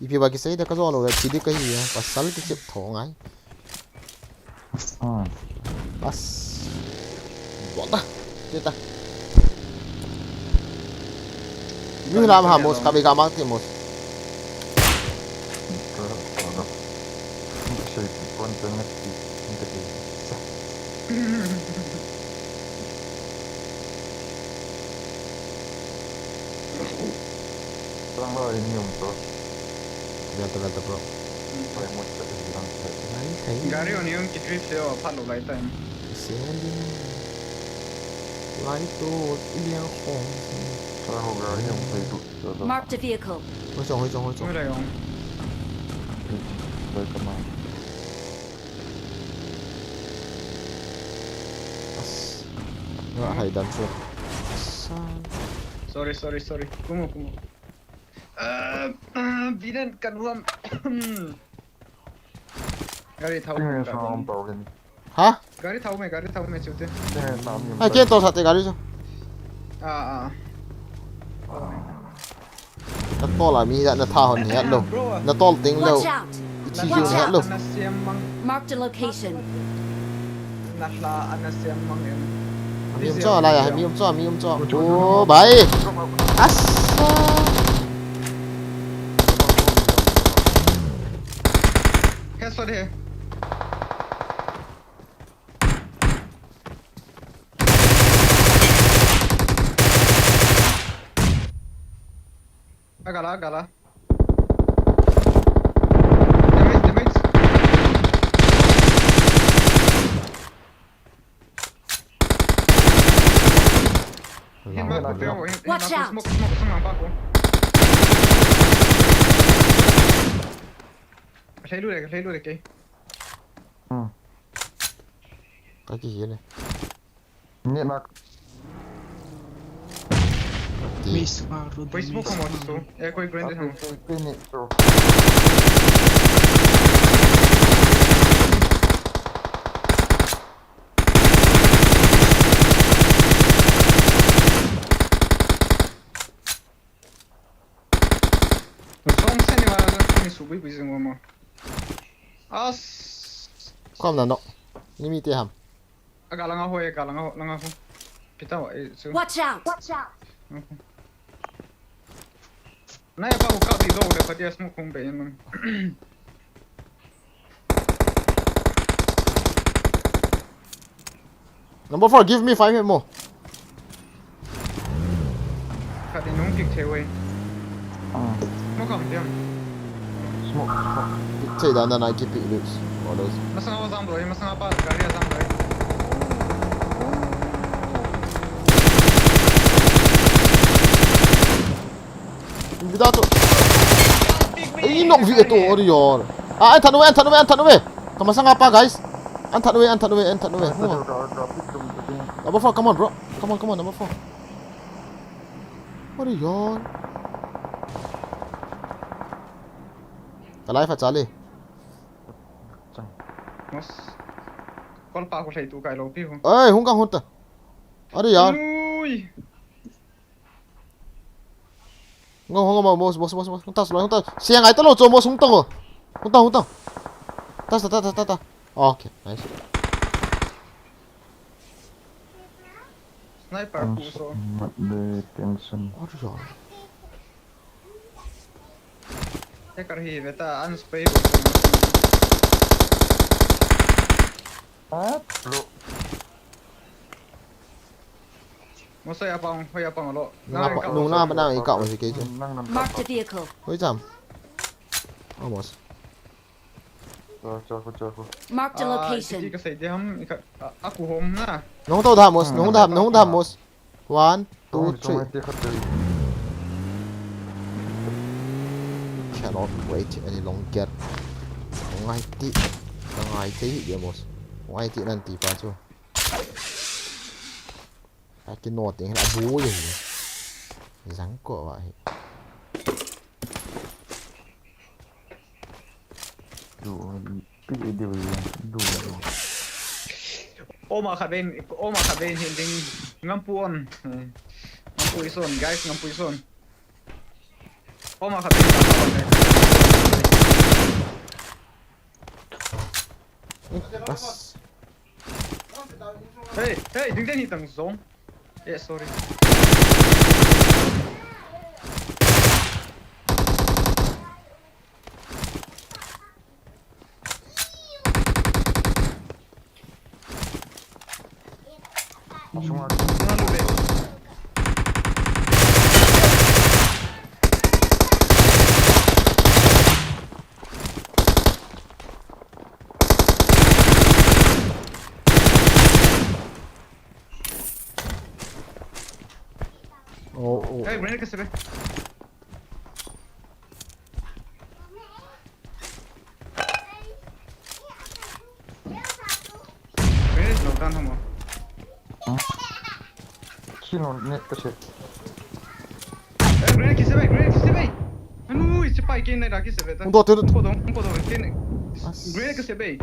Ipi bagi saya dah kazo lo chỉ đi cái gì à? Pasal cái chip thong ai. Ah. Pas. Buat dah. Kita. Ni làm hả mos kabe gamak ti mos. Siya konten na hindi. Parang ba yung to? Gata bro. Ay mo sa ilang Ay thấy. Gari on yung kitri seo palo lai tan. Xem đi. Lại tu liang hong. Parang ho gari yung Facebook. Marked a vehicle. Hoi chong. Semua dah yung. Ay kamay. Nga hay dan so. Sorry. Kumu. Bidan kan ruam. Gari tahu. Tingnan sa ang tawagin. Hả? Gari tahu me chute. Tingnan sa amin. Ai kia to sa te gari so. Nó to là mi đã nó tha hòn hết luôn. Nó to tính lâu. Watch out. Chi chiu hết luôn. Marked a location. Nahla anasiam mang em. Mi cho lại à? Mi cho. Ô bảy. Assa. Headshot here. Agala. Damage. Watch out. Smoke nampak aku. Saya dulu deh, Kay. Cái gì này? Hindi na. Miss Paro. Foi smoke mo tu. Kau grind mo. Pini. So. Song sen ni wala ni subi bisa ngomong. As. Không là nọ. Ni mi te ham. Agak lang ako. Kita wa so. Watch out. Na ya pa ko kapi do de padia smoke kung be yan. Number 4, give me 5 hit more. Kati nung kick away. Ah. Smoke am diam. Smoke. Say that and I keep it loose. All those. Masa nga wasang bro, masa nga pa gari asang bro. Invidato. Ay, nok vi ito or yon. Ah, anh thằng nuôi. Tama sang apa guys? Anh thằng nuôi. Number 4, come on bro. Come on, number 4. What are yon? Talay Phat Charlie. Mas. Kol pa ako sa itu kay Lopi ho. Ê, không căng hôn ta. Ở đây yaar. Ui. Không, boss. Không ta. Xe ngay tao cho boss không tao. Không tao. Ta. Okay, nice. Sniper puso. The tension. Ở đây yaar. Check out here, beta unspray. Bro. Mo say apang, hoy apang lo. Nung na ba na ikaw mo si Kejo? Marked a vehicle. Hoy jam. Almost. Chaco. Marked a location. Cái gì chứ không? Aku home na. Nung to damos, nung damos. 1, 2, 3. Cannot wait any longer. Ngai ti demos. Ngai ti nanti pa chu. Cái nốt tiếng là bố gì rắn cọ vậy đủ cái gì đủ Ôm mà khát bên hiện tình ngắm puon ison guys ngắm ison. Ôm mà khát bên bas hey đừng đến hiện tầng giống. Yeah, sorry. Hey, grenade कैसे बे? Grenade knockdown हम. Kino net कैसे? Hey, grenade कैसे बे? Anu, इसे पाई के नहीं राखी से बे. Không to को दो. Grenade कैसे बे?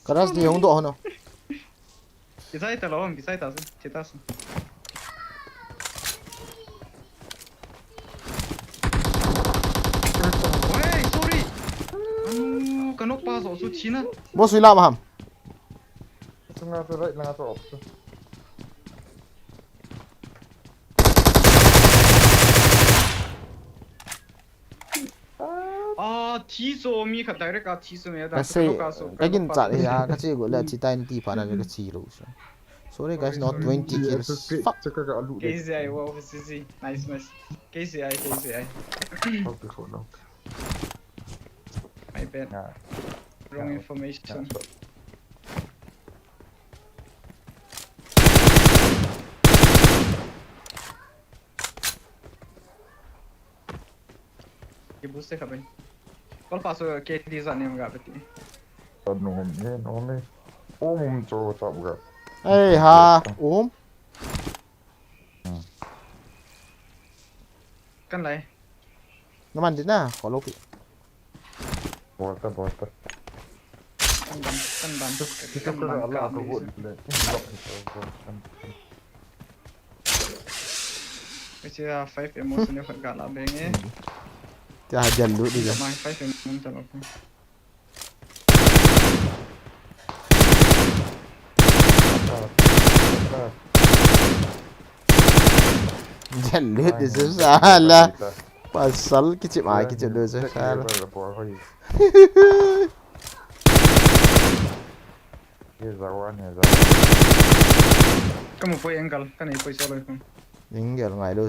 Karas ni không độ nào. Bisa ita lawan, bisa ita sih, cita sih. Hey, sorry. Anu, kanok pas osu China. Bố suy làm hàm. Chúng ta sẽ lại là tổ. Tiso mi ka direct ka tiso me da. Cái gin chặt ya, cái gì gọi là chỉ tay đi phá là cái chỉ rồi. Sorry guys, not 20 kills. Fuck. KCI, wow, CC. Nice. KCI. Okay, hold on. My bad. Wrong information. Ibu se khabai. Kol paso KD zane mga beti. Nome. Cho chap ga. Ê ha, ốm. Kan lai. Nó ăn đến nào, có lốc bị. Bota. Kan ban. Kita kena Allah tu buat. Kasi 5 emotion yung pagkalabing eh. Chà dần lụi đi rồi. May 5 emotion ako. Dần lụi đi rất xa là. Pasal kecil mai kecil dulu saya. Kamu po enggal, kan ipo solo ko. Enggal ngai đâu.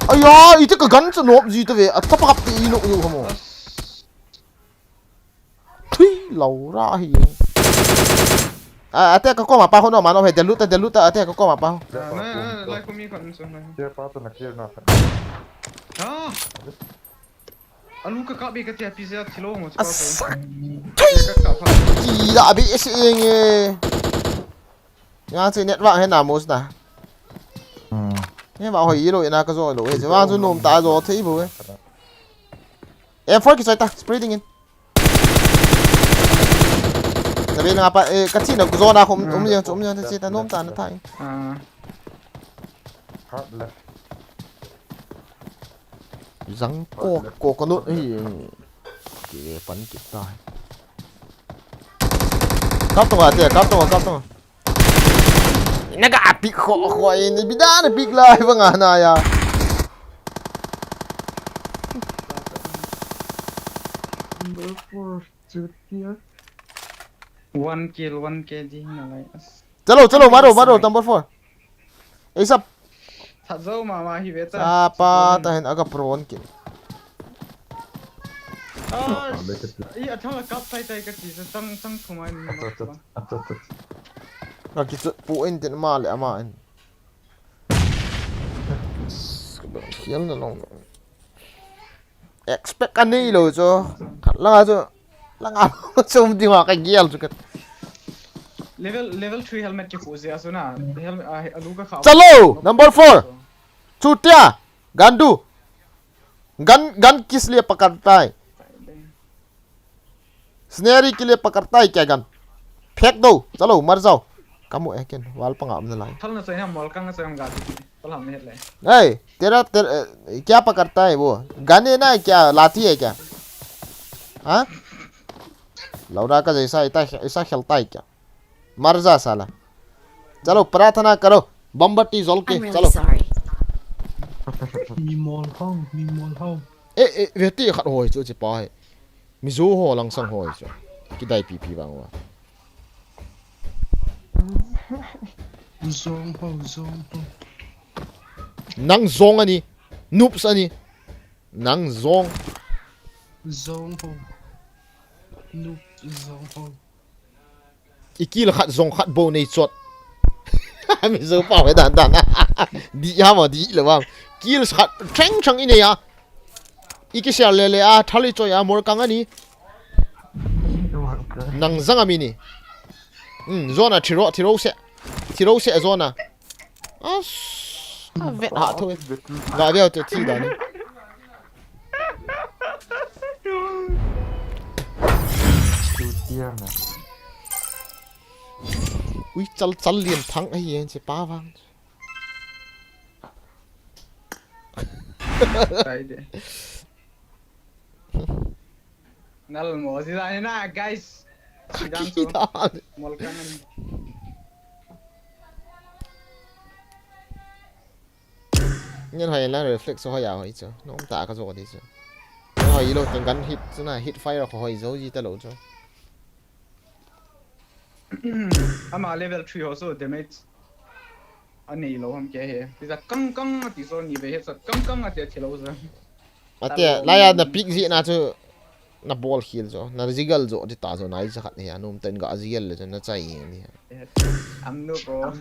Aya, itu ke gan se nop gì vậy? At kapap ti ino yo mo. Thui, lâu ra hi. Ate ka ko ma pa ho no ma no he deluta ate ka ko ma pa. Like ko mi kon so na. Dia pa na clear na. Alu ka kabi ka ti pizza tilo mo. Kỳ đã bị sự nghe. Nga sự net vạng hay nào mốt nè. Nghe bảo hỏi ý rồi na cái rồi lỗi chứ vang rồi nôm ta rồi thấy bố ấy. Em phớt cái xoay ta spreading in. Tại vì là apa cái gì nó do na không ôm như thế ta nôm ta nó thay. Răng cô con nốt ấy thì bắn kịp rồi. Cắp tung. Naga apik ko ini bida na big live nga na ya. Number 4 shoot here. 1 kill 1 kg nào lại चलो मारो number 4 ấy sắp thật dâu mà hi về ta apa tahan aga pro 1 kill ý ở trong là cắp tay cái gì tăng không ai là cái chuyện phụ anh tiền mà lại mà anh khiến nó lòng expect anh đi rồi cho là ngã xong đi hòa cái ghel cho cái level 3 helmet के फूसे आसो ना helmet अलू का खाओ चलो number 4 चूतिया गंदू गन किस लिए पकड़ता है स्नेरी के लिए पकड़ता है क्या गन फेंक दो चलो मर जाओ kamu ekin wal pangam na lai thal na sai हम मॉल का ना sai हम गाड़ी पल हमने हेड ले ए तेरा क्या पकड़ता है वो गन है ना क्या लाठी है क्या हाँ लौड़ा का जैसा ऐसा खेलता है क्या मर जा साला चलो प्रार्थना करो बमबत्ती जल के I'm really चलो sorry. Mi mol hao. ए वेटी खत होय जो जे पाए मिजो हो लंग संग होय जो कि दाई पी पी बांग वा Zong hao. nang zong ani noobs ani nang zong Noob zong hao. ikil khat zong khat bo nei chot mi zo pa we dan di ha ma di le wang kil khat chang ine ya ikisha le a thali cho ya mor kang ani nang zang ami ni zona thiro se zona as vet ha thôi ga beo to thi da ni Shoot here nè. ui chal liền thắng ai yên se pa wang đây đi nal mo si ra na guys sidang so mall ka na nhân hay là reflex so ya hỏi chứ nó không tạ cái rồi đi chứ nó hỏi lo tiếng gắn hit chứ này hit fire hỏi dấu gì ta lộ cho ama level 3 also damage anh này lo ham ke he bây căng thì số ni về hết căng thì chelo rồi à thế lại là pick gì na chứ na ball kill cho na jiggle cho thì ta cho này chắc này anh ông tên gã jiggle cho nó chạy này am no bro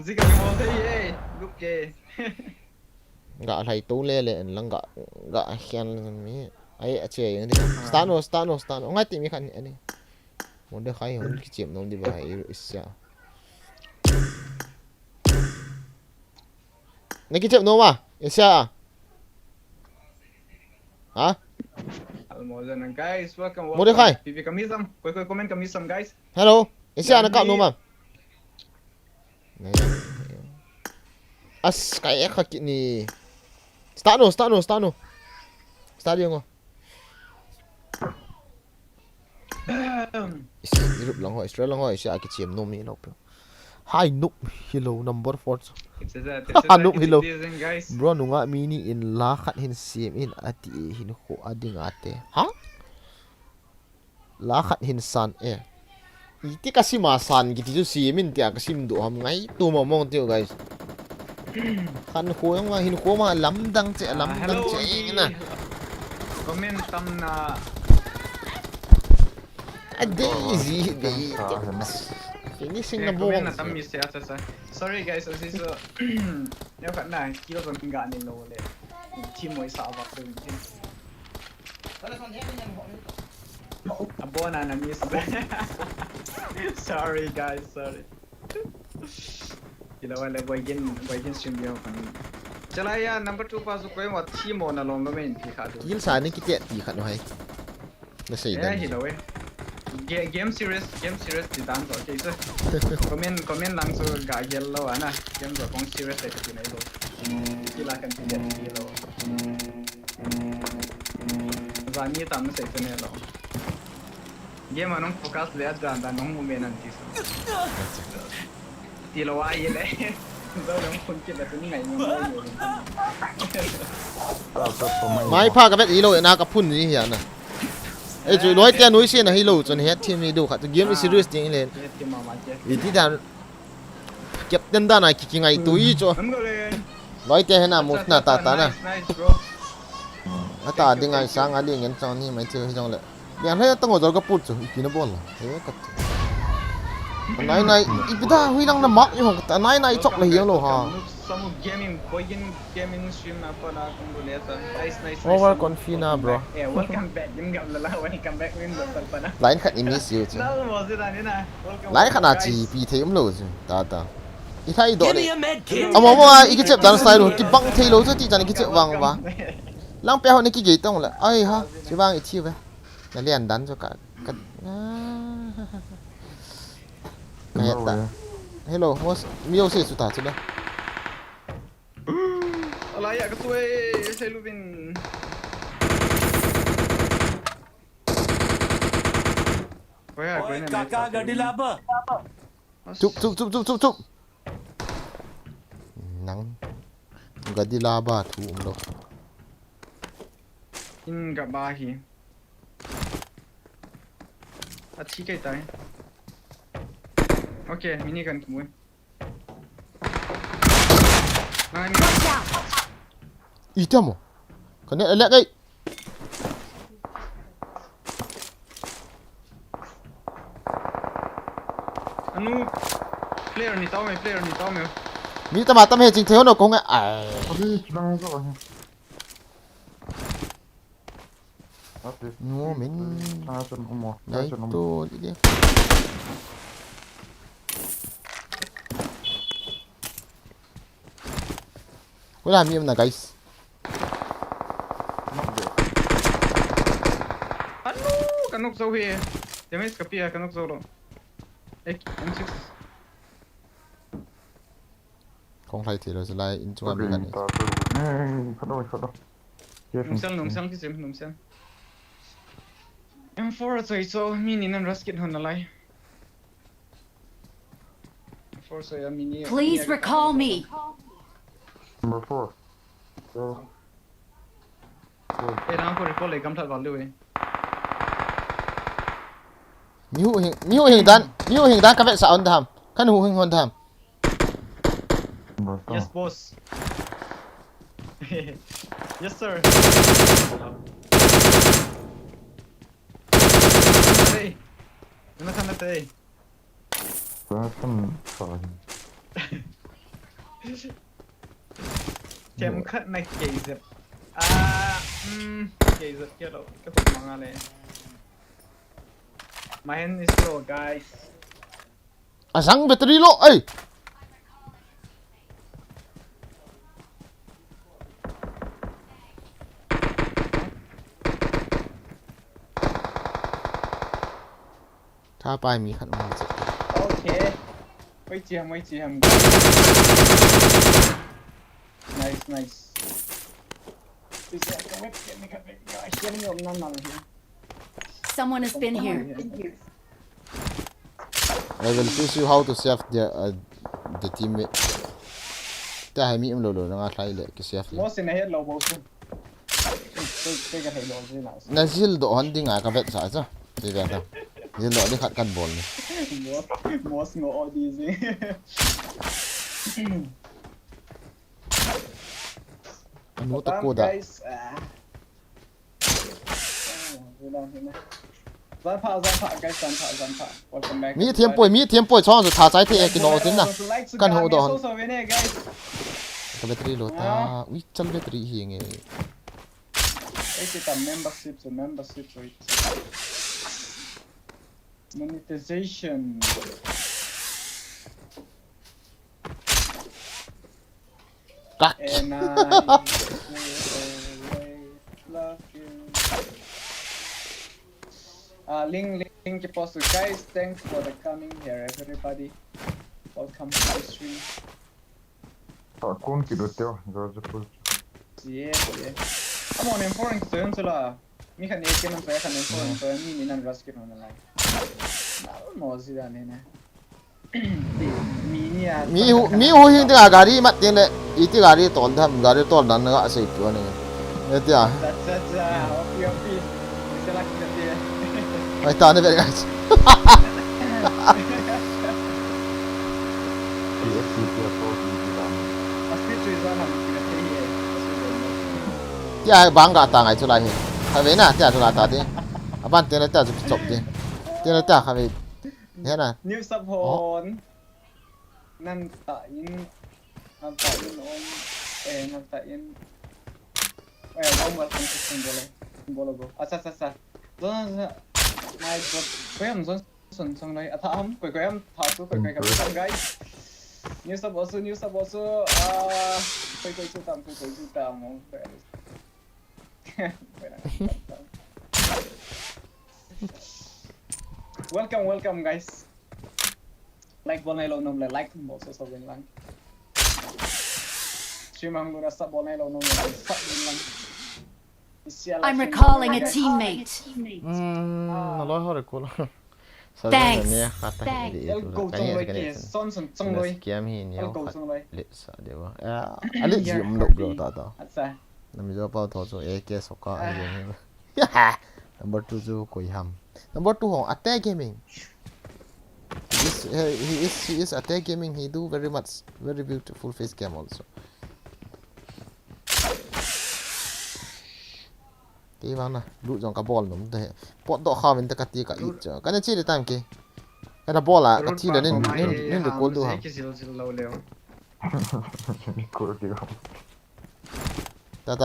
jiggle mo thế lúc ke gã thầy tú lê lăng gã khen mi ấy chơi như thế stano ngay tìm mi khăn này muốn được khai hơn cái chiếm nông đi vào ấy sao này cái chiếm nông à sao hả almost guys welcome Mua được khai pipi kamisam koi comment kamisam guys hello sao nó cạo nông mà này as cái khác cái này stano stadium Europe lang ho Australia lang ho siya cái chiếm nôm này đâu hai núp hello number 4 núp hello bro nunga mini in la khat hin sim in ati hin ko ading ate ha la khat hin san iti kasi ma san gitu ju sim in tia kasim do ham ngai tu ma mong tio guys khan ko yang ma hin ko ma lam dang che na comment tam na Daisy finishing na buong na tam miss ya sa sorry guys as is nếu bạn này kilo còn kinh gạn nên lô lệ team mới sao vào từ abo na miss sorry guys sorry kilo wala Boigin stream yo kan chala ya number 2 pa su koi wat team mo na long lo men ti kha il sa ni kitet ti khat no hai na sei dan hi lo we game series thì đang rồi thì sao comment lang so ga yellow ana game rồi con series thì cái này rồi chỉ là cần tiền gì rồi và như tạm sẽ cái này rồi game mà nó focus lấy ra là nó không nên ăn thì lo ai vậy đâu nó không chỉ là cái ngày mai pha cái bet ilo na ka phun ni hian na ấy rồi nói tiền nói xe là hello cho hết team này đâu cả tụi game serious tiếng lên vì tí đàn captain đàn này kiki ngay túi cho nói tiền nào một nà ta nè ta đi ngay sáng anh đi nghe trongนี่mấy chơi trong lại đàn hay tao ngồi rồi có put rồi kí nó buồn là thế cắt này ít ta huy năng nó mắc nhưng mà này chọc là hiếu rồi ha Some gaming, Boigin gaming stream apa lah kumpulnya. Nice. Over confina bro. Yeah, welcome back. Yung gam lala when he come back win local pa na. Lain khát miss you chứ. Nalo mo sila ni na. Lain khát chỉ bị thế lỗ chứ. Ta. Ít thấy đó đấy. Mà ít cái chép đàn style rồi, cái băng thế lỗ chứ chỉ chẳng cái chép vàng và. Lang pe này cái gì tông là, ai ha, chỉ vàng ít chiu vậy. Là liền đàn cho cả. Này ta. Hello, Mio sih sudah sudah. Layak ketua saya lubin. Kakak gak dilaba. Cuk. Nang. Gak dilaba tu lo. In gak bahi. अच्छी कहता है. Okay, mini kan semua. Watch out! Ita mo. Kena elak kai. Anu player ni tahu me. Mi ta ma tam he jing theo no ko nga. Ai. Đi đang rồi. No min. Chân ông mò. Đấy to đi. Wala mi na guys. Anu kanok jauh he. Damage kapia kanok jauh lo. M6. Không thấy thì rồi sẽ lại in chung Cái ăn gì cái ta phát đâu. Nung sang kisim. M4 rồi so mini nan rasket hon alai. M4 so ya mini. Please recall me. Number 4. Đang có recall lấy cam thật vào lưu ấy. Miu hình đan các bạn sao tham. Kan hu hình hon tham. Yes boss. Yes sir. Hey. Mana sana teh? Kan phải. Kem cut này kể dập. Kể dập kia đâu. Cái phần manga này. My hand is low, guys. Asang battery lo. Ai. Tha pai mi khat ma. Okay. Wait chiam. Nice. Someone has been here. I will teach you how to save the teammate. Ta hai mi lo nga thlai le ki save. Most in ahead low boss. Cái cái lo gì nào. Na zil do hon ding ka vet sa cha. Ti ga ta. Zil do đi khát kan bol ni. Most no all these. Anu ta ko da. Guys. Gian pha. Welcome back. Mi thiam poi chong so tha chai the ki no tin na. Kan ho do hon. Ka battery lo ta. Ui chal battery hi nge. It's a membership rate. Monetization. Kak. And I love you. Link ke post. Guys, thanks for the coming here, everybody. Welcome to the stream. Con kỹ thuật tiêu, rồi rồi. Yeah. I'm on important turn so la. Mi kan ek nan saya kan important turn mi nan rush ke non la. Mo si da ne ne. Mi hu hin ta gari mat tin le. Iti gari ton tham gari ton dan ga sei pu ne. Ne tia. That's okay. Sẽ là cái gì? Ôi tao nó về guys. PFC kia tôi đi làm. Pasti cuy zaman kita tinggi. Tia bang gak tang ai chu lai hi. Khai ve na tia chu la ta ti. Aban tia na tia chu chop ti. Tia na tia khai ve. He na. New support. Nan tain om nan tain ông mà không symbol go asa đó mai god quem son song này à tham quem thả số quem cái guys new support quay chu tam không welcome guys like ball này lâu nôm lại like một số bên lăng streaming luôn sắp ball này lâu nôm lại sắp bên lăng I'm recalling a teammate. Nó nói hơi cool. Thanks. Go trong lối kia, son trong lối. Kiếm hi nhiều. Go trong lối. Lệ sợ điều à. À lệ gì mà lục rồi ta. Sa. Nằm giờ bao thọ rồi AK sọc ai vậy. Number 2 chu koi ham. Number 2 hong attack gaming. He is attack gaming. He do very beautiful face cam also. Cái vào nè, lụi dòng cá ball đúng thế. Bọn đọ kho mình ta cắt cả ít chứ. Cái này chỉ để time kì. Cái là ball à, cắt chi là nên được cuốn luôn hả? Ta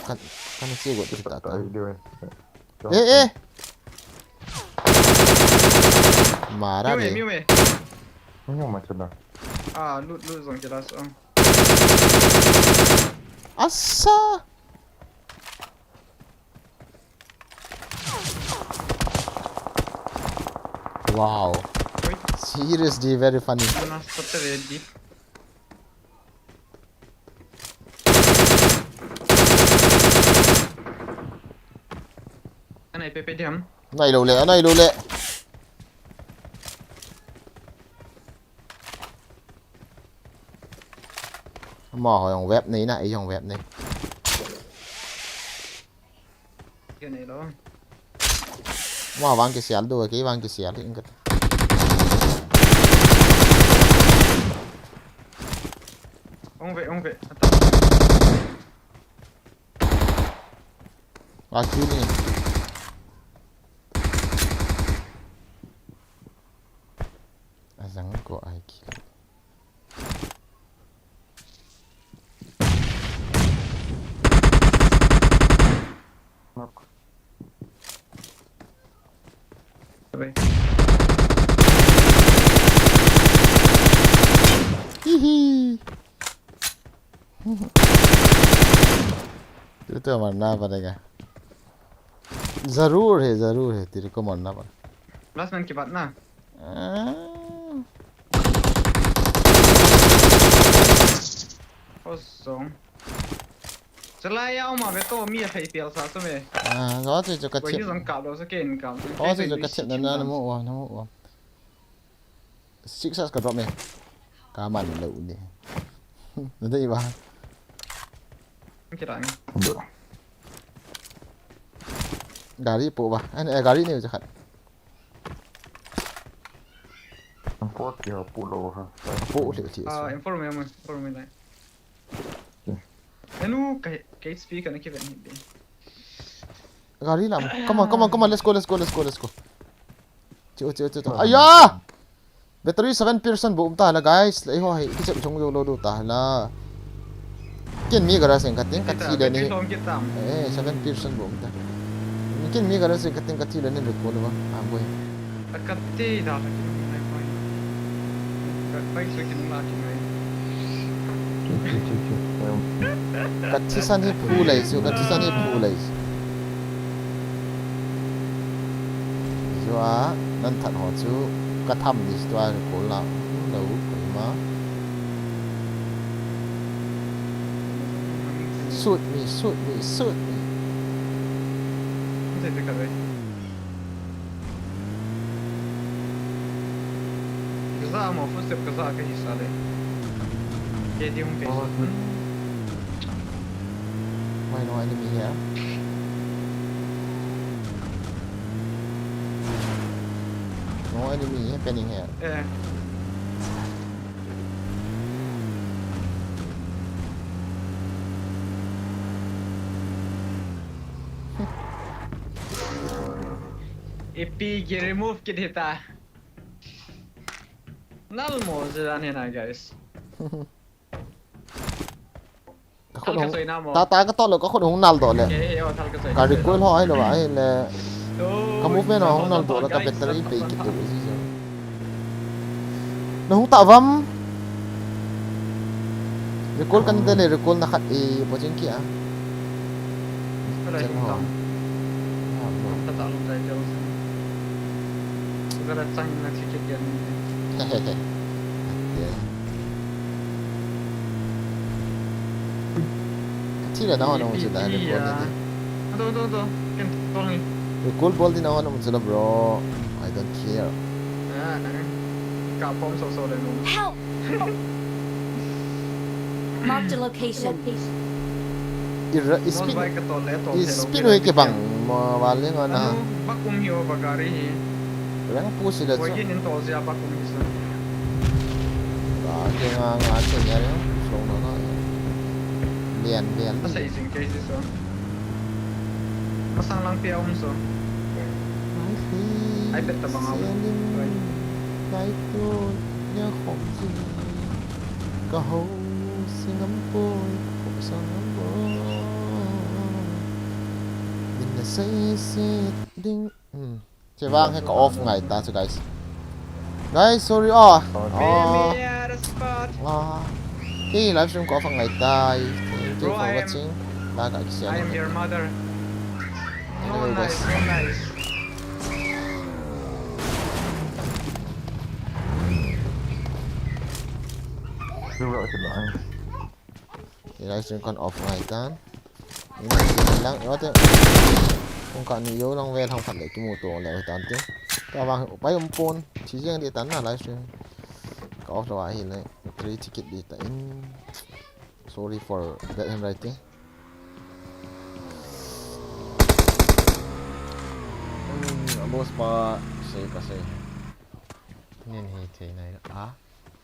cái này chỉ gọi được ta. Ê. Mà ra đi. Nhưng mà chân nào. À, lụt dòng chỉ là sao? Asa. Wow. Seriously, very funny. Cái này PP điểm. Này đồ lệ. Mò dòng web này này, dòng web này. Cái này đó. Mò vang cái xéo đùa cái vang cái xéo thì cái. Ông vệ. À chú đi. À răng của ai kia. तेरे तो मरना पड़ेगा जरूर है तेरे को मरना पड़ेगा लास्ट मैन की बात ना Kosong. Selain yang mah betul mi hay pial sa tu me. Gió thì cho cắt Bởi chết. vì rằng cạo đó sẽ kén cạo. Gió thì cho cắt chết nó mua. Six shots cả drop này. Cá mặn lẩu đi. Nó thấy ba. Cái đó. Gari po ba? Anh gari này cho khát. Port kia pulo ha. Po liệu chị. Informe này. Anu cái speaker này kia vậy đi. Gari làm. Come on, let's go. Chịu. Aya! Battery 7% bụng ta là guys, lấy hoa cái chậm chống vô lô đồ ta là. Kiên mi gara sen kating kati le ni. 7% bụng ta. Kiên mi gara sen kating kati le ni được cô ba. Boy. Kati dah. Baik sekian lagi mai. Kati san hi phu lai su. Zua nan thật họ chú cắt thăm đi toa cổ lão đầu cổ má. Shoot me. Không thể cái đấy. Cái ra mà phút step cái ra cái gì sao đấy. Cái gì không cái. Why no enemy here? enemy happening here. Yeah. Epi remove ke data. Nal mo dyan na guys. Có khôn hùng ta cái to là có khôn hùng nal đó lẹ cả đi quên họ hay là vậy là có move bên nó hùng nal đó là cái battery bị kịp được gì rồi nó hùng tạo vâm recall kan đây là recall nakat bao nhiêu kia Chẳng hò ta tạo lúc này cho chúng ta tăng là chỉ chuyện tiền chỉ là nó không chỉ là recall thôi em tôi đi recall ball thì nó không chỉ là bro I don't care cả phong sâu đây luôn Help! Marked a location. spin way ke bang ma wale ngana bakum hiyo bagari hi rang pu sila chu Boigin in to sia bakum hiso ba ke nga che nya re so no na lian asa ising case so masang lang pia so ai bet ta bang aw lai tu nya khom ji ka ho singam poi ko sang bo in the say ding chơi vang hay có off ngày ta cho guys sorry cái livestream có phần ngày ta thank you for watching ta cả cái I am your mother anyway guys thì livestream còn off ngày ta nhưng mà chỉ lắng đó chứ không còn nhiều long ven không phải để cái mô tô lại tán chứ ta vàng bay phone chỉ riêng đi tán là livestream có rồi thì này 3 ticket đi tại sorry for that handwriting boss pa say kasi nên thế này đó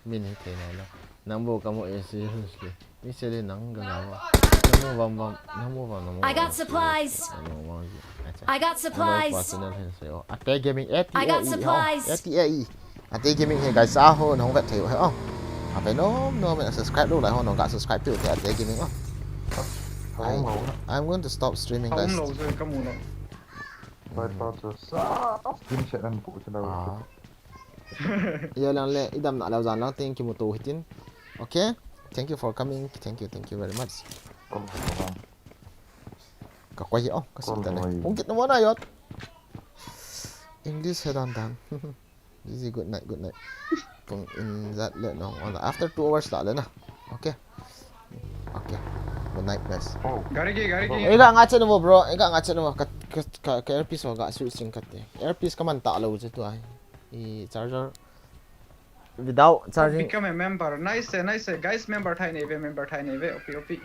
mình thế này đó nang bộ kamu seriously mi sele nang galawa I got supplies. I got supplies. Ate gaming I got supplies. Ate gaming here guys ho nó vẹt thiểu hay không phải nó mình subscribe lúc lại ho nó cả subscribe từ cái Ate gaming I'm going to stop streaming guys giờ là lệ Edam Nah lao dàn lang thank you một tổ hitin okay thank you for coming thank you very much cả quay hiểu cả sự này không biết nó muốn ai hết English head on down easy good night cùng in that lệ nó after 2 hours lại lên nào okay good night guys Gari ega ngache no bro ega ngache no ka earpiece wa ga switching katte earpiece kaman ta lo je tu ai I charger without charging become a member nice guys member thai neve okay